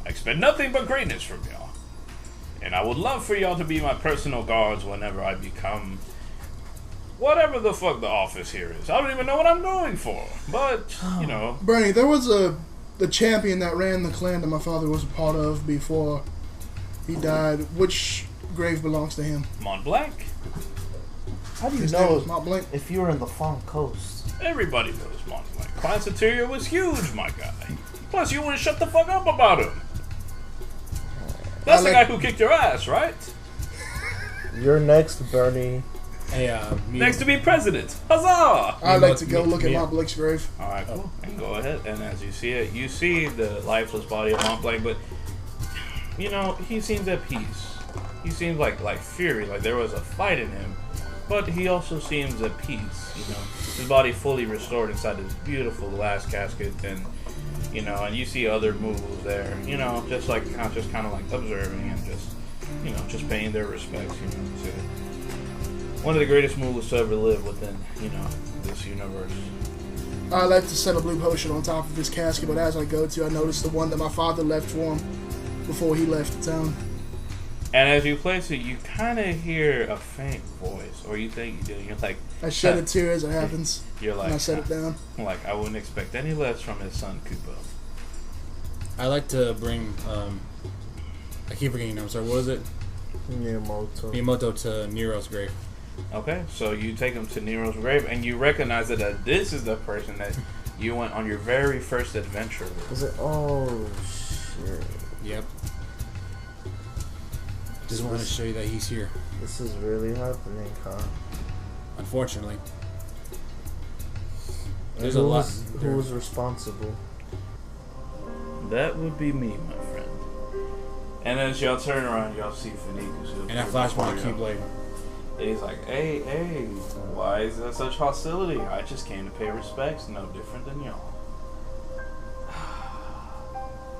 I expect nothing but greatness from y'all. And I would love for y'all to be my personal guards whenever I become whatever the fuck the office here is. I don't even know what I'm going for. But,
Bernie, there was the champion that ran the clan that my father was a part of before he died. Which grave belongs to him?
Mont Blanc.
How do you
His name
know
was Mont Blanc.
if you were in the Fawn Coast?
Everybody knows Mont Blanc. Clan Centurio was huge, my guy. Plus, you wouldn't shut the fuck up about him. That's the guy who kicked your ass, right?
You're next, Bernie.
Hey,
Next to be president. Huzzah!
I'd like to go look at Mont Blanc's grave.
Alright, cool. And go ahead. And as you see it, you see the lifeless body of Mont Blanc, but, he seems at peace. He seems like fury, like there was a fight in him. But he also seems at peace, His body fully restored inside this beautiful glass casket, and, and you see other moves there, just kind of observing and just paying their respects, to one of the greatest movers to ever live within, this universe.
I like to set a blue potion on top of this casket, but as I go to, I notice the one that my father left for him before he left the town.
And as you place it, you kind of hear a faint voice, or you think you do. You're like,
I shed a tear as it happens.
you're like,
And I set it down.
Like, I wouldn't expect any less from his son, Koopa.
I like to bring. I keep forgetting. I'm sorry. What is it? Miyamoto to Nero's grave.
Okay, so you take him to Nero's grave, and you recognize that this is the person that you went on your very first adventure with.
Is it? Oh shit!
Yep. Just wanted to show you that he's here.
This is really happening, huh?
Unfortunately, there's a lot.
Who was responsible?
That would be me, my friend. And as y'all turn around, y'all see Finnegan.
And I flash my Keyblade.
And he's like, hey, why is there such hostility? I just came to pay respects, no different than y'all.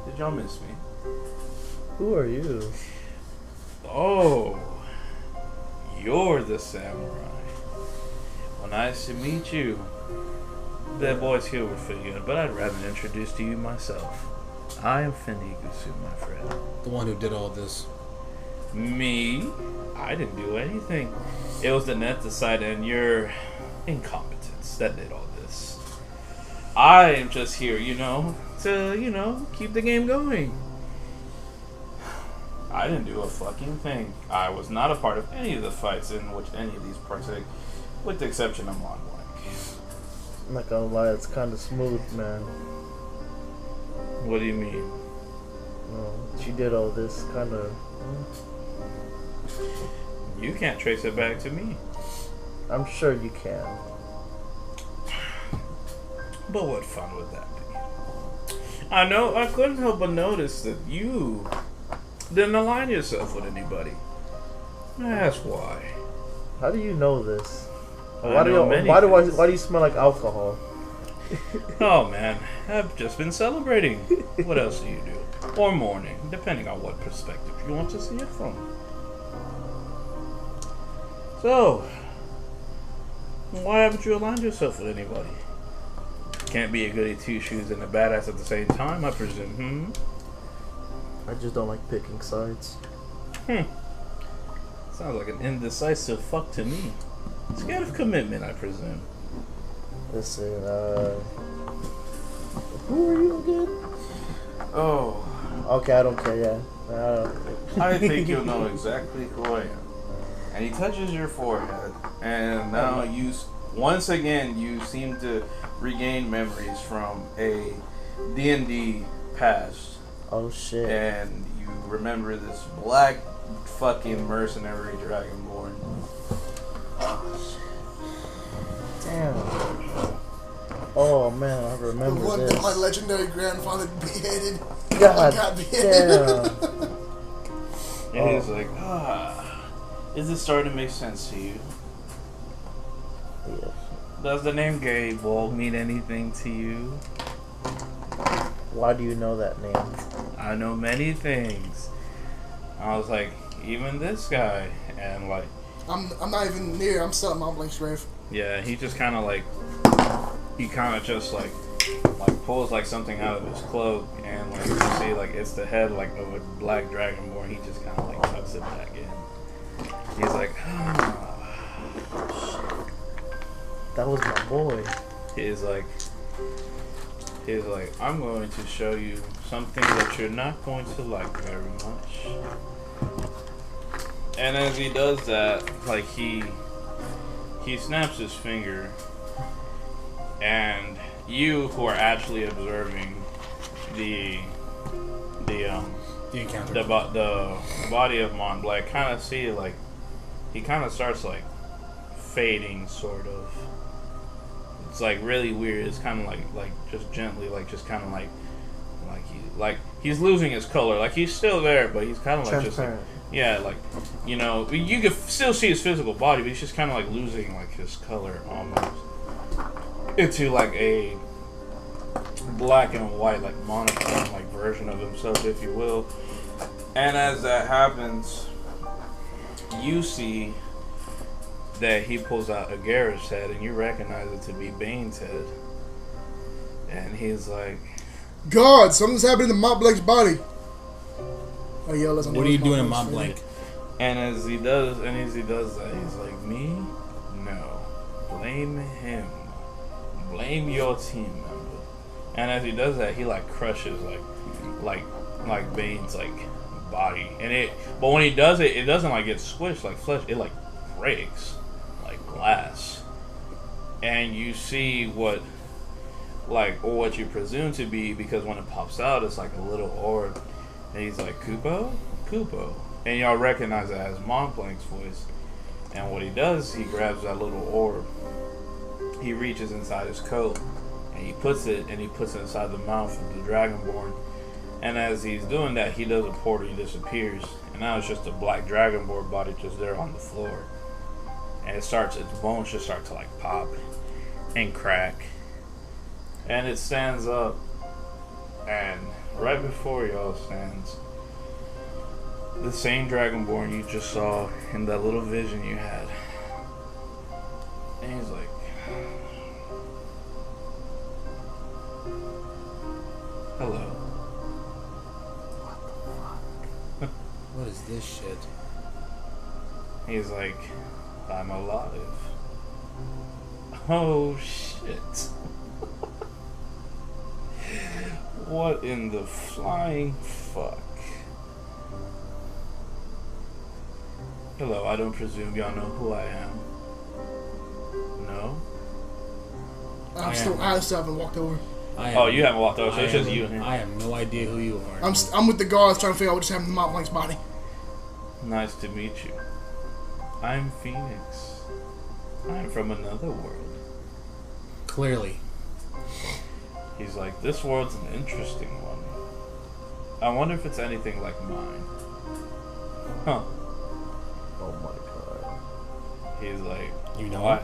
Did y'all miss me?
Who are you?
Oh, you're the samurai. Well, nice to meet you. That voice here would fit good, but I'd rather introduce to you myself. I am Finnegusu, my friend.
The one who did all this.
Me? I didn't do anything. It was the net side and your incompetence that did all this. I am just here, to, keep the game going. I didn't do a fucking thing. I was not a part of any of the fights in which any of these partake, with the exception of Mont Blanc.
I'm not gonna lie, it's kind of smooth, man.
What do you mean?
She did all this kind of.
You can't trace it back to me.
I'm sure you can.
But what fun would that be? I know, I couldn't help but notice that you didn't align yourself with anybody. That's why.
How do you know this?
Why
Why do you smell like alcohol?
Oh man, I've just been celebrating. What else do you do? Or mourning, depending on what perspective you want to see it from. So, why haven't you aligned yourself with anybody? Can't be a goody two-shoes and a badass at the same time, I presume,
I just don't like picking sides.
Sounds like an indecisive fuck to me. Scared of commitment, I presume.
Listen, who are you again?
Oh.
Okay, I don't care, yeah.
I think you'll know exactly who I am. And he touches your forehead, and now once again, you seem to regain memories from a D&D past.
Oh shit.
And you remember this black fucking mercenary dragonborn.
Damn. Oh man, I remember
The one
this.
that my legendary grandfather beheaded.
God
got beheaded.
damn.
And he's like, is this starting to make sense to you?
Yes.
Does the name Gary Ball mean anything to you?
Why do you know that name?
I know many things. I was like, even this guy, and like,
I'm not even near. I'm still at Mont Blanc's grave.
yeah, he just kind of like, pulls like something out of his cloak, and like you see like it's the head like of a black dragonborn. He just kind of like tucks it back in. He's like,
That was my boy.
he's like, I'm going to show you something that you're not going to like very much. And as he does that, like he snaps his finger, and you who are actually observing the
encounter,
the body of Mont Blanc, kind of see like he kind of starts like fading, sort of. It's like really weird. It's kind of like just gently, like just kind of like he's losing his color. Like he's still there, but he's kind of like just like, yeah, like you can still see his physical body, but he's just kind of like losing like his color almost into like a black and white, like monochrome, like version of himself, if you will. And as that happens, you see that he pulls out a Garrett's head, and you recognize it to be Bane's head. And he's like,
God, something's happening to Mont Blanc's body. Oh, yeah, listen.
what are you doing in Mont Blanc?
And as he does that, he's like, me? No. Blame him. Blame your team member. And as he does that, he like crushes like Bane's like body. But when he does it, it doesn't like get squished like flesh. It like breaks like glass. And you see what you presume to be, because when it pops out, it's like a little orb. And he's like, Kupo? And y'all recognize it as Montplank's voice. And what he does, he grabs that little orb. He reaches inside his coat, and he puts it inside the mouth of the Dragonborn. And as he's doing that, he does a portal, he disappears. And now it's just a black Dragonborn body just there on the floor. And its bones just start to like pop and crack. And it stands up, and right before y'all stands the same Dragonborn you just saw in that little vision you had. And he's like, hello.
What is this shit?
He's like, I'm alive. Oh shit. What in the flying fuck? Hello, I don't presume y'all know who I am. No?
I still haven't walked over.
You haven't walked over, so it's just you and him.
I have no idea who you are.
I'm with the guards trying to figure out what just happened to Montplank's body.
Nice to meet you. I'm Phoenix. I'm from another world.
Clearly.
He's like, this world's an interesting one. I wonder if it's anything like mine. Huh.
Oh my god.
He's like,
You know
what?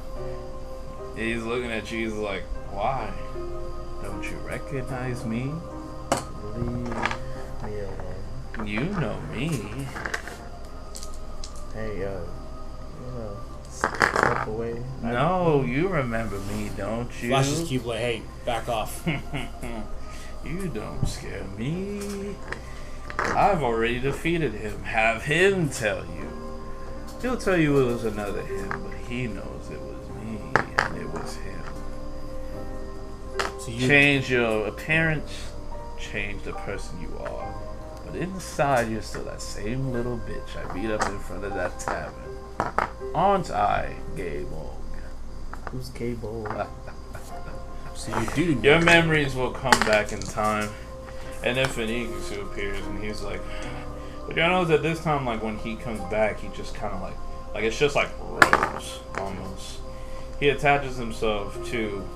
He's looking at you, he's like, why? Don't you recognize me?
Leave me alone.
You know me.
Hey, step away.
No, you remember me, don't you?
Flashes keep like, hey, back off.
You don't scare me. I've already defeated him. Have him tell you. He'll tell you it was another him, but he knows it was me, and it was him.
So you
Change your appearance, change the person you are. But inside, you're still that same little bitch I beat up in front of that tavern. Aren't I, Gay Bolg?
Who's Gable?
So you do.
Your memories will come back in time. And then Phoenix appears, and he's like, but y'all know that this time, like, when he comes back, he just kind of like it's just like Rose, almost. He attaches himself to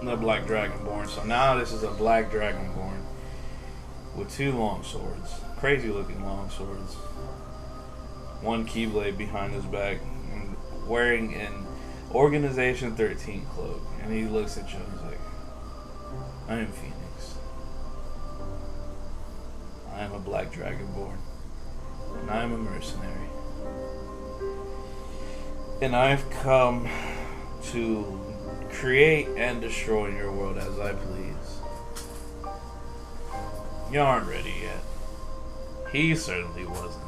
the Black Dragonborn. So now this is a Black Dragonborn with two long swords. Crazy looking long swords. One keyblade behind his back, and wearing an Organization 13 cloak. And he looks at you and he's like, I am Phoenix. I am a Black Dragonborn. And I am a mercenary. And I've come to create and destroy your world as I please. You aren't ready yet. He certainly wasn't.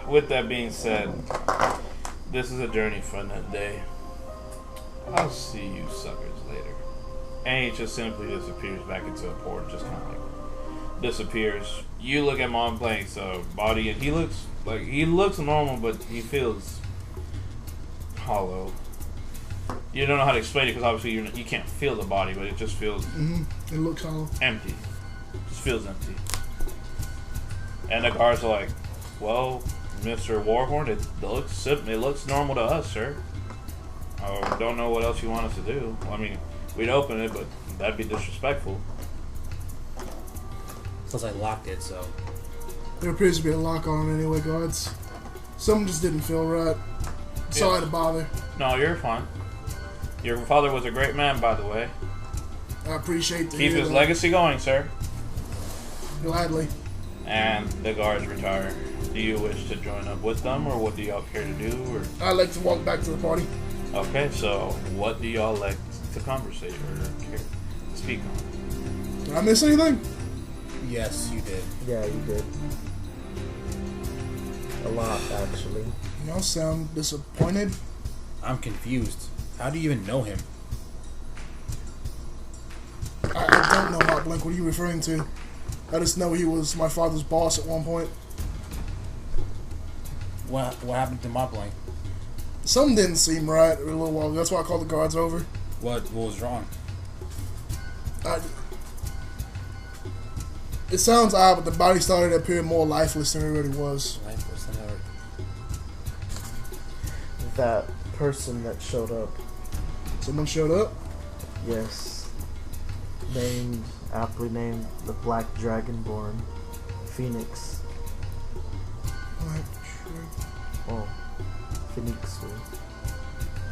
With that being said, this is a journey for another day. I'll see you suckers later. And he just simply disappears back into a port, just kind of like disappears. You look at Montplank's body, and he looks normal, but he feels hollow. You don't know how to explain it because obviously you can't feel the body, but it just feels
It looks hollow.
empty. Just feels empty. And the guards are like, well, Mr. Warhorn, it looks normal to us, sir. Don't know what else you want us to do. I mean, we'd open it, but that'd be disrespectful.
Plus I locked it, so.
There appears to be a lock on it anyway, guards. Something just didn't feel right. Sorry to bother.
No, you're fine. Your father was a great man, by the way.
I appreciate the
Keep his legacy going, sir.
Gladly.
And the guards retire. Do you wish to join up with them, or what do y'all care to do? Or
I'd like to walk back to the party.
okay, so what do y'all like to conversate or care to speak on?
Did I miss anything?
Yes, you did.
Yeah, you did. A lot, actually.
You don't sound disappointed.
I'm confused. How do you even know him?
I don't know Mont Blanc. What are you referring to? I just know he was my father's boss at one point.
What happened to Mont Blanc?
Something didn't seem right a little while ago. That's why I called the guards over.
What was wrong?
It sounds odd, but the body started to appear more lifeless than it really was.
Lifeless and hurt.
That person that showed up.
Someone showed up?
Yes. Aptly named the Black Dragonborn. Phoenix. Oh. Phoenixu.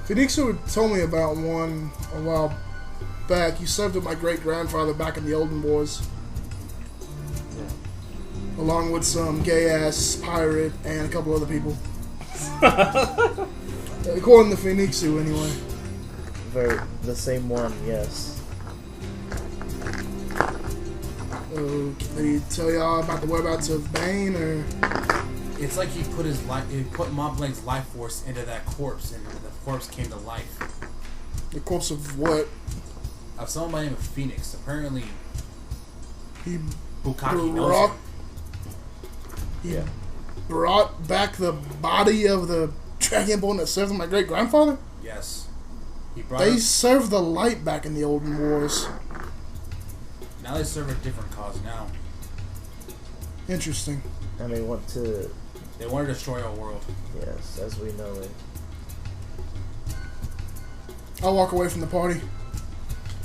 Phoenixu told me about one a while back. He served with my great-grandfather back in the olden wars.
Yeah.
Along with some gay-ass pirate and a couple other people. According to Phoenixu, anyway.
The same one, yes.
Did he tell y'all about the whereabouts of Bane, or...?
It's like he put Mont Blanc's life force into that corpse, and the corpse came to life.
The corpse of what?
Of someone by the name of Phoenix. Apparently,
He
Bukaki knows him.
Yeah.
brought back the body of the Dragonborn that served my great-grandfather?
Yes. He brought
They
him.
served the light back in the olden wars.
Now they serve a different cause now.
Interesting.
And they want to,
They want to destroy our world.
yes, as we know it.
I'll walk away from the party.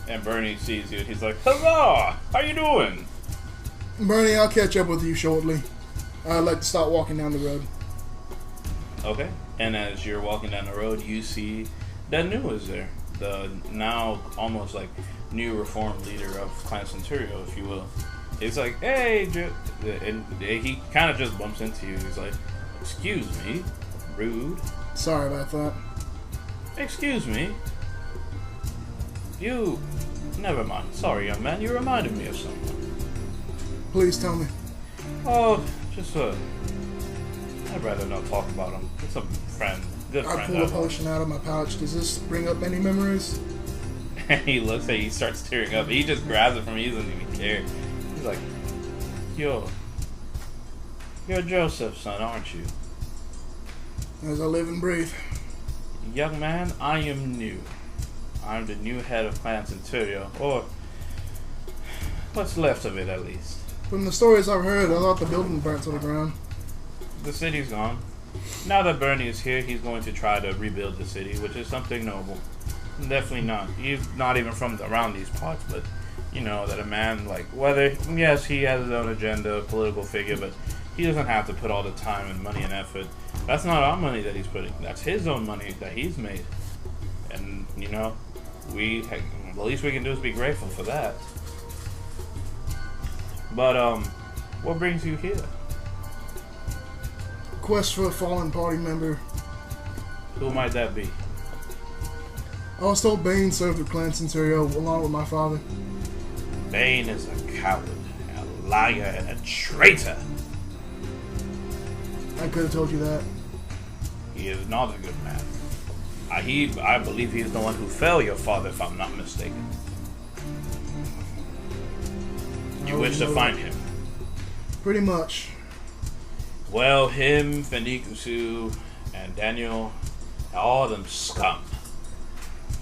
And Bernie sees you and he's like, "Huzzah! How you doing?"
Bernie, I'll catch up with you shortly. I'd like to start walking down the road.
Okay. And as you're walking down the road, you see that New is there. The now almost like new reformed leader of Clan Centurio, if you will. He's like, "Hey," and he kind of just bumps into you. He's like, "Excuse me, rude.
Sorry about that.
Excuse me. You, never mind. Sorry, young man. You reminded me of someone.
Please tell me.
Oh, just I'd rather not talk about him. It's a friend, good
I
friend.
pull a potion out of my pouch. Does this bring up any memories?
And he looks at you, he starts tearing up. He just grabs it from you, he doesn't even care. He's like, You're Joseph's son, aren't you?
As I live and breathe.
Young man, I am new. I'm the new head of Clan Centurio, or what's left of it at least.
From the stories I've heard, I thought the building burnt to the ground.
The city's gone. Now that Bernie is here, he's going to try to rebuild the city, which is something noble. Definitely not. He's not even from around these parts, but you know that a man like yes, he has his own agenda, political figure, but he doesn't have to put all the time and money and effort. That's not our money that he's putting. That's his own money that he's made, and you know, the least we can do is be grateful for that. But what brings you here?
Quest for a fallen party member.
Who might that be?
I was told Bane served with Clan Centurio along with my father.
Bane is a coward, a liar, and a traitor.
I could have told you that.
He is not a good man. I believe he is the one who fell your father, if I'm not mistaken. You wish to find him?
Pretty much.
Well, him, Fendikusu, and Daniel, all of them scum.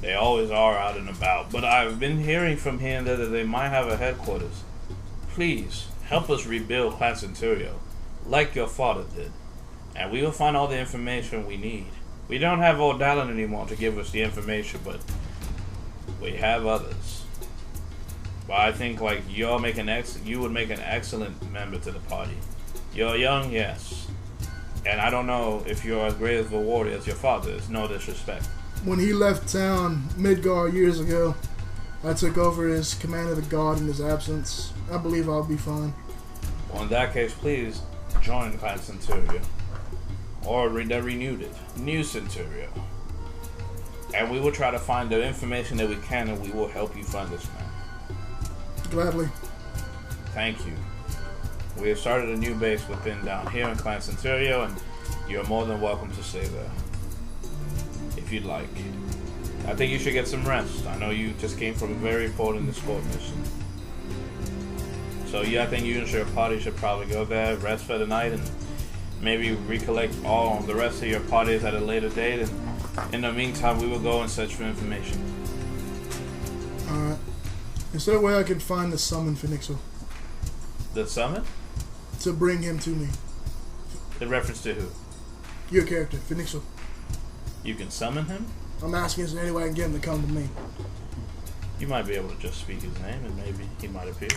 They always are out and about, but I've been hearing from here and there that they might have a headquarters. Please, help us rebuild Clan Centurio, like your father did, and we will find all the information we need. We don't have Old Dallin anymore to give us the information, but we have others. But I think like you would make an excellent member to the party. You're young, yes, and I don't know if you're as great of a warrior as your father is. No disrespect.
When he left town, Midgar, years ago, I took over his command of the guard in his absence. I believe I'll be fine.
Well, in that case, please join Clan Centurio. Or the renewed it. New Centurio. And we will try to find the information that we can, and we will help you find this man.
Gladly.
Thank you. We have started a new base down here in Clan Centurio, and You're more than welcome to stay there. If you'd like. I think you should get some rest. I know you just came from a very important escort mission. So yeah, I think you and your party should probably go there, rest for the night, and maybe recollect all the rest of your parties at a later date. And in the meantime, we will go and search for information.
Alright. Is there a way I can find the summon Phoenixel?
The summon?
To bring him to me.
In reference to who?
Your character, Phoenixel.
You can summon him?
I'm asking, is there any way I can get him to come to me?
You might be able to just speak his name and maybe he might appear.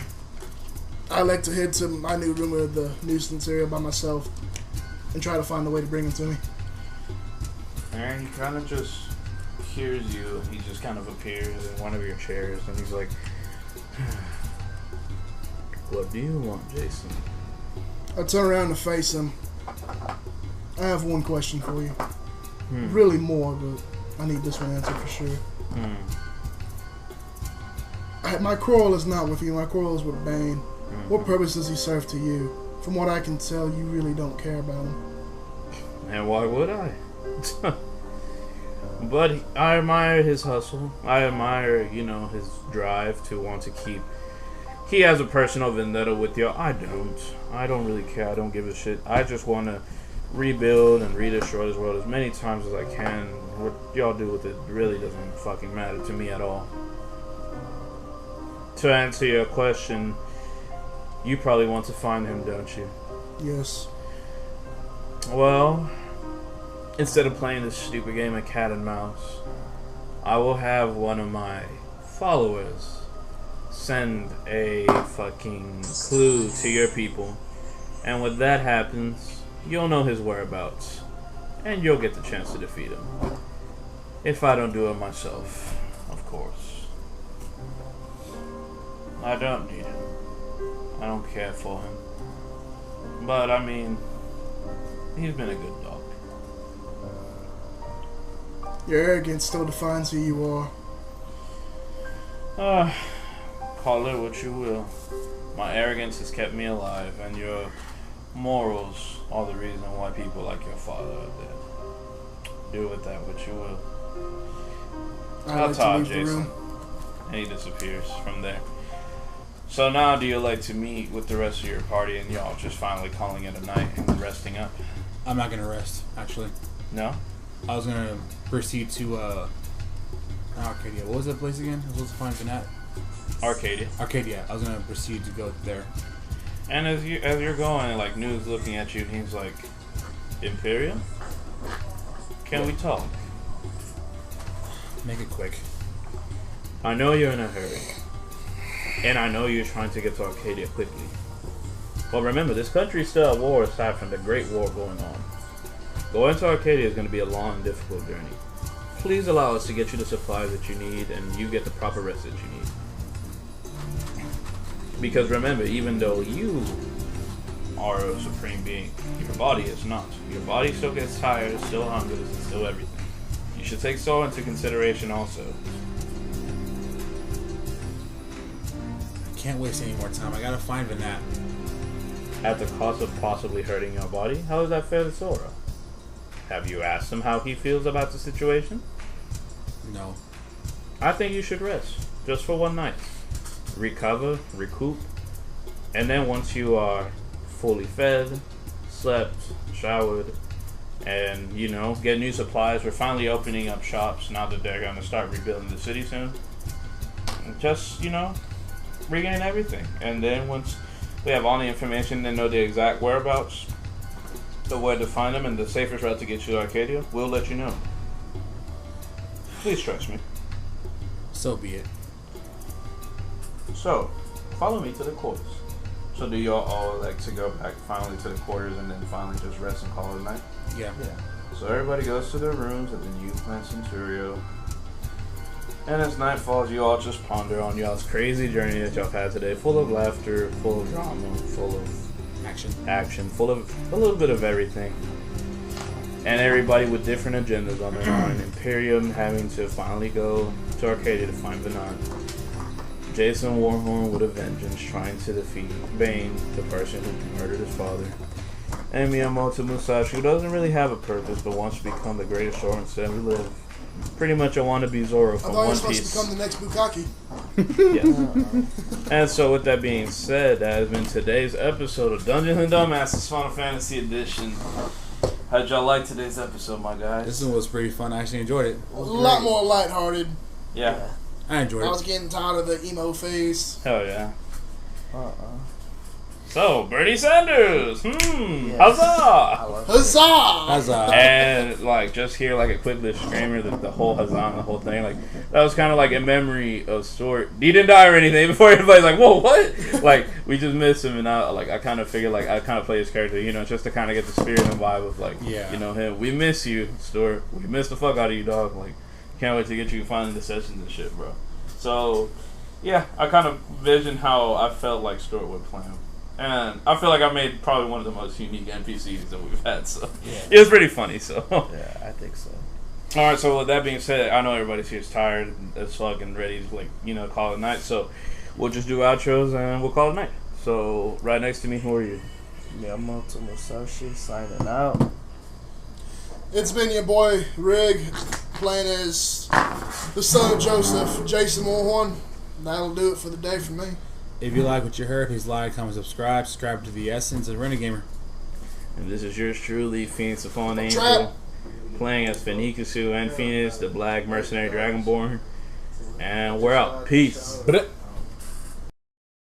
I like to head to my new room of the nuisance area by myself and try to find a way to bring him to me.
And he kind of just hears you. He just kind of appears in one of your chairs and he's like, what do you want, Jason?
I turn around to face him. I have one question for you. Really more, but I need this one answered for sure. My quarrel is not with you. My quarrel is with Bane. What purpose does he serve to you? From what I can tell, you really don't care about him.
And why would I? But I admire his hustle. I admire, his drive to want to keep... He has a personal vendetta with you. I don't. I don't really care. I don't give a shit. I just want to rebuild and redestroy this world as many times as I can. What y'all do with it really doesn't fucking matter to me at all. To answer your question, you probably want to find him, don't you?
Yes.
Well, instead of playing this stupid game of cat and mouse, I will have one of my followers send a fucking clue to your people. And when that happens, you'll know his whereabouts. And you'll get the chance to defeat him. If I don't do it myself, of course. I don't need him. I don't care for him. But, I mean, he's been a good dog.
Your arrogance still defines who you are.
Call it what you will. My arrogance has kept me alive, and your morals are the reason why people like your father are dead. Do with that what you will. I'll talk, Jason. And he disappears from there. So now, do you like to meet with the rest of your party and y'all just finally calling it a night and resting up?
I'm not gonna rest, actually.
No?
I was gonna proceed to Arcadia. What was that place again? I was supposed to find Vanat.
Arcadia.
Arcadia. I was gonna proceed to go there.
And as you're going, like, Nu's looking at you and he's like, Imperium? Can we talk?
Make it quick.
I know you're in a hurry. And I know you're trying to get to Arcadia quickly. But remember, this country's still at war aside from the Great War going on. Going to Arcadia is going to be a long and difficult journey. Please allow us to get you the supplies that you need and you get the proper rest that you need. Because remember, even though you are a supreme being, your body is not. Your body still gets tired, it's still hungry, it's still everything. You should take soul into consideration also.
Can't waste any more time. I gotta find Vanat.
At the cost of possibly hurting your body? How is that fair to Sora? Have you asked him how he feels about the situation?
No.
I think you should rest, just for one night. Recover, recoup, and then once you are fully fed, slept, showered, and, get new supplies. We're finally opening up shops now that they're going to start rebuilding the city soon. Just, regain everything. And then once we have all the information and know the exact whereabouts, the way to find them, and the safest route to get you to Arcadia, we'll let you know. Please trust me.
So be it.
So, follow me to the quarters. So do y'all all like to go back finally to the quarters and then finally just rest and call it a night?
Yeah.
So everybody goes to their rooms at the new Plant Centurio. And as night falls, you all just ponder on y'all's crazy journey that y'all had today, full of laughter, full of drama, full of action, full of a little bit of everything. And everybody with different agendas on their mind. Imperium having to finally go to Arcadia to find Vanat. Jason Warhorn with a vengeance trying to defeat Bane, the person who murdered his father. And Miyamoto Musashi, who doesn't really have a purpose but wants to become the greatest sword instead. We live pretty much a wannabe Zoro
I
from
thought he
One
was supposed
Piece.
to become the next Bukaki.
Yes. And so with that being said, that has been today's episode of Dungeons and Dumbasses Final Fantasy Edition. How'd y'all like today's episode, my guys?
This one was pretty fun. I actually enjoyed it.
A lot more lighthearted.
Yeah.
I enjoyed
I was
it.
getting tired of the emo phase.
Hell yeah. So, Bernie Sanders! Huzzah!
I love it.
Huzzah!
That's
And like just hear like a quick disclaimer that the whole Hazan, the whole thing, like that was kind of like in memory of Stuart. He didn't die or anything before everybody's like, whoa, what? Like we just missed him, and I kind of figured like I kind of play his character, you know, just to kind of get the spirit and vibe of like,
Yeah.
you know, him. We miss you, Stuart. We miss the fuck out of you, dog. Like can't wait to get you finally the sessions and shit, bro. So yeah, I kind of visioned how I felt like Stuart would play him. And I feel like I made probably one of the most unique NPCs that we've had, so it was pretty funny. So
Yeah, I think so.
all right. So with that being said, I know everybody's here is tired as fuck and ready to call it a night. So we'll just do outros and we'll call it a night. So right next to me, who are you?
Miyamoto Musashi signing out.
It's been your boy Rig, playing as the son of Joseph, Jason Warhorn. That'll do it for the day for me.
If you like what you heard, please like, comment, subscribe to The Essence and Renegamer.
And this is yours truly, Phoenix the Fallen Angel,
Trap.
playing as Phoenix and Phoenix, the Black Mercenary Dragonborn. And we're out. Peace.
But